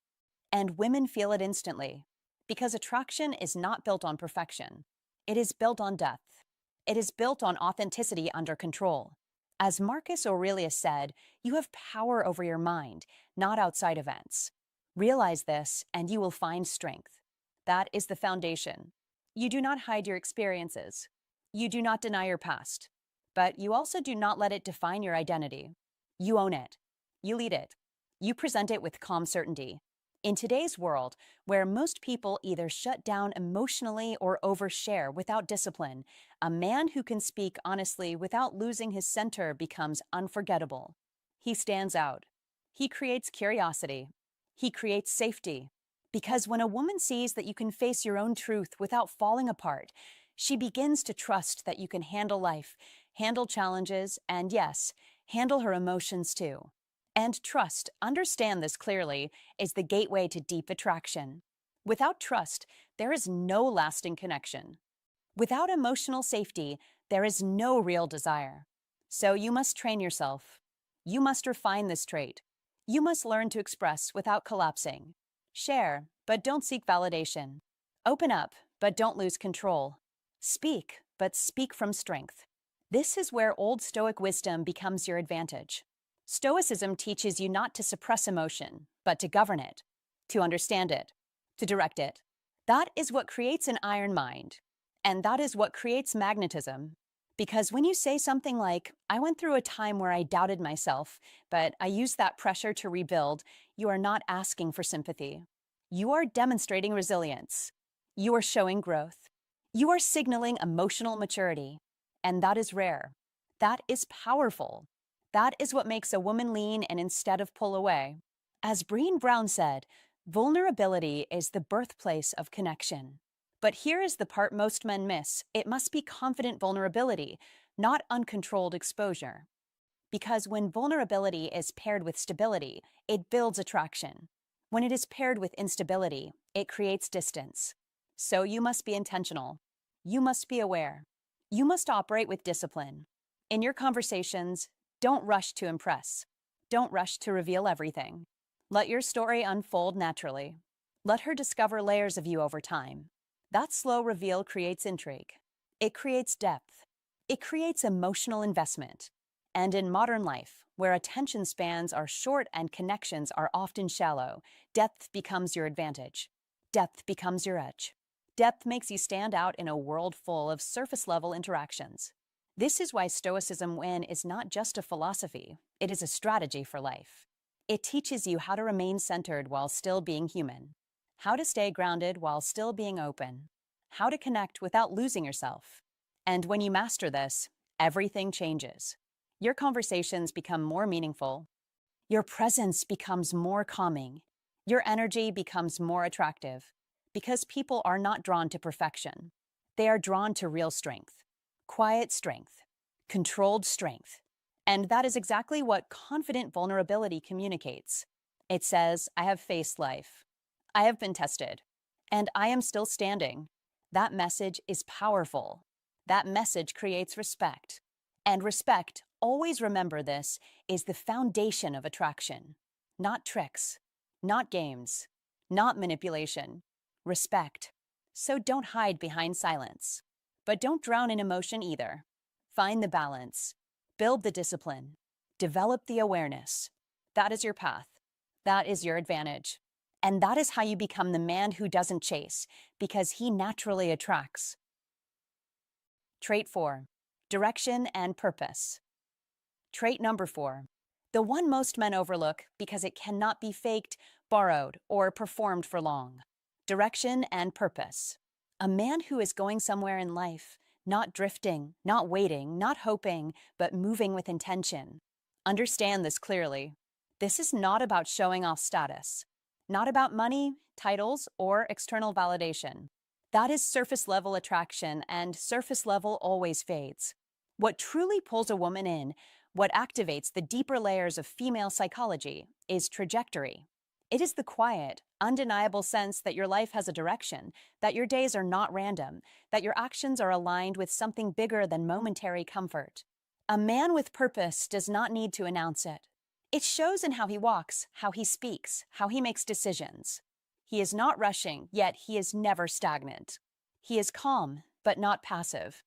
And women feel it instantly, because attraction is not built on perfection. It is built on depth. It is built on authenticity under control. As Marcus Aurelius said, you have power over your mind, not outside events. Realize this, and you will find strength. That is the foundation. You do not hide your experiences. You do not deny your past. But you also do not let it define your identity. You own it. You lead it. You present it with calm certainty. In today's world, where most people either shut down emotionally or overshare without discipline, a man who can speak honestly without losing his center becomes unforgettable. He stands out. He creates curiosity. He creates safety. Because when a woman sees that you can face your own truth without falling apart, she begins to trust that you can handle life, handle challenges, and yes, handle her emotions too. And trust, understand this clearly, is the gateway to deep attraction. Without trust, there is no lasting connection. Without emotional safety, there is no real desire. So you must train yourself. You must refine this trait. You must learn to express without collapsing. Share, but don't seek validation. Open up, but don't lose control. Speak, but speak from strength. This is where old Stoic wisdom becomes your advantage. Stoicism teaches you not to suppress emotion, but to govern it, to understand it, to direct it. That is what creates an iron mind, and that is what creates magnetism. Because when you say something like, "I went through a time where I doubted myself, but I used that pressure to rebuild," you are not asking for sympathy. You are demonstrating resilience. You are showing growth. You are signaling emotional maturity. And that is rare. That is powerful. That is what makes a woman lean and instead of pull away. As Brené Brown said, vulnerability is the birthplace of connection. But here is the part most men miss. It must be confident vulnerability, not uncontrolled exposure. Because when vulnerability is paired with stability, it builds attraction. When it is paired with instability, it creates distance. So you must be intentional. You must be aware. You must operate with discipline. In your conversations, don't rush to impress. Don't rush to reveal everything. Let your story unfold naturally. Let her discover layers of you over time. That slow reveal creates intrigue. It creates depth. It creates emotional investment. And in modern life, where attention spans are short and connections are often shallow, depth becomes your advantage. Depth becomes your edge. Depth makes you stand out in a world full of surface-level interactions. This is why Stoicism is not just a philosophy, it is a strategy for life. It teaches you how to remain centered while still being human, how to stay grounded while still being open, how to connect without losing yourself. And when you master this, everything changes. Your conversations become more meaningful. Your presence becomes more calming. Your energy becomes more attractive because people are not drawn to perfection. They are drawn to real strength, quiet strength, controlled strength. And that is exactly what confident vulnerability communicates. It says, I have faced life. I have been tested. And I am still standing. That message is powerful. That message creates respect. And respect, always remember this, is the foundation of attraction. Not tricks, not games, not manipulation. Respect. So don't hide behind silence. But don't drown in emotion either. Find the balance. Build the discipline. Develop the awareness. That is your path. That is your advantage. And that is how you become the man who doesn't chase, because he naturally attracts. Trait 4. Direction and purpose. Trait number 4. The one most men overlook because it cannot be faked, borrowed, or performed for long. Direction and purpose. A man who is going somewhere in life, not drifting, not waiting, not hoping, but moving with intention. Understand this clearly. This is not about showing off status, not about money, titles, or external validation. That is surface-level attraction, and surface level always fades. What truly pulls a woman in, what activates the deeper layers of female psychology, is trajectory. It is the quiet, undeniable sense that your life has a direction, that your days are not random, that your actions are aligned with something bigger than momentary comfort. A man with purpose does not need to announce it. It shows in how he walks, how he speaks, how he makes decisions. He is not rushing, yet he is never stagnant. He is calm, but not passive.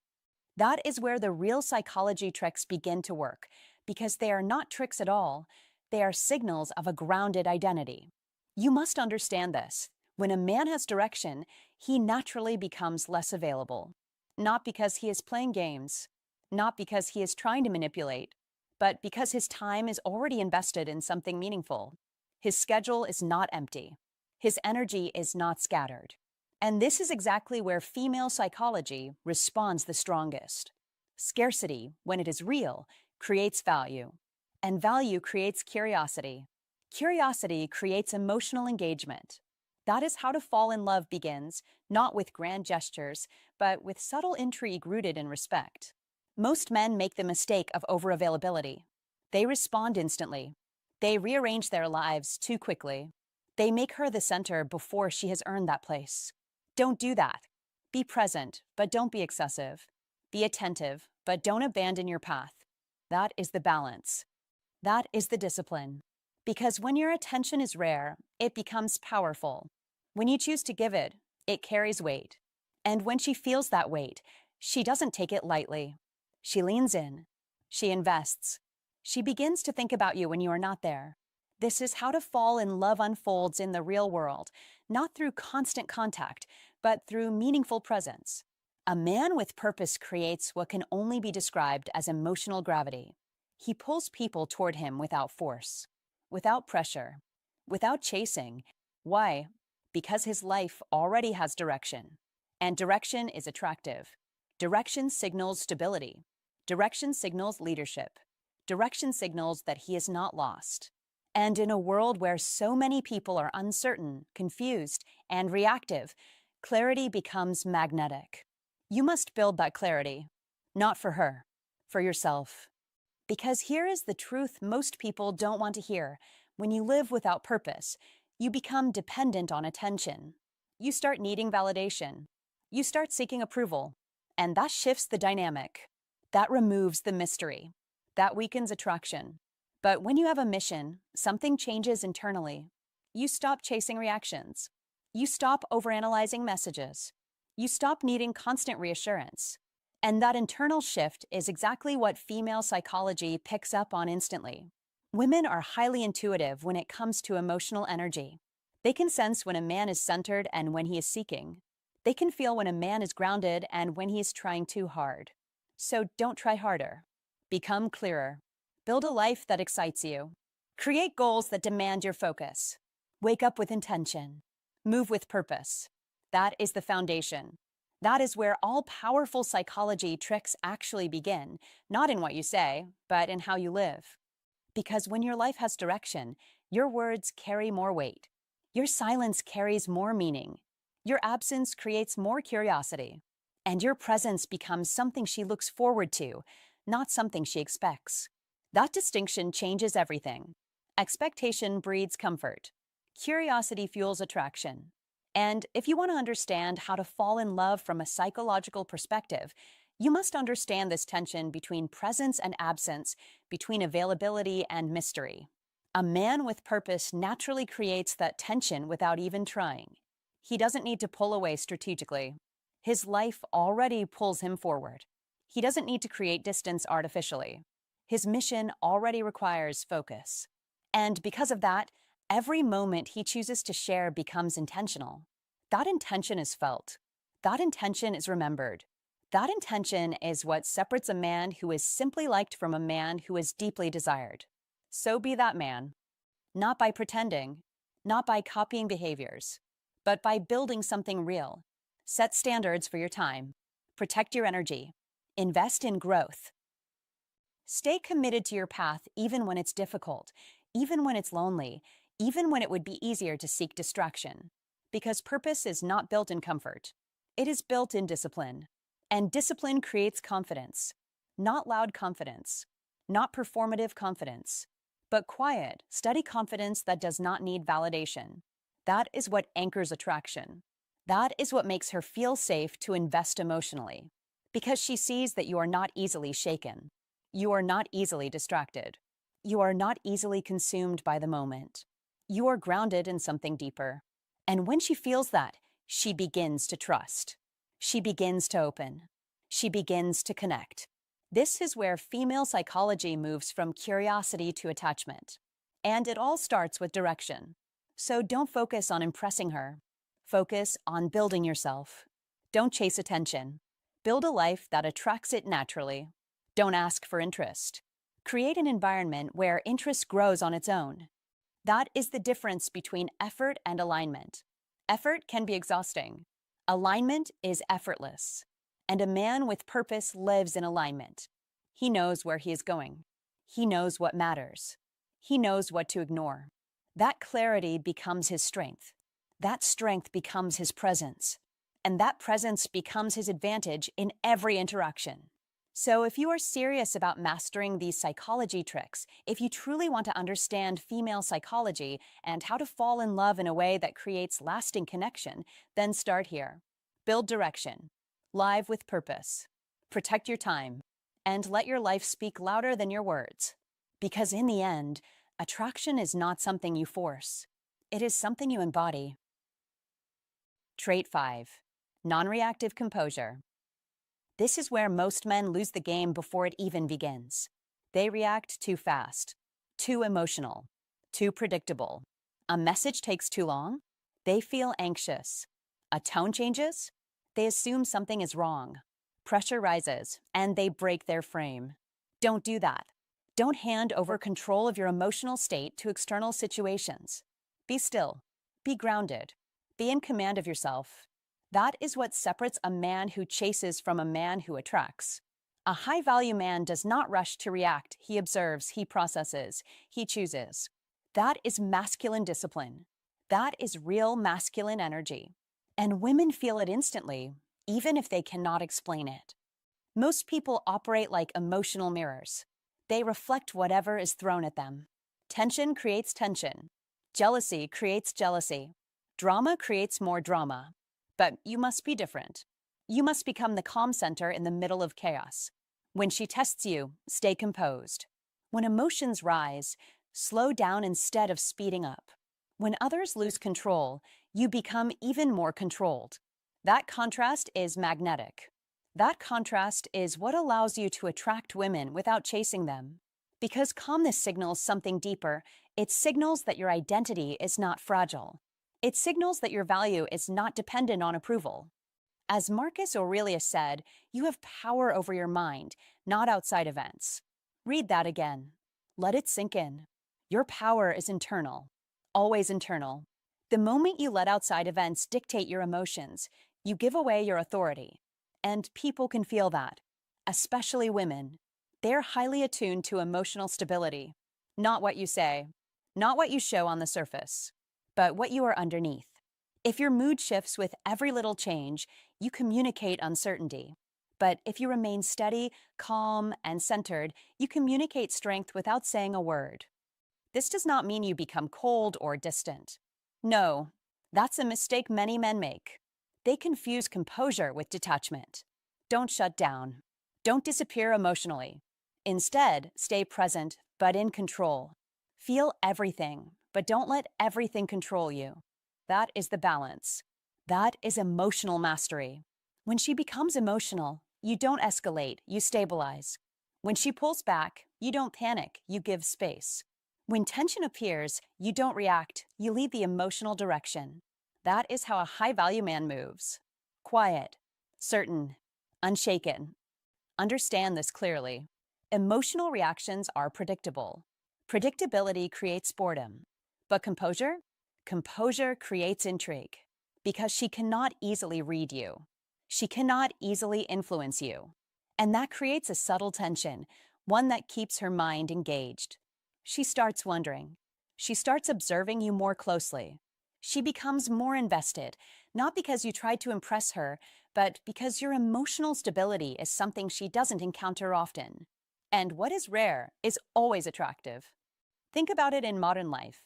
That is where the real psychology tricks begin to work, because they are not tricks at all. They are signals of a grounded identity. You must understand this. When a man has direction, he naturally becomes less available. Not because he is playing games, not because he is trying to manipulate, but because his time is already invested in something meaningful. His schedule is not empty. His energy is not scattered. And this is exactly where female psychology responds the strongest. Scarcity, when it is real, creates value. And value creates curiosity. Curiosity creates emotional engagement. That is how to fall in love begins, not with grand gestures, but with subtle intrigue rooted in respect. Most men make the mistake of overavailability. They respond instantly. They rearrange their lives too quickly. They make her the center before she has earned that place. Don't do that. Be present, but don't be excessive. Be attentive, but don't abandon your path. That is the balance. That is the discipline. Because when your attention is rare, it becomes powerful. When you choose to give it, it carries weight. And when she feels that weight, she doesn't take it lightly. She leans in. She invests. She begins to think about you when you are not there. This is how to fall in love unfolds in the real world, not through constant contact, but through meaningful presence. A man with purpose creates what can only be described as emotional gravity. He pulls people toward him without force, without pressure, without chasing. Why? Because his life already has direction. And direction is attractive. Direction signals stability. Direction signals leadership. Direction signals that he is not lost. And in a world where so many people are uncertain, confused, and reactive, clarity becomes magnetic. You must build that clarity, not for her, for yourself. Because here is the truth most people don't want to hear. When you live without purpose, You become dependent on attention. You start needing validation. You start seeking approval. And that shifts the dynamic. That removes the mystery. That weakens attraction. But when you have a mission, something changes internally. You stop chasing reactions. You stop overanalyzing messages. You stop needing constant reassurance. And that internal shift is exactly what female psychology picks up on instantly. Women are highly intuitive when it comes to emotional energy. They can sense when a man is centered and when he is seeking. They can feel when a man is grounded and when he is trying too hard. So don't try harder. Become clearer. Build a life that excites you. Create goals that demand your focus. Wake up with intention. Move with purpose. That is the foundation. That is where all powerful psychology tricks actually begin, not in what you say, but in how you live. Because when your life has direction, your words carry more weight. Your silence carries more meaning. Your absence creates more curiosity. And your presence becomes something she looks forward to, not something she expects. That distinction changes everything. Expectation breeds comfort. Curiosity fuels attraction. And if you want to understand how to fall in love from a psychological perspective, you must understand this tension between presence and absence, between availability and mystery. A man with purpose naturally creates that tension without even trying. He doesn't need to pull away strategically. His life already pulls him forward. He doesn't need to create distance artificially. His mission already requires focus. And because of that, every moment he chooses to share becomes intentional. That intention is felt. That intention is remembered. That intention is what separates a man who is simply liked from a man who is deeply desired. So be that man. Not by pretending, not by copying behaviors, but by building something real. Set standards for your time. Protect your energy. Invest in growth. Stay committed to your path even when it's difficult, even when it's lonely, even when it would be easier to seek distraction. Because purpose is not built in comfort. It is built in discipline. And discipline creates confidence. Not loud confidence. Not performative confidence. But quiet, steady confidence that does not need validation. That is what anchors attraction. That is what makes her feel safe to invest emotionally. Because she sees that you are not easily shaken. You are not easily distracted. You are not easily consumed by the moment. You are grounded in something deeper. And when she feels that, she begins to trust. She begins to open. She begins to connect. This is where female psychology moves from curiosity to attachment. And it all starts with direction. So don't focus on impressing her. Focus on building yourself. Don't chase attention. Build a life that attracts it naturally. Don't ask for interest. Create an environment where interest grows on its own. That is the difference between effort and alignment. Effort can be exhausting. Alignment is effortless. And a man with purpose lives in alignment. He knows where he is going. He knows what matters. He knows what to ignore. That clarity becomes his strength. That strength becomes his presence. And that presence becomes his advantage in every interaction. So if you are serious about mastering these psychology tricks, if you truly want to understand female psychology and how to fall in love in a way that creates lasting connection, then start here. Build direction. Live with purpose. Protect your time. And let your life speak louder than your words. Because in the end, attraction is not something you force. It is something you embody. Trait 5. Non-reactive composure. This is where most men lose the game before it even begins. They react too fast, too emotional, too predictable. A message takes too long, they feel anxious. A tone changes, they assume something is wrong. Pressure rises, and they break their frame. Don't do that. Don't hand over control of your emotional state to external situations. Be still. Be grounded. Be in command of yourself. That is what separates a man who chases from a man who attracts. A high-value man does not rush to react. He observes, he processes, he chooses. That is masculine discipline. That is real masculine energy. And women feel it instantly, even if they cannot explain it. Most people operate like emotional mirrors. They reflect whatever is thrown at them. Tension creates tension. Jealousy creates jealousy. Drama creates more drama. But you must be different. You must become the calm center in the middle of chaos. When she tests you, stay composed. When emotions rise, slow down instead of speeding up. When others lose control, you become even more controlled. That contrast is magnetic. That contrast is what allows you to attract women without chasing them. Because calmness signals something deeper, it signals that your identity is not fragile. It signals that your value is not dependent on approval. As Marcus Aurelius said, you have power over your mind, not outside events. Read that again. Let it sink in. Your power is internal, always internal. The moment you let outside events dictate your emotions, you give away your authority. And people can feel that, especially women. They're highly attuned to emotional stability. Not what you say, not what you show on the surface, but what you are underneath. If your mood shifts with every little change, you communicate uncertainty. But if you remain steady, calm, and centered, you communicate strength without saying a word. This does not mean you become cold or distant. No, that's a mistake many men make. They confuse composure with detachment. Don't shut down. Don't disappear emotionally. Instead, stay present, but in control. Feel everything, but don't let everything control you. That is the balance. That is emotional mastery. When she becomes emotional, you don't escalate, you stabilize. When she pulls back, you don't panic, you give space. When tension appears, you don't react, you lead the emotional direction. That is how a high-value man moves. Quiet, certain, unshaken. Understand this clearly. Emotional reactions are predictable. Predictability creates boredom. But composure? Composure creates intrigue. Because she cannot easily read you. She cannot easily influence you. And that creates a subtle tension, one that keeps her mind engaged. She starts wondering. She starts observing you more closely. She becomes more invested, not because you tried to impress her, but because your emotional stability is something she doesn't encounter often. And what is rare is always attractive. Think about it in modern life.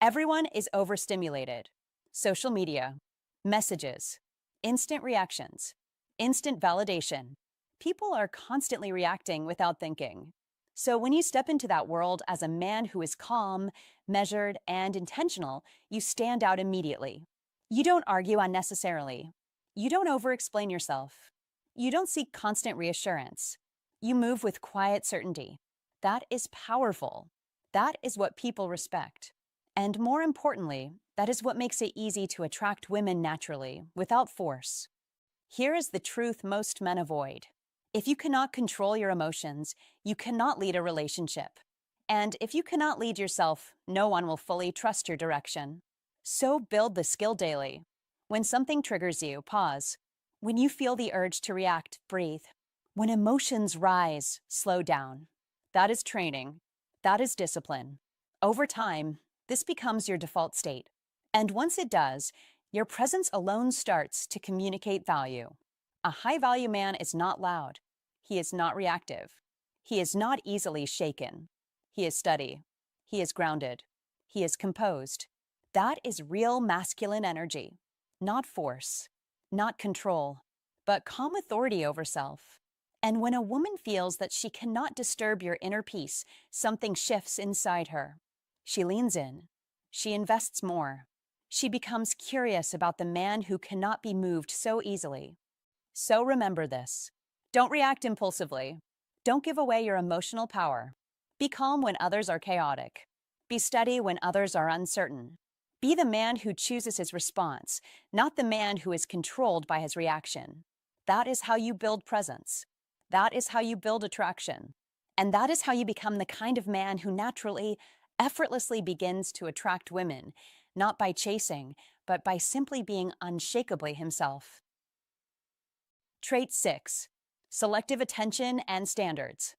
Everyone is overstimulated. Social media, messages, instant reactions, instant validation. People are constantly reacting without thinking. So when you step into that world as a man who is calm, measured, and intentional, you stand out immediately. You don't argue unnecessarily. You don't over-explain yourself. You don't seek constant reassurance. You move with quiet certainty. That is powerful. That is what people respect. And more importantly, that is what makes it easy to attract women naturally, without force. Here is the truth most men avoid. If you cannot control your emotions, you cannot lead a relationship. And if you cannot lead yourself, no one will fully trust your direction. So build the skill daily. When something triggers you, pause. When you feel the urge to react, breathe. When emotions rise, slow down. That is training. That is discipline. Over time, this becomes your default state. And once it does, your presence alone starts to communicate value. A high-value man is not loud. He is not reactive. He is not easily shaken. He is steady. He is grounded. He is composed. That is real masculine energy. Not force, not control, but calm authority over self. And when a woman feels that she cannot disturb your inner peace, something shifts inside her. She leans in. She invests more. She becomes curious about the man who cannot be moved so easily. So remember this. Don't react impulsively. Don't give away your emotional power. Be calm when others are chaotic. Be steady when others are uncertain. Be the man who chooses his response, not the man who is controlled by his reaction. That is how you build presence. That is how you build attraction. And that is how you become the kind of man who naturally, effortlessly begins to attract women, not by chasing, but by simply being unshakably himself. Trait 6. Selective attention and standards.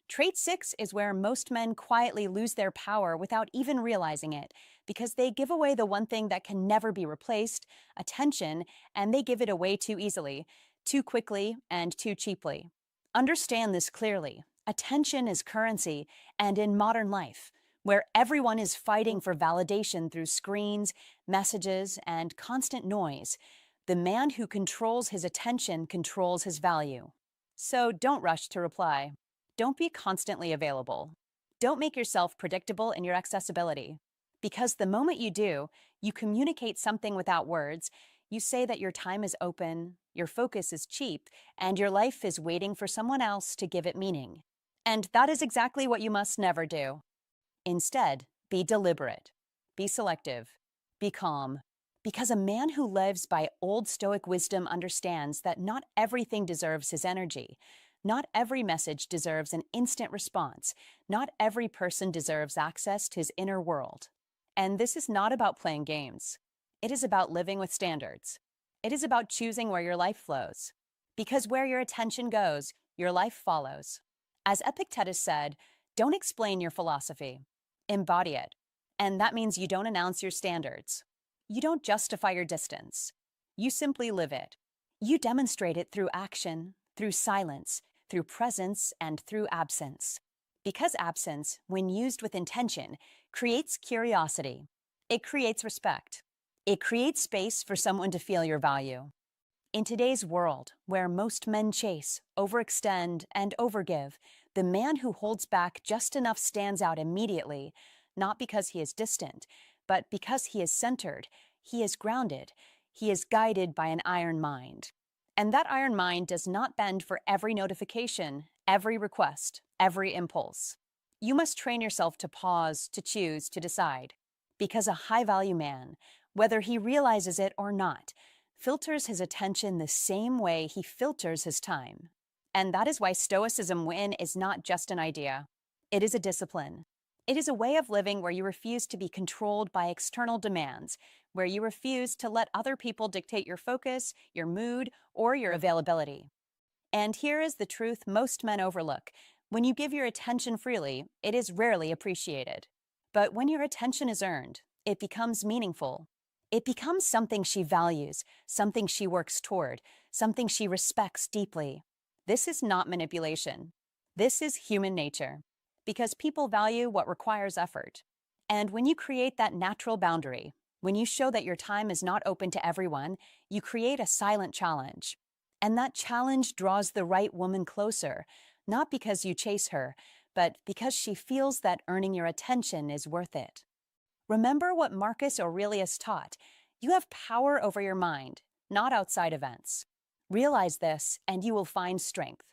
Trait 6 is where most men quietly lose their power without even realizing it, because they give away the one thing that can never be replaced, attention, and they give it away too easily, too quickly, and too cheaply. Understand this clearly. Attention is currency, and in modern life, where everyone is fighting for validation through screens, messages, and constant noise, the man who controls his attention controls his value. So don't rush to reply. Don't be constantly available. Don't make yourself predictable in your accessibility. Because the moment you do, you communicate something without words. You say that your time is open, your focus is cheap, and your life is waiting for someone else to give it meaning. And that is exactly what you must never do. Instead, be deliberate, be selective, be calm. Because a man who lives by old Stoic wisdom understands that not everything deserves his energy. Not every message deserves an instant response. Not every person deserves access to his inner world. And this is not about playing games. It is about living with standards. It is about choosing where your life flows. Because where your attention goes, your life follows. As Epictetus said, don't explain your philosophy. Embody it. And that means you don't announce your standards. You don't justify your distance. You simply live it. You demonstrate it through action, through silence, through presence, and through absence. Because absence, when used with intention, creates curiosity. It creates respect. It creates space for someone to feel your value. In today's world, where most men chase, overextend, and overgive, the man who holds back just enough stands out immediately, not because he is distant, but because he is centered, he is grounded, he is guided by an iron mind. And that iron mind does not bend for every notification, every request, every impulse. You must train yourself to pause, to choose, to decide. Because a high-value man, whether he realizes it or not, filters his attention the same way he filters his time. And that is why Stoicism win is not just an idea. It is a discipline. It is a way of living where you refuse to be controlled by external demands, where you refuse to let other people dictate your focus, your mood, or your availability. And here is the truth most men overlook. When you give your attention freely, it is rarely appreciated. But when your attention is earned, it becomes meaningful. It becomes something she values, something she works toward, something she respects deeply. This is not manipulation. This is human nature. Because people value what requires effort. And when you create that natural boundary, when you show that your time is not open to everyone, you create a silent challenge. And that challenge draws the right woman closer, not because you chase her, but because she feels that earning your attention is worth it. Remember what Marcus Aurelius taught. You have power over your mind, not outside events. Realize this, and you will find strength.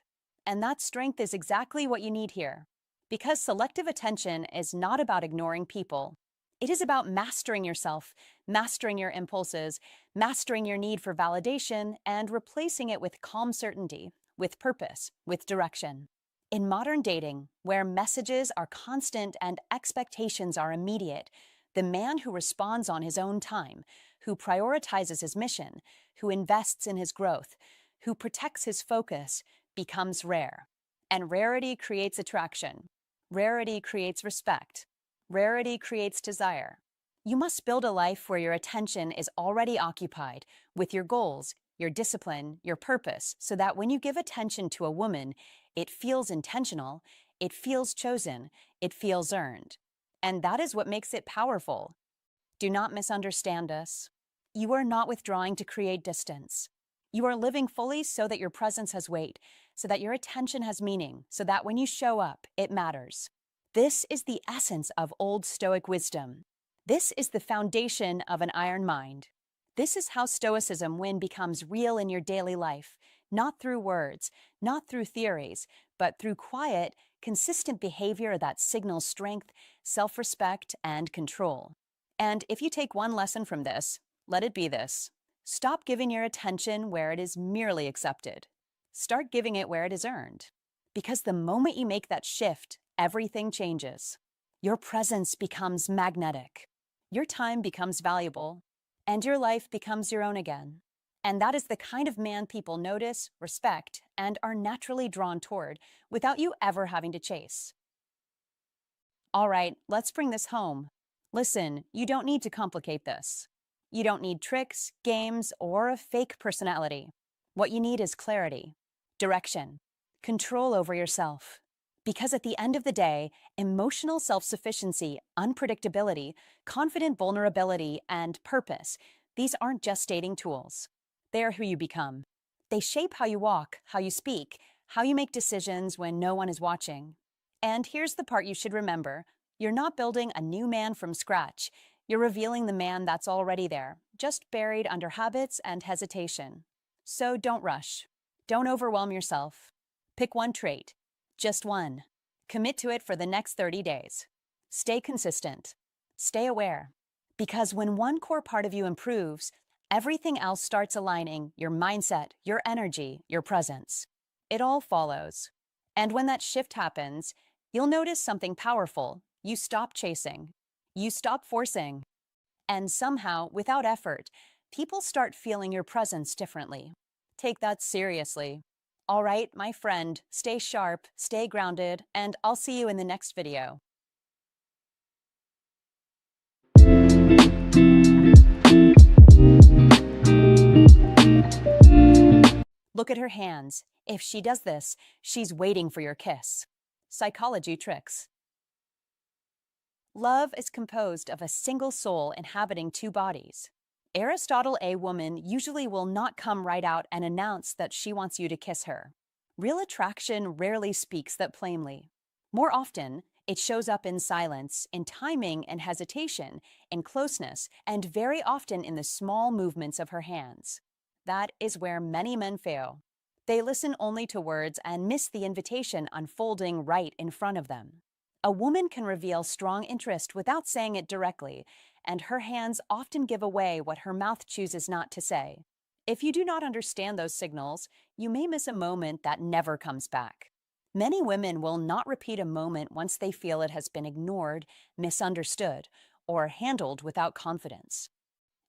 And that strength is exactly what you need here. Because selective attention is not about ignoring people. It is about mastering yourself, mastering your impulses, mastering your need for validation, and replacing it with calm certainty, with purpose, with direction. In modern dating, where messages are constant and expectations are immediate, the man who responds on his own time, who prioritizes his mission, who invests in his growth, who protects his focus, becomes rare. And rarity creates attraction. Rarity creates respect. Rarity creates desire. You must build a life where your attention is already occupied with your goals, your discipline, your purpose, so that when you give attention to a woman, it feels intentional, it feels chosen, it feels earned. And that is what makes it powerful. Do not misunderstand us. You are not withdrawing to create distance. You are living fully so that your presence has weight, so that your attention has meaning, so that when you show up, it matters. This is the essence of old Stoic wisdom. This is the foundation of an iron mind. This is how Stoicism win becomes real in your daily life, not through words, not through theories, but through quiet, consistent behavior that signals strength, self-respect, and control. And if you take one lesson from this, let it be this. Stop giving your attention where it is merely accepted. Start giving it where it is earned. Because the moment you make that shift, everything changes. Your presence becomes magnetic. Your time becomes valuable. And your life becomes your own again. And that is the kind of man people notice, respect, and are naturally drawn toward without you ever having to chase. All right, let's bring this home. Listen, you don't need to complicate this. You don't need tricks, games, or a fake personality. What you need is clarity, direction, control over yourself. Because at the end of the day, emotional self-sufficiency, unpredictability, confident vulnerability, and purpose, these aren't just dating tools. They are who you become. They shape how you walk, how you speak, how you make decisions when no one is watching. And here's the part you should remember. You're not building a new man from scratch. You're revealing the man that's already there, just buried under habits and hesitation. So don't rush. Don't overwhelm yourself. Pick one trait. Just one. Commit to it for the next 30 days. Stay consistent. Stay aware. Because when one core part of you improves, everything else starts aligning: your mindset, your energy, your presence. It all follows. And when that shift happens, you'll notice something powerful. You stop chasing. You stop forcing. And somehow, without effort, people start feeling your presence differently. Take that seriously. All right, my friend, stay sharp, stay grounded, and I'll see you in the next video. Look at her hands. If she does this, she's waiting for your kiss. Psychology tricks. Love is composed of a single soul inhabiting two bodies. Aristotle, a woman usually will not come right out and announce that she wants you to kiss her. Real attraction rarely speaks that plainly. More often, it shows up in silence, in timing and hesitation, in closeness, and very often in the small movements of her hands. That is where many men fail. They listen only to words and miss the invitation unfolding right in front of them. A woman can reveal strong interest without saying it directly, and her hands often give away what her mouth chooses not to say. If you do not understand those signals, you may miss a moment that never comes back. Many women will not repeat a moment once they feel it has been ignored, misunderstood, or handled without confidence.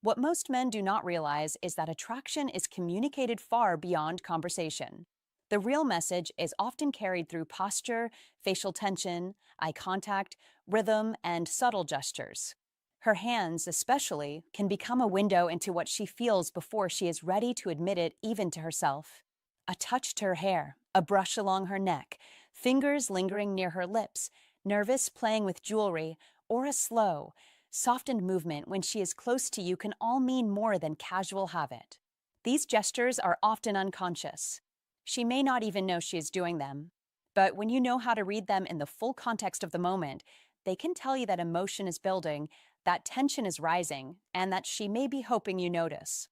What most men do not realize is that attraction is communicated far beyond conversation. The real message is often carried through posture, facial tension, eye contact, rhythm, and subtle gestures. Her hands, especially, can become a window into what she feels before she is ready to admit it even to herself. A touch to her hair, a brush along her neck, fingers lingering near her lips, nervous playing with jewelry, or a slow, softened movement when she is close to you can all mean more than casual habit. These gestures are often unconscious. She may not even know she is doing them. But when you know how to read them in the full context of the moment, they can tell you that emotion is building, that tension is rising, and that she may be hoping you notice.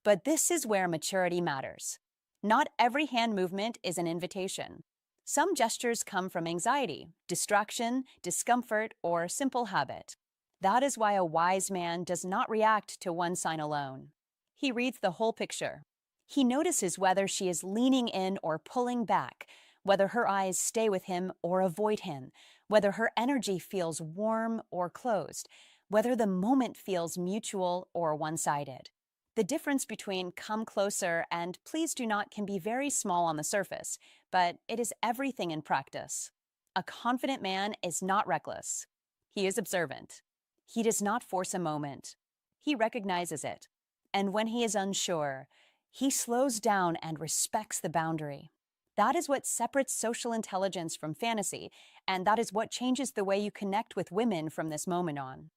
But this is where maturity matters. Not every hand movement is an invitation. Some gestures come from anxiety, distraction, discomfort, or simple habit. That is why a wise man does not react to one sign alone. He reads the whole picture. He notices whether she is leaning in or pulling back, whether her eyes stay with him or avoid him, whether her energy feels warm or closed, whether the moment feels mutual or one-sided. The difference between "come closer" and "please do not" can be very small on the surface, but it is everything in practice. A confident man is not reckless. He is observant. He does not force a moment. He recognizes it. And when he is unsure, he slows down and respects the boundary. That is what separates social intelligence from fantasy, and that is what changes the way you connect with women from this moment on.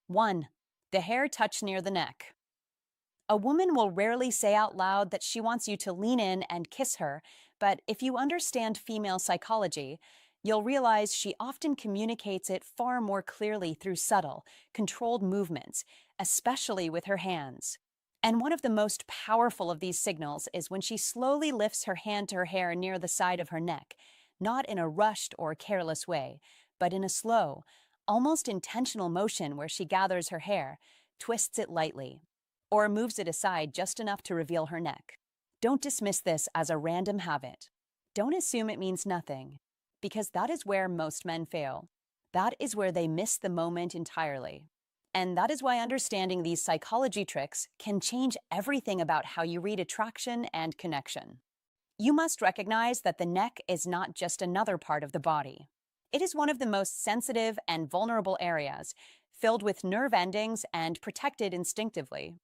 1. The hair touch near the neck. A woman will rarely say out loud that she wants you to lean in and kiss her, but if you understand female psychology, you'll realize she often communicates it far more clearly through subtle, controlled movements, especially with her hands. And one of the most powerful of these signals is when she slowly lifts her hand to her hair near the side of her neck, not in a rushed or careless way, but in a slow, almost intentional motion where she gathers her hair, twists it lightly, or moves it aside just enough to reveal her neck. Don't dismiss this as a random habit. Don't assume it means nothing, because that is where most men fail. That is where they miss the moment entirely. And that is why understanding these psychology tricks can change everything about how you read attraction and connection. You must recognize that the neck is not just another part of the body. It is one of the most sensitive and vulnerable areas, filled with nerve endings and protected instinctively.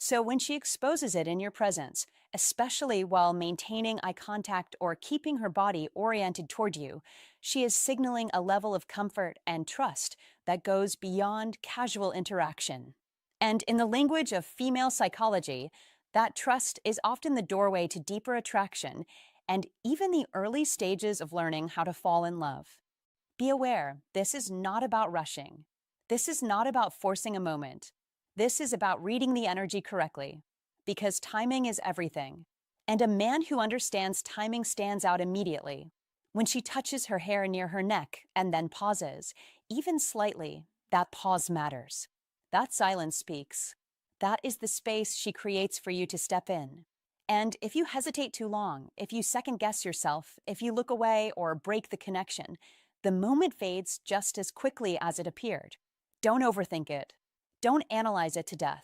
So when she exposes it in your presence, especially while maintaining eye contact or keeping her body oriented toward you, she is signaling a level of comfort and trust that goes beyond casual interaction. And in the language of female psychology, that trust is often the doorway to deeper attraction and even the early stages of learning how to fall in love. Be aware, this is not about rushing. This is not about forcing a moment. This is about reading the energy correctly, because timing is everything. And a man who understands timing stands out immediately. When she touches her hair near her neck and then pauses, even slightly, that pause matters. That silence speaks. That is the space she creates for you to step in. And if you hesitate too long, if you second guess yourself, if you look away or break the connection, the moment fades just as quickly as it appeared. Don't overthink it. Don't analyze it to death.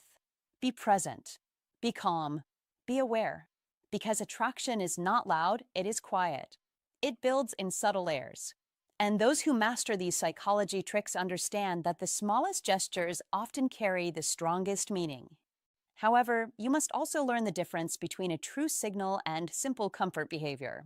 Be present. Be calm. Be aware. Because attraction is not loud, it is quiet. It builds in subtle layers. And those who master these psychology tricks understand that the smallest gestures often carry the strongest meaning. However, you must also learn the difference between a true signal and simple comfort behavior.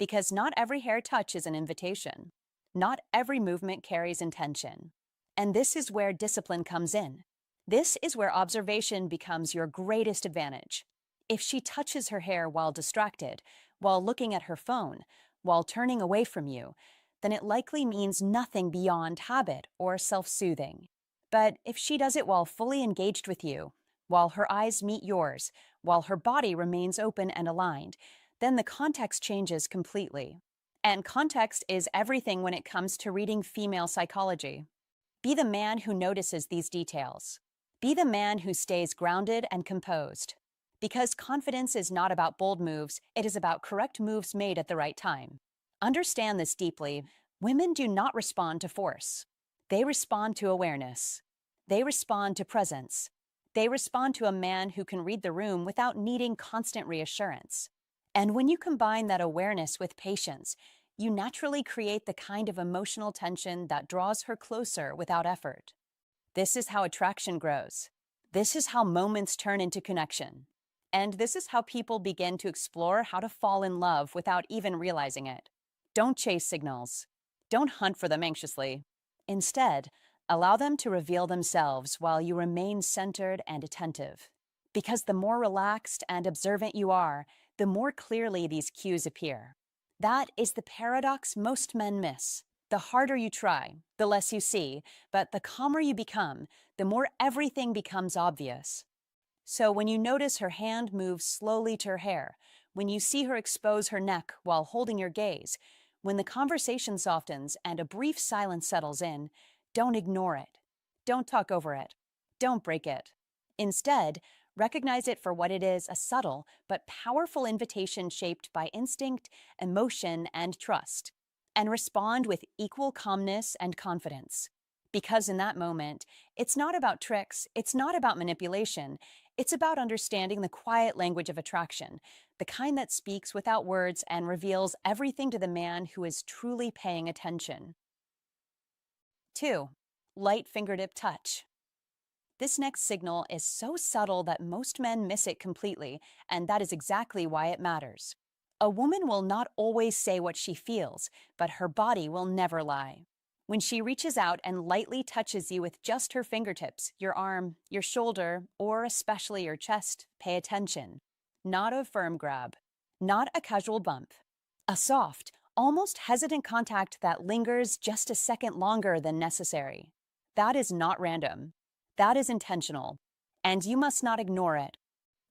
Because not every hair touch is an invitation. Not every movement carries intention. And this is where discipline comes in. This is where observation becomes your greatest advantage. If she touches her hair while distracted, while looking at her phone, while turning away from you, then it likely means nothing beyond habit or self-soothing. But if she does it while fully engaged with you, while her eyes meet yours, while her body remains open and aligned, then the context changes completely. And context is everything when it comes to reading female psychology. Be the man who notices these details. Be the man who stays grounded and composed. Because confidence is not about bold moves, it is about correct moves made at the right time. Understand this deeply. Women do not respond to force. They respond to awareness. They respond to presence. They respond to a man who can read the room without needing constant reassurance. And when you combine that awareness with patience, you naturally create the kind of emotional tension that draws her closer without effort. This is how attraction grows. This is how moments turn into connection. And this is how people begin to explore how to fall in love without even realizing it. Don't chase signals. Don't hunt for them anxiously. Instead, allow them to reveal themselves while you remain centered and attentive. Because the more relaxed and observant you are, the more clearly these cues appear. That is the paradox most men miss. The harder you try, the less you see, but the calmer you become, the more everything becomes obvious. So when you notice her hand move slowly to her hair, when you see her expose her neck while holding your gaze, when the conversation softens and a brief silence settles in, don't ignore it. Don't talk over it. Don't break it. Instead, recognize it for what it is, a subtle but powerful invitation shaped by instinct, emotion, and trust. And respond with equal calmness and confidence. Because in that moment, it's not about tricks, it's not about manipulation, it's about understanding the quiet language of attraction, the kind that speaks without words and reveals everything to the man who is truly paying attention. 2. Light fingertip touch. This next signal is so subtle that most men miss it completely, and that is exactly why it matters. A woman will not always say what she feels, but her body will never lie. When she reaches out and lightly touches you with just her fingertips, your arm, your shoulder, or especially your chest, pay attention. Not a firm grab. Not a casual bump. A soft, almost hesitant contact that lingers just a second longer than necessary. That is not random. That is intentional. And you must not ignore it.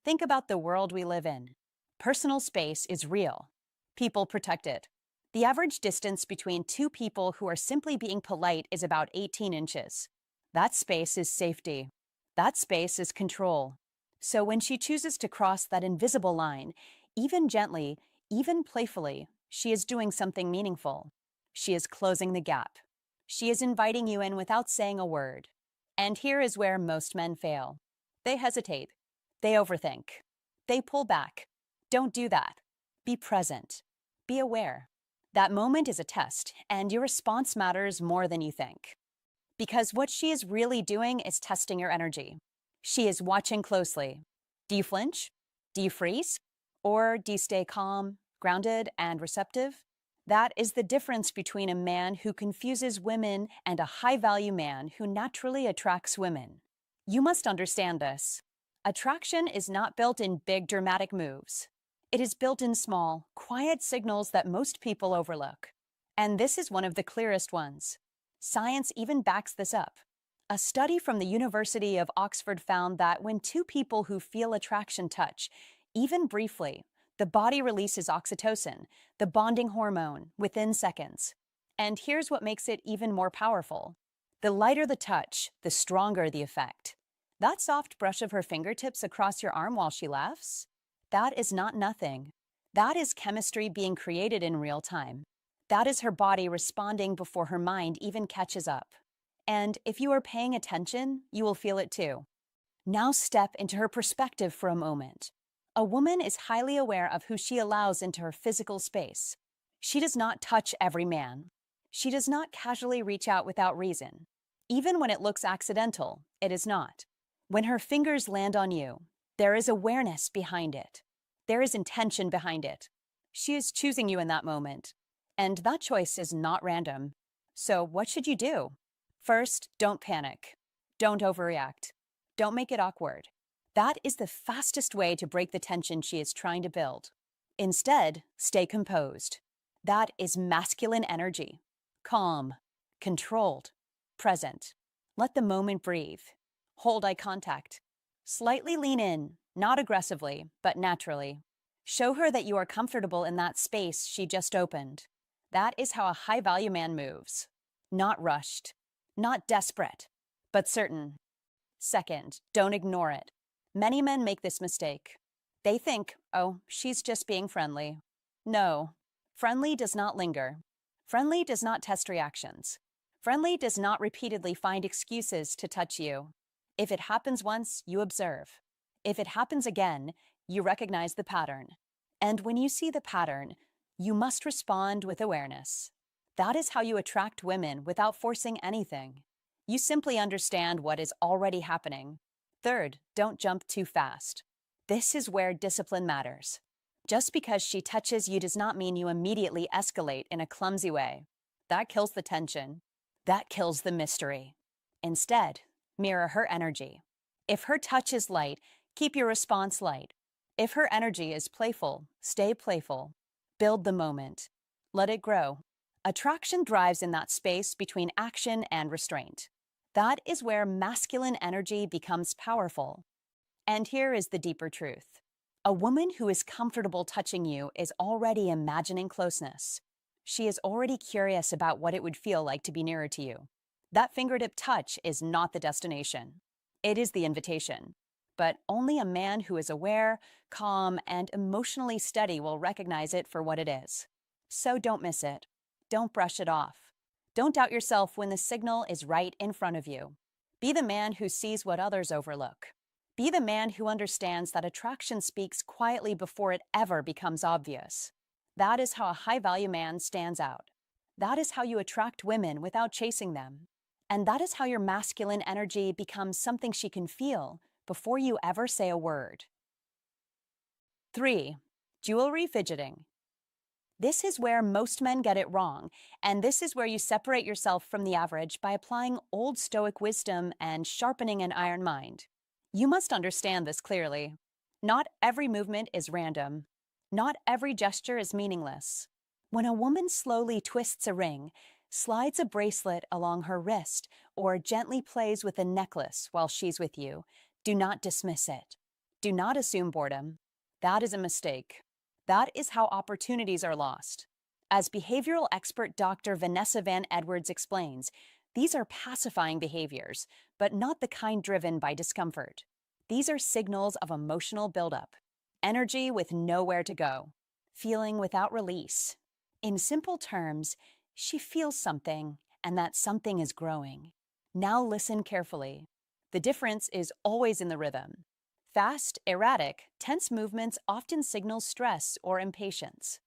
Think about the world we live in. Personal space is real. People protect it. The average distance between two people who are simply being polite is about 18 inches. That space is safety. That space is control. So when she chooses to cross that invisible line, even gently, even playfully, she is doing something meaningful. She is closing the gap. She is inviting you in without saying a word. And here is where most men fail. They hesitate. They overthink. They pull back. Don't do that. Be present. Be aware. That moment is a test, and your response matters more than you think. Because what she is really doing is testing your energy. She is watching closely. Do you flinch? Do you freeze? Or do you stay calm, grounded, and receptive? That is the difference between a man who confuses women and a high value man who naturally attracts women. You must understand this. Attraction is not built in big dramatic moves. It is built in small, quiet signals that most people overlook. And this is one of the clearest ones. Science even backs this up. A study from the University of Oxford found that when two people who feel attraction touch, even briefly, the body releases oxytocin, the bonding hormone, within seconds. And here's what makes it even more powerful. The lighter the touch, the stronger the effect. That soft brush of her fingertips across your arm while she laughs? That is not nothing. That is chemistry being created in real time. That is her body responding before her mind even catches up. And if you are paying attention, you will feel it too. Now step into her perspective for a moment. A woman is highly aware of who she allows into her physical space. She does not touch every man. She does not casually reach out without reason. Even when it looks accidental, it is not. When her fingers land on you, there is awareness behind it. There is intention behind it. She is choosing you in that moment. And that choice is not random. So what should you do? First, don't panic. Don't overreact. Don't make it awkward. That is the fastest way to break the tension she is trying to build. Instead, stay composed. That is masculine energy. Calm, controlled, present. Let the moment breathe. Hold eye contact. Slightly lean in, not aggressively, but naturally. Show her that you are comfortable in that space she just opened. That is how a high-value man moves. Not rushed. Not desperate, but certain. Second, don't ignore it. Many men make this mistake. They think, oh, she's just being friendly. No, friendly does not linger. Friendly does not test reactions. Friendly does not repeatedly find excuses to touch you. If it happens once, you observe. If it happens again, you recognize the pattern. And when you see the pattern, you must respond with awareness. That is how you attract women without forcing anything. You simply understand what is already happening. Third, don't jump too fast. This is where discipline matters. Just because she touches you does not mean you immediately escalate in a clumsy way. That kills the tension. That kills the mystery. Instead, mirror her energy. If her touch is light, keep your response light. If her energy is playful, stay playful. Build the moment. Let it grow. Attraction thrives in that space between action and restraint. That is where masculine energy becomes powerful. And here is the deeper truth. A woman who is comfortable touching you is already imagining closeness. She is already curious about what it would feel like to be nearer to you. That fingertip touch is not the destination. It is the invitation. But only a man who is aware, calm, and emotionally steady will recognize it for what it is. So don't miss it. Don't brush it off. Don't doubt yourself when the signal is right in front of you. Be the man who sees what others overlook. Be the man who understands that attraction speaks quietly before it ever becomes obvious. That is how a high-value man stands out. That is how you attract women without chasing them. And that is how your masculine energy becomes something she can feel before you ever say a word. 3. Jewelry fidgeting. This is where most men get it wrong, and this is where you separate yourself from the average by applying old Stoic wisdom and sharpening an iron mind. You must understand this clearly. Not every movement is random. Not every gesture is meaningless. When a woman slowly twists a ring, slides a bracelet along her wrist, or gently plays with a necklace while she's with you, do not dismiss it. Do not assume boredom. That is a mistake. That is how opportunities are lost. As behavioral expert Dr. Vanessa Van Edwards explains, these are pacifying behaviors, but not the kind driven by discomfort. These are signals of emotional buildup, energy with nowhere to go, feeling without release. In simple terms, she feels something, and that something is growing. Now listen carefully. The difference is always in the rhythm. Fast, erratic, tense movements often signal stress or impatience.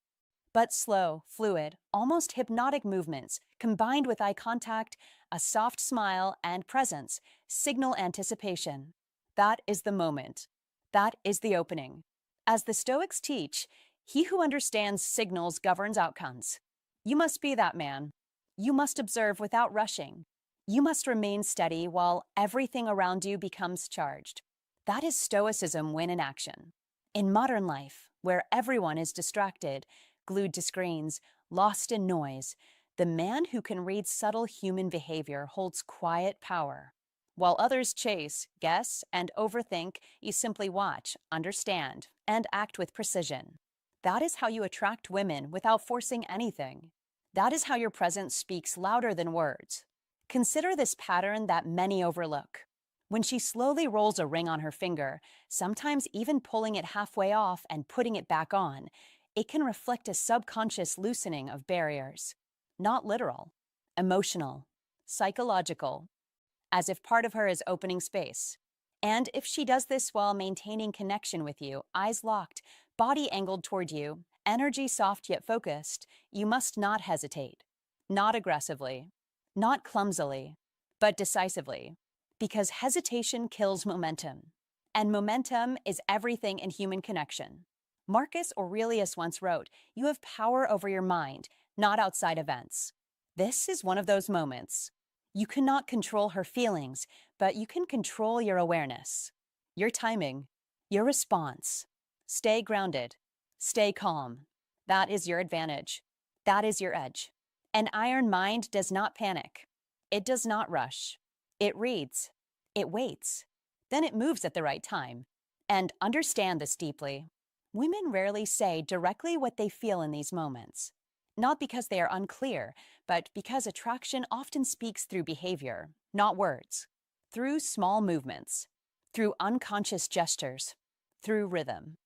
But slow, fluid, almost hypnotic movements, combined with eye contact, a soft smile, and presence, signal anticipation. That is the moment. That is the opening. As the Stoics teach, he who understands signals governs outcomes. You must be that man. You must observe without rushing. You must remain steady while everything around you becomes charged. That is Stoicism when in action. In modern life, where everyone is distracted, glued to screens, lost in noise, the man who can read subtle human behavior holds quiet power. While others chase, guess, and overthink, you simply watch, understand, and act with precision. That is how you attract women without forcing anything. That is how your presence speaks louder than words. Consider this pattern that many overlook. When she slowly rolls a ring on her finger, sometimes even pulling it halfway off and putting it back on, it can reflect a subconscious loosening of barriers. Not literal, emotional, psychological, as if part of her is opening space. And if she does this while maintaining connection with you, eyes locked, body angled toward you, energy soft yet focused, you must not hesitate. Not aggressively, not clumsily, but decisively. Because hesitation kills momentum. And momentum is everything in human connection. Marcus Aurelius once wrote, "You have power over your mind, not outside events." This is one of those moments. You cannot control her feelings, but you can control your awareness, your timing, your response. Stay grounded. Stay calm. That is your advantage. That is your edge. An iron mind does not panic. It does not rush. It reads. It waits. Then it moves at the right time. And understand this deeply. Women rarely say directly what they feel in these moments. Not because they are unclear, but because attraction often speaks through behavior, not words, through small movements, through unconscious gestures, through rhythm.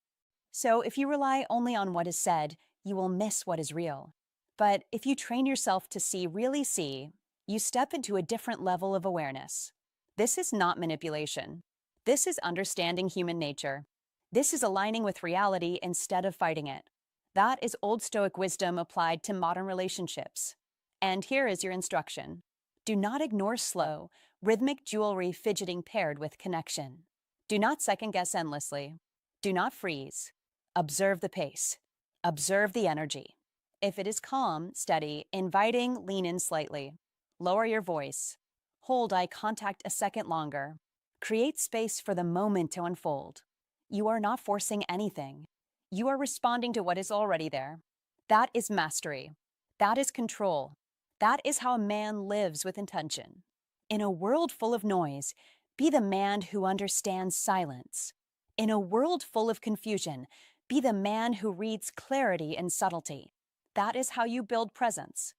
So if you rely only on what is said, you will miss what is real. But if you train yourself to really see, you step into a different level of awareness. This is not manipulation. This is understanding human nature. This is aligning with reality instead of fighting it. That is old Stoic wisdom applied to modern relationships. And here is your instruction. Do not ignore slow, rhythmic jewelry fidgeting paired with connection. Do not second-guess endlessly. Do not freeze. Observe the pace. Observe the energy. If it is calm, steady, inviting, lean in slightly. Lower your voice. Hold eye contact a second longer. Create space for the moment to unfold. You are not forcing anything. You are responding to what is already there. That is mastery. That is control. That is how a man lives with intention. In a world full of noise, be the man who understands silence. In a world full of confusion, be the man who reads clarity and subtlety. That is how you build presence.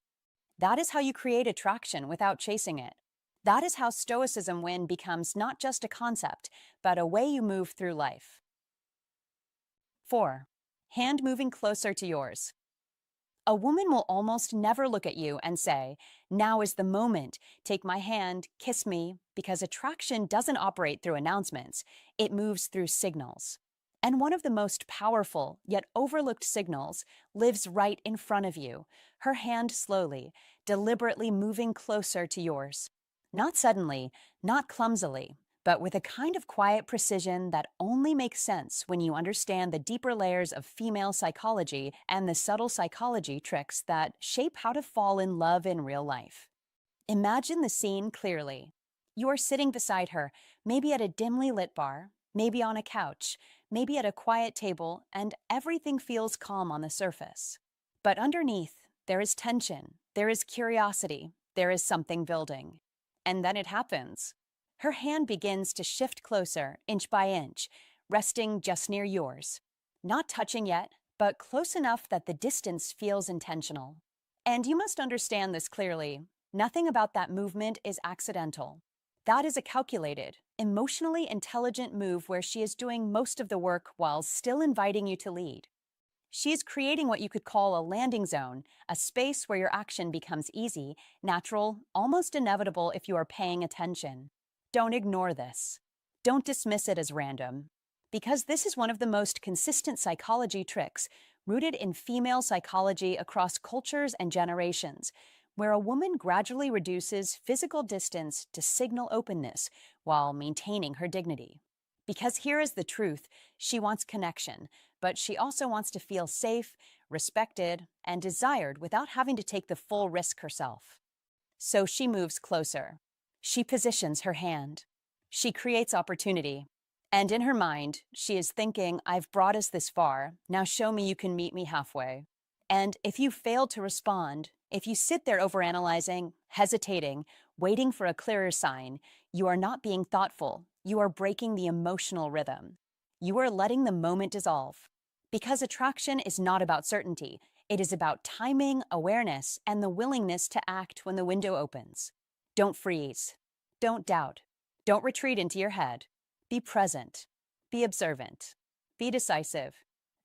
That is how you create attraction without chasing it. That is how Stoicism win becomes not just a concept, but a way you move through life. 4. Hand moving closer to yours. A woman will almost never look at you and say, "Now is the moment, take my hand, kiss me," because attraction doesn't operate through announcements, it moves through signals. And one of the most powerful, yet overlooked signals lives right in front of you, her hand slowly, deliberately moving closer to yours. Not suddenly, not clumsily, but with a kind of quiet precision that only makes sense when you understand the deeper layers of female psychology and the subtle psychology tricks that shape how to fall in love in real life. Imagine the scene clearly. You are sitting beside her, maybe at a dimly lit bar, maybe on a couch, maybe at a quiet table, and everything feels calm on the surface. But underneath, there is tension, there is curiosity, there is something building. And then it happens. Her hand begins to shift closer, inch by inch, resting just near yours. Not touching yet, but close enough that the distance feels intentional. And you must understand this clearly. Nothing about that movement is accidental. That is a calculated, emotionally intelligent move where she is doing most of the work while still inviting you to lead. She is creating what you could call a landing zone, a space where your action becomes easy, natural, almost inevitable if you are paying attention. Don't ignore this. Don't dismiss it as random. Because this is one of the most consistent psychology tricks rooted in female psychology across cultures and generations, where a woman gradually reduces physical distance to signal openness while maintaining her dignity. Because here is the truth: she wants connection, but she also wants to feel safe, respected, and desired without having to take the full risk herself. So she moves closer. She positions her hand. She creates opportunity. And in her mind, she is thinking, I've brought us this far. Now show me you can meet me halfway. And if you fail to respond, if you sit there overanalyzing, hesitating, waiting for a clearer sign, you are not being thoughtful. You are breaking the emotional rhythm. You are letting the moment dissolve. Because attraction is not about certainty. It is about timing, awareness, and the willingness to act when the window opens. Don't freeze. Don't doubt. Don't retreat into your head. Be present. Be observant. Be decisive.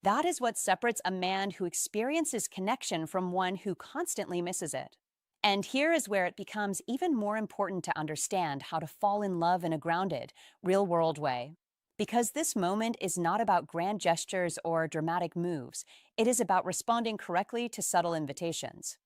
That is what separates a man who experiences connection from one who constantly misses it. And here is where it becomes even more important to understand how to fall in love in a grounded, real-world way. Because this moment is not about grand gestures or dramatic moves. It is about responding correctly to subtle invitations.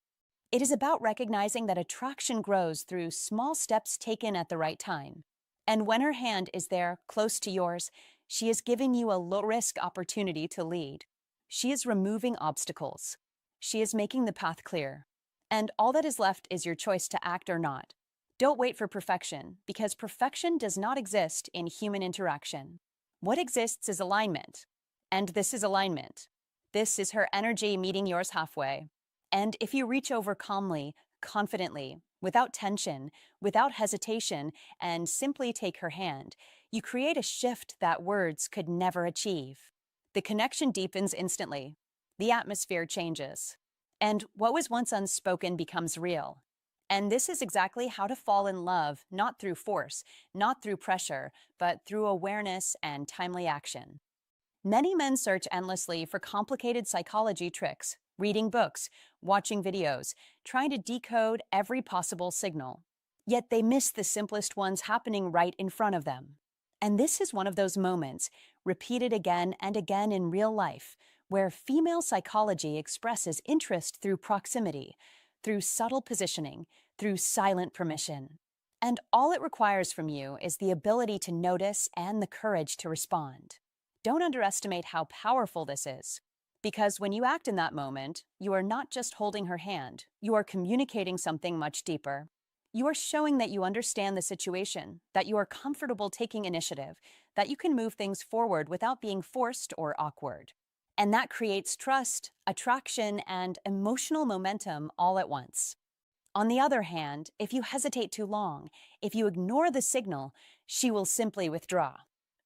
It is about recognizing that attraction grows through small steps taken at the right time. And when her hand is there, close to yours, she is giving you a low-risk opportunity to lead. She is removing obstacles. She is making the path clear. And all that is left is your choice to act or not. Don't wait for perfection, because perfection does not exist in human interaction. What exists is alignment. And this is alignment. This is her energy meeting yours halfway. And if you reach over calmly, confidently, without tension, without hesitation, and simply take her hand, you create a shift that words could never achieve. The connection deepens instantly. The atmosphere changes. And what was once unspoken becomes real. And this is exactly how to fall in love, not through force, not through pressure, but through awareness and timely action. Many men search endlessly for complicated psychology tricks, reading books, watching videos, trying to decode every possible signal. Yet they miss the simplest ones happening right in front of them. And this is one of those moments, repeated again and again in real life, where female psychology expresses interest through proximity, through subtle positioning, through silent permission. And all it requires from you is the ability to notice and the courage to respond. Don't underestimate how powerful this is. Because when you act in that moment, you are not just holding her hand, you are communicating something much deeper. You are showing that you understand the situation, that you are comfortable taking initiative, that you can move things forward without being forced or awkward. And that creates trust, attraction, and emotional momentum all at once. On the other hand, if you hesitate too long, if you ignore the signal, she will simply withdraw.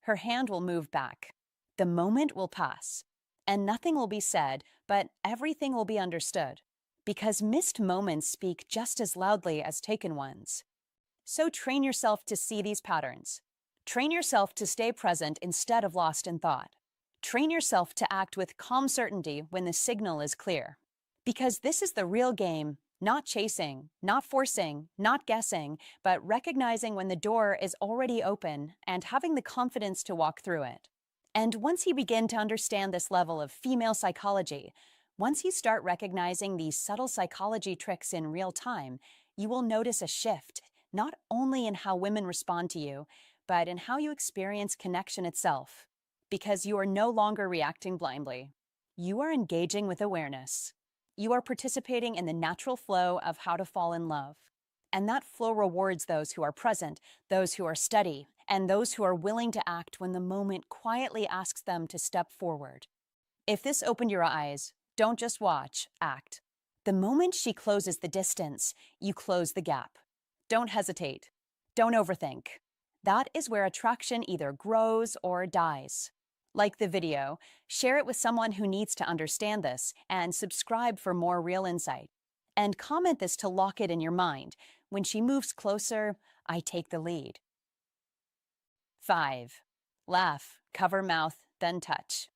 Her hand will move back. The moment will pass. And nothing will be said, but everything will be understood. Because missed moments speak just as loudly as taken ones. So train yourself to see these patterns. Train yourself to stay present instead of lost in thought. Train yourself to act with calm certainty when the signal is clear. Because this is the real game, not chasing, not forcing, not guessing, but recognizing when the door is already open and having the confidence to walk through it. And once you begin to understand this level of female psychology, once you start recognizing these subtle psychology tricks in real time, you will notice a shift, not only in how women respond to you, but in how you experience connection itself. Because you are no longer reacting blindly. You are engaging with awareness. You are participating in the natural flow of how to fall in love. And that flow rewards those who are present, those who are steady, and those who are willing to act when the moment quietly asks them to step forward. If this opened your eyes, don't just watch, act. The moment she closes the distance, you close the gap. Don't hesitate. Don't overthink. That is where attraction either grows or dies. Like the video, share it with someone who needs to understand this, and subscribe for more real insight. And comment this to lock it in your mind. When she moves closer, I take the lead. 5. Laugh, cover mouth, then touch.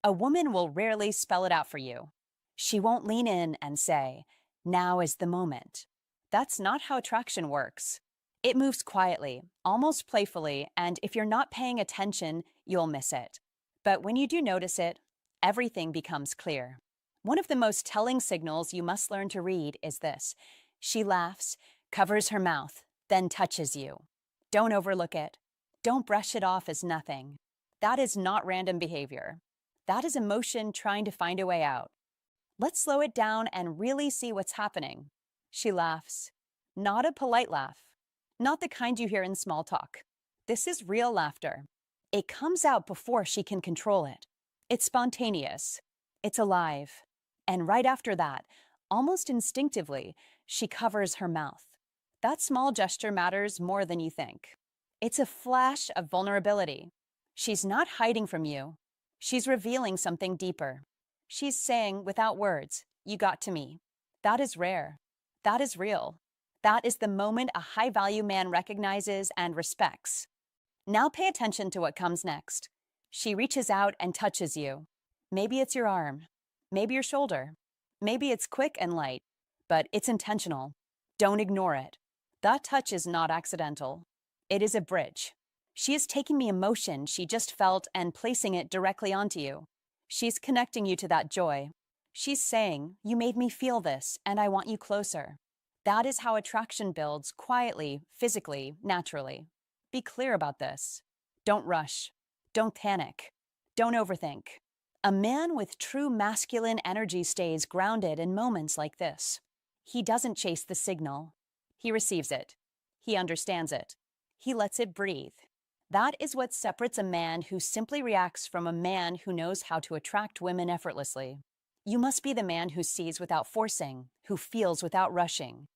A woman will rarely spell it out for you. She won't lean in and say, now is the moment. That's not how attraction works. It moves quietly, almost playfully, and if you're not paying attention, you'll miss it. But when you do notice it, everything becomes clear. One of the most telling signals you must learn to read is this. She laughs, covers her mouth, then touches you. Don't overlook it. Don't brush it off as nothing. That is not random behavior. That is emotion trying to find a way out. Let's slow it down and really see what's happening. She laughs. Not a polite laugh. Not the kind you hear in small talk. This is real laughter. It comes out before she can control it. It's spontaneous. It's alive. And right after that, almost instinctively, she covers her mouth. That small gesture matters more than you think. It's a flash of vulnerability. She's not hiding from you. She's revealing something deeper. She's saying, without words, "You got to me." That is rare. That is real. That is the moment a high-value man recognizes and respects. Now pay attention to what comes next. She reaches out and touches you. Maybe it's your arm. Maybe your shoulder. Maybe it's quick and light, but it's intentional. Don't ignore it. That touch is not accidental. It is a bridge. She is taking the emotion she just felt and placing it directly onto you. She's connecting you to that joy. She's saying, "You made me feel this, and I want you closer." That is how attraction builds quietly, physically, naturally. Be clear about this. Don't rush. Don't panic. Don't overthink. A man with true masculine energy stays grounded in moments like this. He doesn't chase the signal. He receives it. He understands it. He lets it breathe. That is what separates a man who simply reacts from a man who knows how to attract women effortlessly. You must be the man who sees without forcing, who feels without rushing.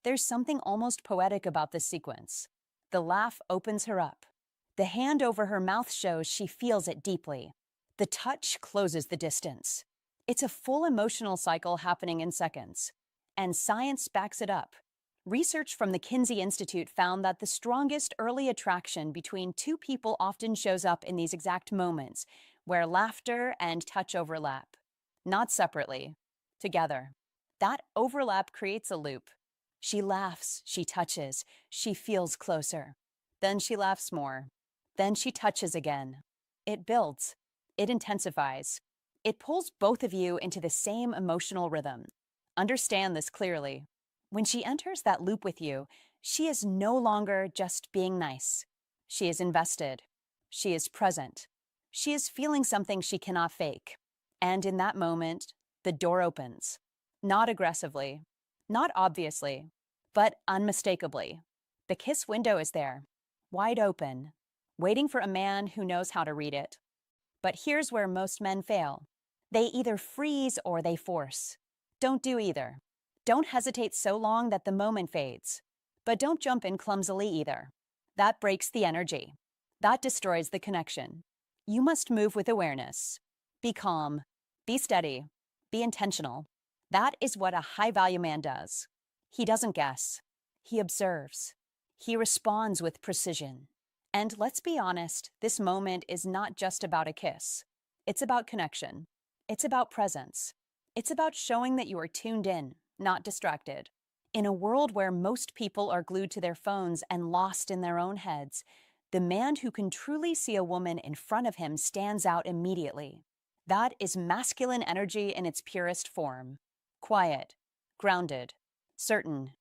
There's something almost poetic about this sequence. The laugh opens her up. The hand over her mouth shows she feels it deeply. The touch closes the distance. It's a full emotional cycle happening in seconds. And science backs it up. Research from the Kinsey Institute found that the strongest early attraction between two people often shows up in these exact moments, where laughter and touch overlap. Not separately, together. That overlap creates a loop. She laughs, she touches, she feels closer. Then she laughs more. Then she touches again. It builds. It intensifies. It pulls both of you into the same emotional rhythm. Understand this clearly. When she enters that loop with you, she is no longer just being nice. She is invested. She is present. She is feeling something she cannot fake. And in that moment, the door opens. Not aggressively, not obviously, but unmistakably. The kiss window is there, wide open, waiting for a man who knows how to read it. But here's where most men fail. They either freeze or they force. Don't do either. Don't hesitate so long that the moment fades. But don't jump in clumsily either. That breaks the energy. That destroys the connection. You must move with awareness. Be calm. Be steady. Be intentional. That is what a high-value man does. He doesn't guess. He observes. He responds with precision. And let's be honest, this moment is not just about a kiss. It's about connection. It's about presence. It's about showing that you are tuned in, not distracted. In a world where most people are glued to their phones and lost in their own heads, the man who can truly see a woman in front of him stands out immediately. That is masculine energy in its purest form. Quiet, grounded, certain.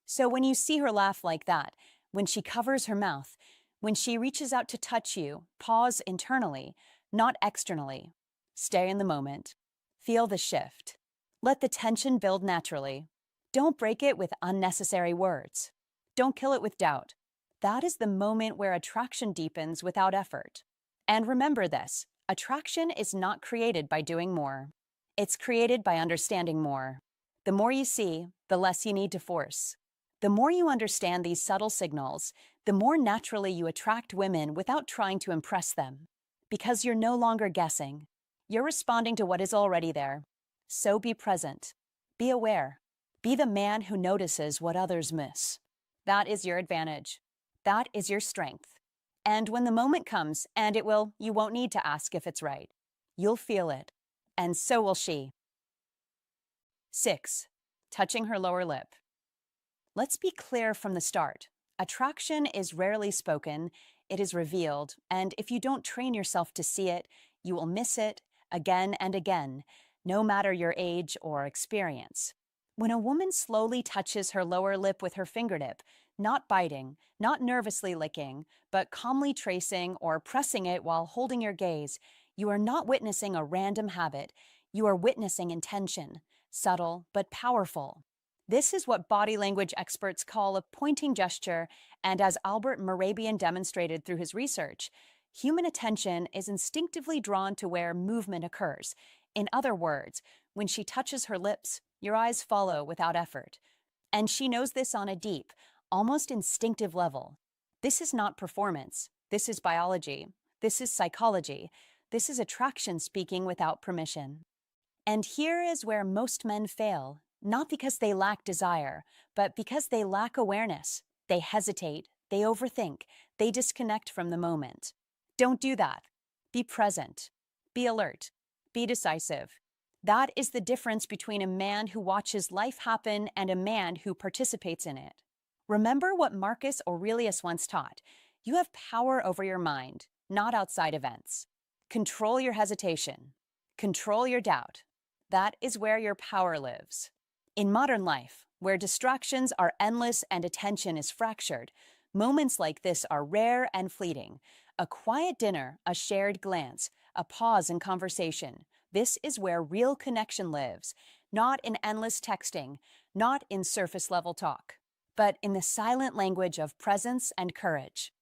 So when you see her laugh like that, when she covers her mouth, when she reaches out to touch you, pause internally, not externally. Stay in the moment. Feel the shift. Let the tension build naturally. Don't break it with unnecessary words. Don't kill it with doubt. That is the moment where attraction deepens without effort. And remember this, attraction is not created by doing more. It's created by understanding more. The more you see, the less you need to force. The more you understand these subtle signals, the more naturally you attract women without trying to impress them. Because you're no longer guessing. You're responding to what is already there. So be present. Be aware. Be the man who notices what others miss. That is your advantage. That is your strength. And when the moment comes, and it will, you won't need to ask if it's right. You'll feel it. And so will she. 6. Touching her lower lip. Let's be clear from the start. Attraction is rarely spoken, it is revealed, and if you don't train yourself to see it, you will miss it again and again, no matter your age or experience. When a woman slowly touches her lower lip with her fingertip, not biting, not nervously licking, but calmly tracing or pressing it while holding your gaze, you are not witnessing a random habit. You are witnessing intention, subtle but powerful. This is what body language experts call a pointing gesture, and as Albert Mehrabian demonstrated through his research, human attention is instinctively drawn to where movement occurs. In other words, when she touches her lips, your eyes follow without effort. And she knows this on a deep, almost instinctive level. This is not performance. This is biology. This is psychology. This is attraction speaking without permission. And here is where most men fail, not because they lack desire, but because they lack awareness. They hesitate, they overthink, they disconnect from the moment. Don't do that. Be present. Be alert. Be decisive. That is the difference between a man who watches life happen and a man who participates in it. Remember what Marcus Aurelius once taught. You have power over your mind, not outside events. Control your hesitation. Control your doubt. That is where your power lives. In modern life, where distractions are endless and attention is fractured, moments like this are rare and fleeting. A quiet dinner, a shared glance, a pause in conversation. This is where real connection lives, not in endless texting, not in surface-level talk, but in the silent language of presence and courage.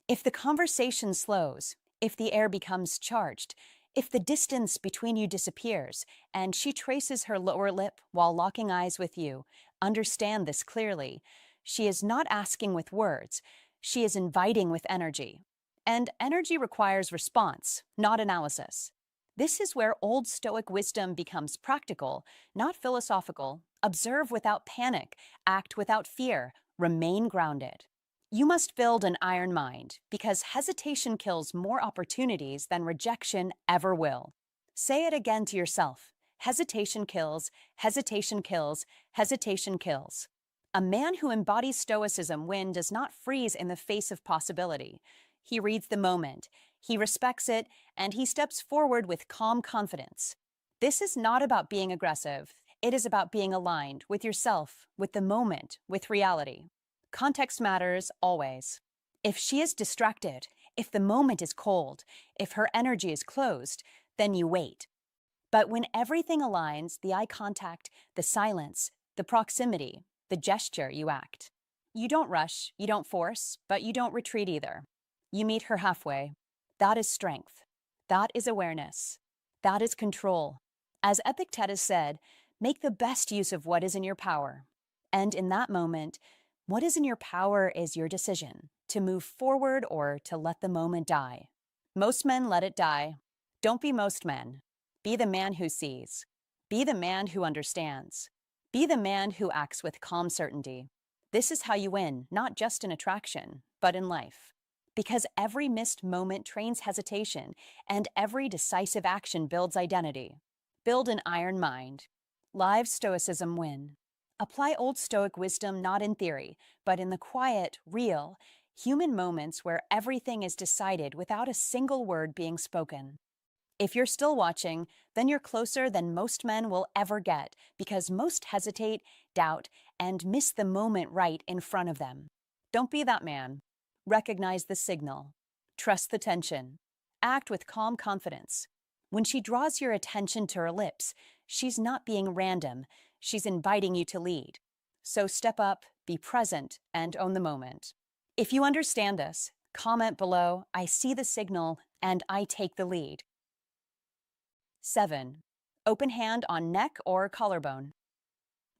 If the conversation slows, if the air becomes charged, if the distance between you disappears, and she traces her lower lip while locking eyes with you, understand this clearly. She is not asking with words, she is inviting with energy. And energy requires response, not analysis. This is where old Stoic wisdom becomes practical, not philosophical. Observe without panic, act without fear, remain grounded. You must build an iron mind, because hesitation kills more opportunities than rejection ever will. Say it again to yourself. Hesitation kills, hesitation kills, hesitation kills. A man who embodies Stoicism does not freeze in the face of possibility. He reads the moment, he respects it, and he steps forward with calm confidence. This is not about being aggressive. It is about being aligned with yourself, with the moment, with reality. Context matters always. If she is distracted, if the moment is cold, if her energy is closed, then you wait. But when everything aligns, the eye contact, the silence, the proximity, the gesture, you act. You don't rush, you don't force, but you don't retreat either. You meet her halfway. That is strength. That is awareness. That is control. As Epictetus said, make the best use of what is in your power. And in that moment, what is in your power is your decision, to move forward or to let the moment die. Most men let it die. Don't be most men. Be the man who sees. Be the man who understands. Be the man who acts with calm certainty. This is how you win, not just in attraction, but in life. Because every missed moment trains hesitation, and every decisive action builds identity. Build an iron mind. Live Stoicism win. Apply old Stoic wisdom not in theory, but in the quiet, real, human moments where everything is decided without a single word being spoken. If you're still watching, then you're closer than most men will ever get, because most hesitate, doubt, and miss the moment right in front of them. Don't be that man. Recognize the signal. Trust the tension. Act with calm confidence. When she draws your attention to her lips, she's not being random. She's inviting you to lead. So step up, be present, and own the moment. If you understand this, comment below, I see the signal, and I take the lead. 7. Open hand on neck or collarbone.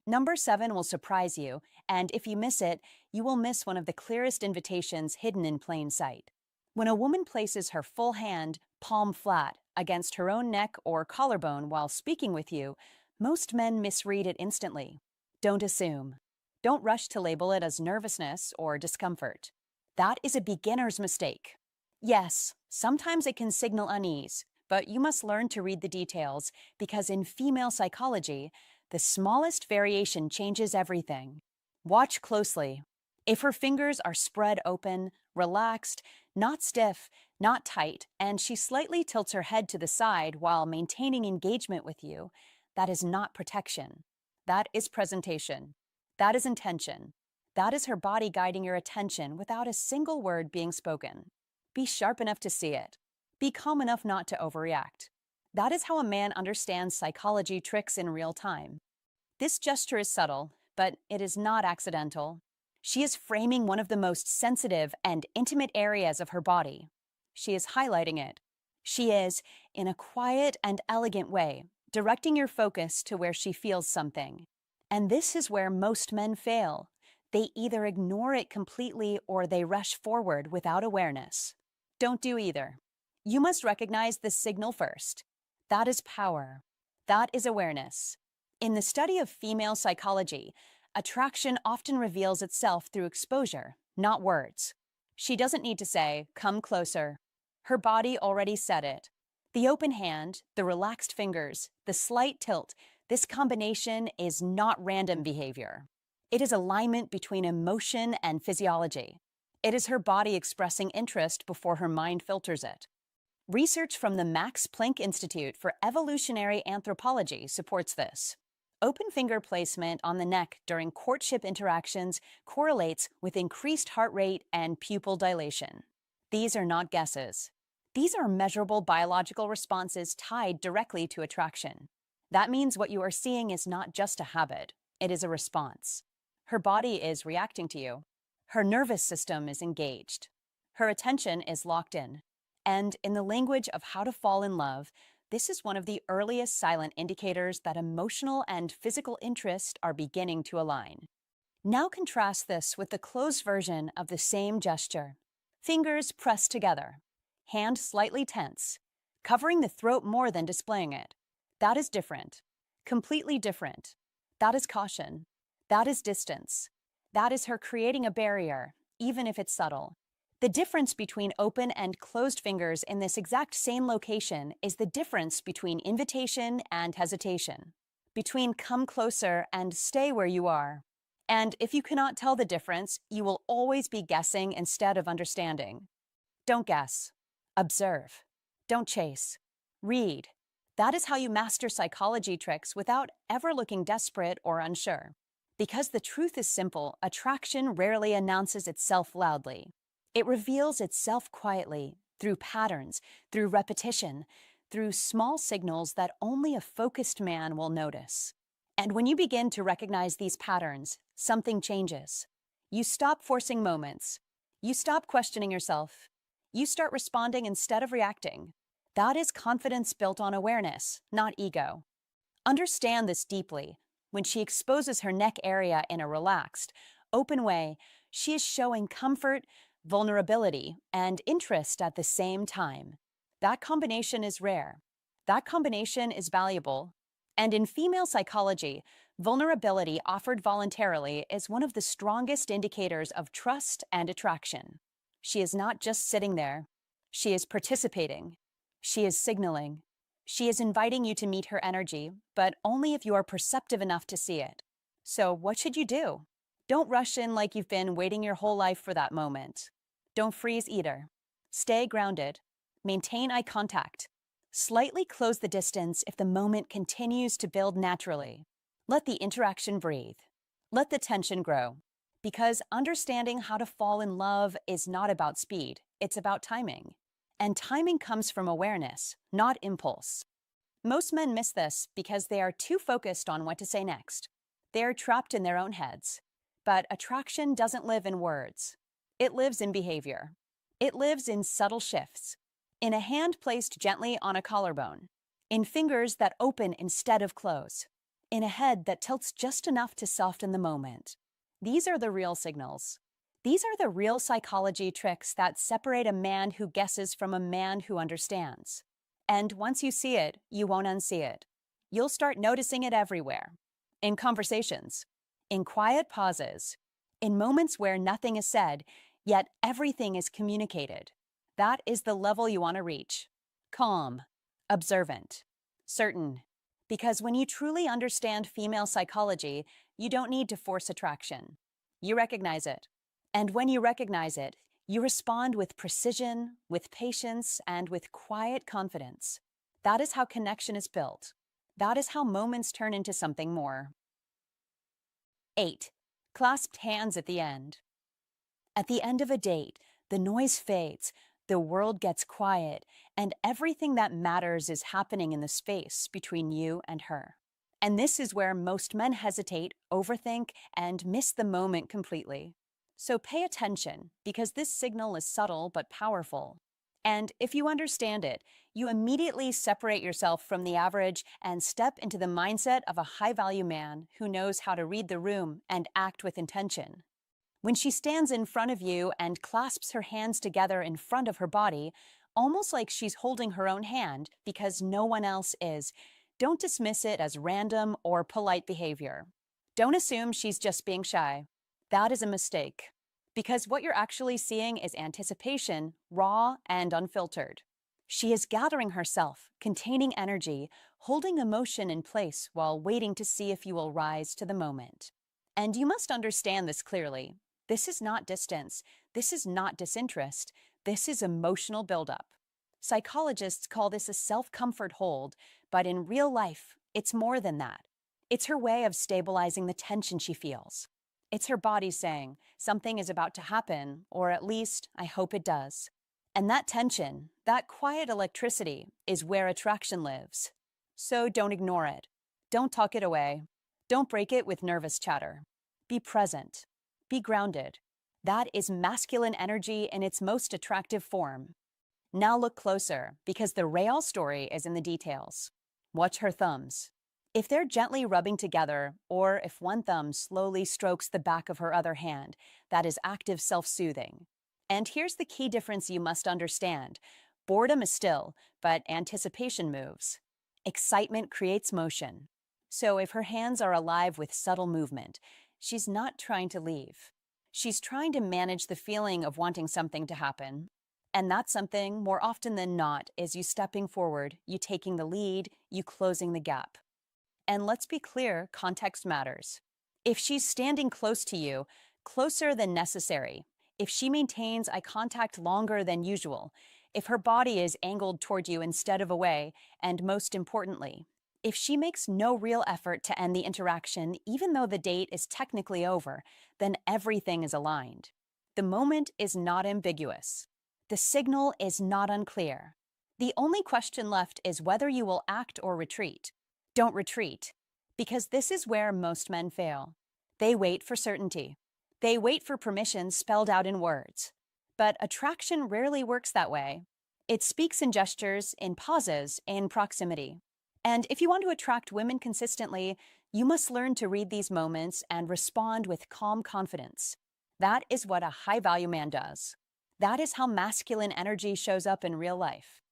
Number 7 will surprise you, and if you miss it, you will miss one of the clearest invitations hidden in plain sight. When a woman places her full hand, palm flat, against her own neck or collarbone while speaking with you, most men misread it instantly. Don't assume. Don't rush to label it as nervousness or discomfort. That is a beginner's mistake. Yes, sometimes it can signal unease, but you must learn to read the details, because in female psychology, the smallest variation changes everything. Watch closely. If her fingers are spread open, relaxed, not stiff, not tight, and she slightly tilts her head to the side while maintaining engagement with you, that is not protection. That is presentation. That is intention. That is her body guiding your attention without a single word being spoken. Be sharp enough to see it. Be calm enough not to overreact. That is how a man understands psychology tricks in real time. This gesture is subtle, but it is not accidental. She is framing one of the most sensitive and intimate areas of her body. She is highlighting it. She is, in a quiet and elegant way, directing your focus to where she feels something. And this is where most men fail. They either ignore it completely or they rush forward without awareness. Don't do either. You must recognize the signal first. That is power. That is awareness. In the study of female psychology, attraction often reveals itself through exposure, not words. She doesn't need to say, "Come closer." Her body already said it. The open hand, the relaxed fingers, the slight tilt, this combination is not random behavior. It is alignment between emotion and physiology. It is her body expressing interest before her mind filters it. Research from the Max Planck Institute for Evolutionary Anthropology supports this. Open finger placement on the neck during courtship interactions correlates with increased heart rate and pupil dilation. These are not guesses. These are measurable biological responses tied directly to attraction. That means what you are seeing is not just a habit, it is a response. Her body is reacting to you. Her nervous system is engaged. Her attention is locked in. And in the language of how to fall in love, this is one of the earliest silent indicators that emotional and physical interest are beginning to align. Now contrast this with the closed version of the same gesture. Fingers pressed together, hand slightly tense, covering the throat more than displaying it. That is different, completely different. That is caution. That is distance. That is her creating a barrier, even if it's subtle. The difference between open and closed fingers in this exact same location is the difference between invitation and hesitation, between come closer and stay where you are. And if you cannot tell the difference, you will always be guessing instead of understanding. Don't guess. Observe. Don't chase. Read. That is how you master psychology tricks without ever looking desperate or unsure. Because the truth is simple, attraction rarely announces itself loudly. It reveals itself quietly, through patterns, through repetition, through small signals that only a focused man will notice. And when you begin to recognize these patterns, something changes. You stop forcing moments. You stop questioning yourself. You start responding instead of reacting. That is confidence built on awareness, not ego. Understand this deeply. When she exposes her neck area in a relaxed, open way, she is showing comfort, vulnerability, and interest at the same time. That combination is rare. That combination is valuable. And in female psychology, vulnerability offered voluntarily is one of the strongest indicators of trust and attraction. She is not just sitting there. She is participating. She is signaling. She is inviting you to meet her energy, but only if you are perceptive enough to see it. So what should you do? Don't rush in like you've been waiting your whole life for that moment. Don't freeze either. Stay grounded. Maintain eye contact. Slightly close the distance if the moment continues to build naturally. Let the interaction breathe. Let the tension grow. Because understanding how to fall in love is not about speed, it's about timing. And timing comes from awareness, not impulse. Most men miss this because they are too focused on what to say next. They are trapped in their own heads. But attraction doesn't live in words. It lives in behavior. It lives in subtle shifts. In a hand placed gently on a collarbone. In fingers that open instead of close. In a head that tilts just enough to soften the moment. These are the real signals. These are the real psychology tricks that separate a man who guesses from a man who understands. And once you see it, you won't unsee it. You'll start noticing it everywhere. In conversations. In quiet pauses. In moments where nothing is said, yet everything is communicated. That is the level you want to reach. Calm. Observant. Certain. Because when you truly understand female psychology, you don't need to force attraction. You recognize it. And when you recognize it, you respond with precision, with patience, and with quiet confidence. That is how connection is built. That is how moments turn into something more. 8. Clasped hands at the end. At the end of a date, the noise fades, the world gets quiet, and everything that matters is happening in the space between you and her. And this is where most men hesitate, overthink, and miss the moment completely. So pay attention, because this signal is subtle but powerful. And if you understand it, you immediately separate yourself from the average and step into the mindset of a high-value man who knows how to read the room and act with intention. When she stands in front of you and clasps her hands together in front of her body, almost like she's holding her own hand because no one else is, don't dismiss it as random or polite behavior. Don't assume she's just being shy. That is a mistake, because what you're actually seeing is anticipation, raw and unfiltered. She is gathering herself, containing energy, holding emotion in place while waiting to see if you will rise to the moment. And you must understand this clearly. This is not distance. This is not disinterest. This is emotional buildup. Psychologists call this a self-comfort hold, but in real life, it's more than that. It's her way of stabilizing the tension she feels. It's her body saying, something is about to happen, or at least, I hope it does. And that tension, that quiet electricity, is where attraction lives. So don't ignore it. Don't tuck it away. Don't break it with nervous chatter. Be present. Be grounded. That is masculine energy in its most attractive form. Now look closer, because the real story is in the details. Watch her thumbs. If they're gently rubbing together, or if one thumb slowly strokes the back of her other hand, that is active self-soothing. And here's the key difference you must understand. Boredom is still, but anticipation moves. Excitement creates motion. So if her hands are alive with subtle movement, she's not trying to leave. She's trying to manage the feeling of wanting something to happen. And that something, more often than not, is you stepping forward, you taking the lead, you closing the gap. And let's be clear, context matters. If she's standing close to you, closer than necessary, if she maintains eye contact longer than usual, if her body is angled toward you instead of away, and most importantly, if she makes no real effort to end the interaction, even though the date is technically over, then everything is aligned. The moment is not ambiguous. The signal is not unclear. The only question left is whether you will act or retreat. Don't retreat, because this is where most men fail. They wait for certainty. They wait for permission spelled out in words. But attraction rarely works that way. It speaks in gestures, in pauses, in proximity. And if you want to attract women consistently, you must learn to read these moments and respond with calm confidence. That is what a high-value man does. That is how masculine energy shows up in real life.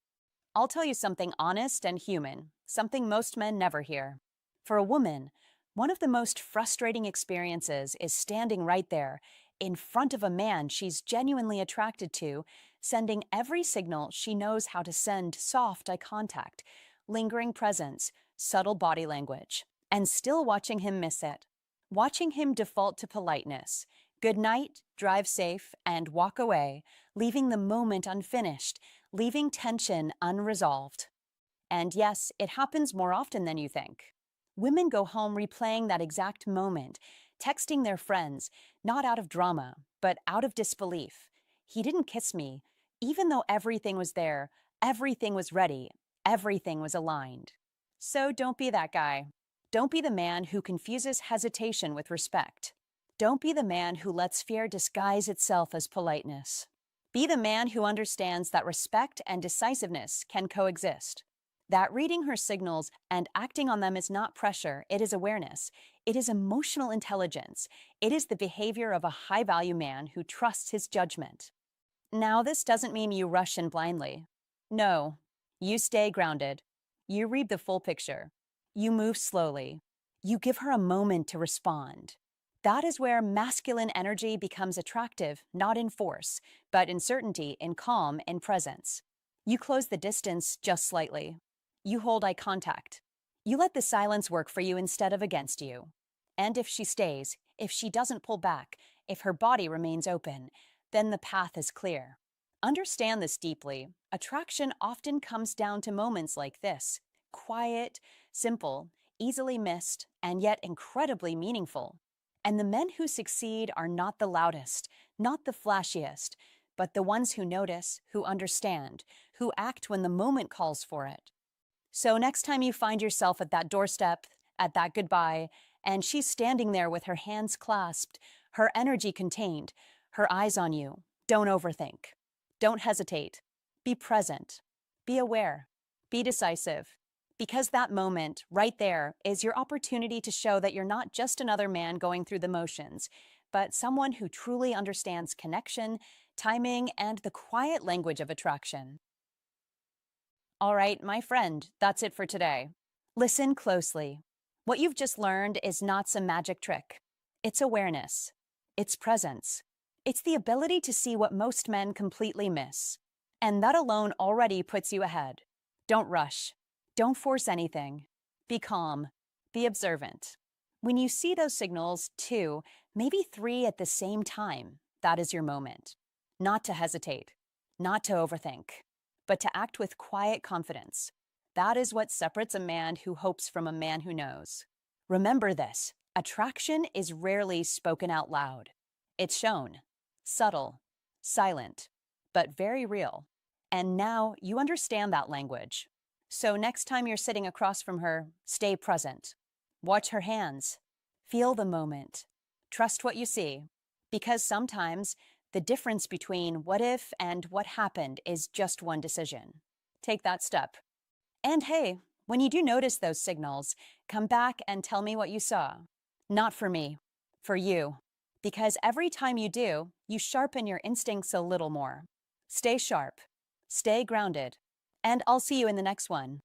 I'll tell you something honest and human, something most men never hear. For a woman, one of the most frustrating experiences is standing right there, in front of a man she's genuinely attracted to, sending every signal she knows how to send: soft eye contact, lingering presence, subtle body language, and still watching him miss it. Watching him default to politeness. Good night, drive safe, and walk away, leaving the moment unfinished, leaving tension unresolved. And yes, it happens more often than you think. Women go home replaying that exact moment, texting their friends, not out of drama, but out of disbelief. He didn't kiss me, even though everything was there, everything was ready, everything was aligned. So don't be that guy. Don't be the man who confuses hesitation with respect. Don't be the man who lets fear disguise itself as politeness. Be the man who understands that respect and decisiveness can coexist. That reading her signals and acting on them is not pressure, it is awareness. It is emotional intelligence. It is the behavior of a high-value man who trusts his judgment. Now, this doesn't mean you rush in blindly. No, you stay grounded. You read the full picture. You move slowly. You give her a moment to respond. That is where masculine energy becomes attractive, not in force, but in certainty, in calm, in presence. You close the distance just slightly. You hold eye contact. You let the silence work for you instead of against you. And if she stays, if she doesn't pull back, if her body remains open, then the path is clear. Understand this deeply. Attraction often comes down to moments like this: quiet, simple, easily missed, and yet incredibly meaningful. And the men who succeed are not the loudest, not the flashiest, but the ones who notice, who understand, who act when the moment calls for it. So next time you find yourself at that doorstep, at that goodbye, and she's standing there with her hands clasped, her energy contained, her eyes on you, don't overthink. Don't hesitate. Be present. Be aware. Be decisive. Because that moment, right there, is your opportunity to show that you're not just another man going through the motions, but someone who truly understands connection, timing, and the quiet language of attraction. All right, my friend, that's it for today. Listen closely. What you've just learned is not some magic trick. It's awareness. It's presence. It's the ability to see what most men completely miss. And that alone already puts you ahead. Don't rush. Don't force anything. Be calm. Be observant. When you see those signals, two, maybe three at the same time, that is your moment. Not to hesitate. Not to overthink, but to act with quiet confidence. That is what separates a man who hopes from a man who knows. Remember this: attraction is rarely spoken out loud. It's shown, subtle, silent, but very real. And now you understand that language. So next time you're sitting across from her, stay present. Watch her hands. Feel the moment. Trust what you see. Because sometimes the difference between what if and what happened is just one decision. Take that step. And hey, when you do notice those signals, come back and tell me what you saw. Not for me, for you. Because every time you do, you sharpen your instincts a little more. Stay sharp, stay grounded, and I'll see you in the next one.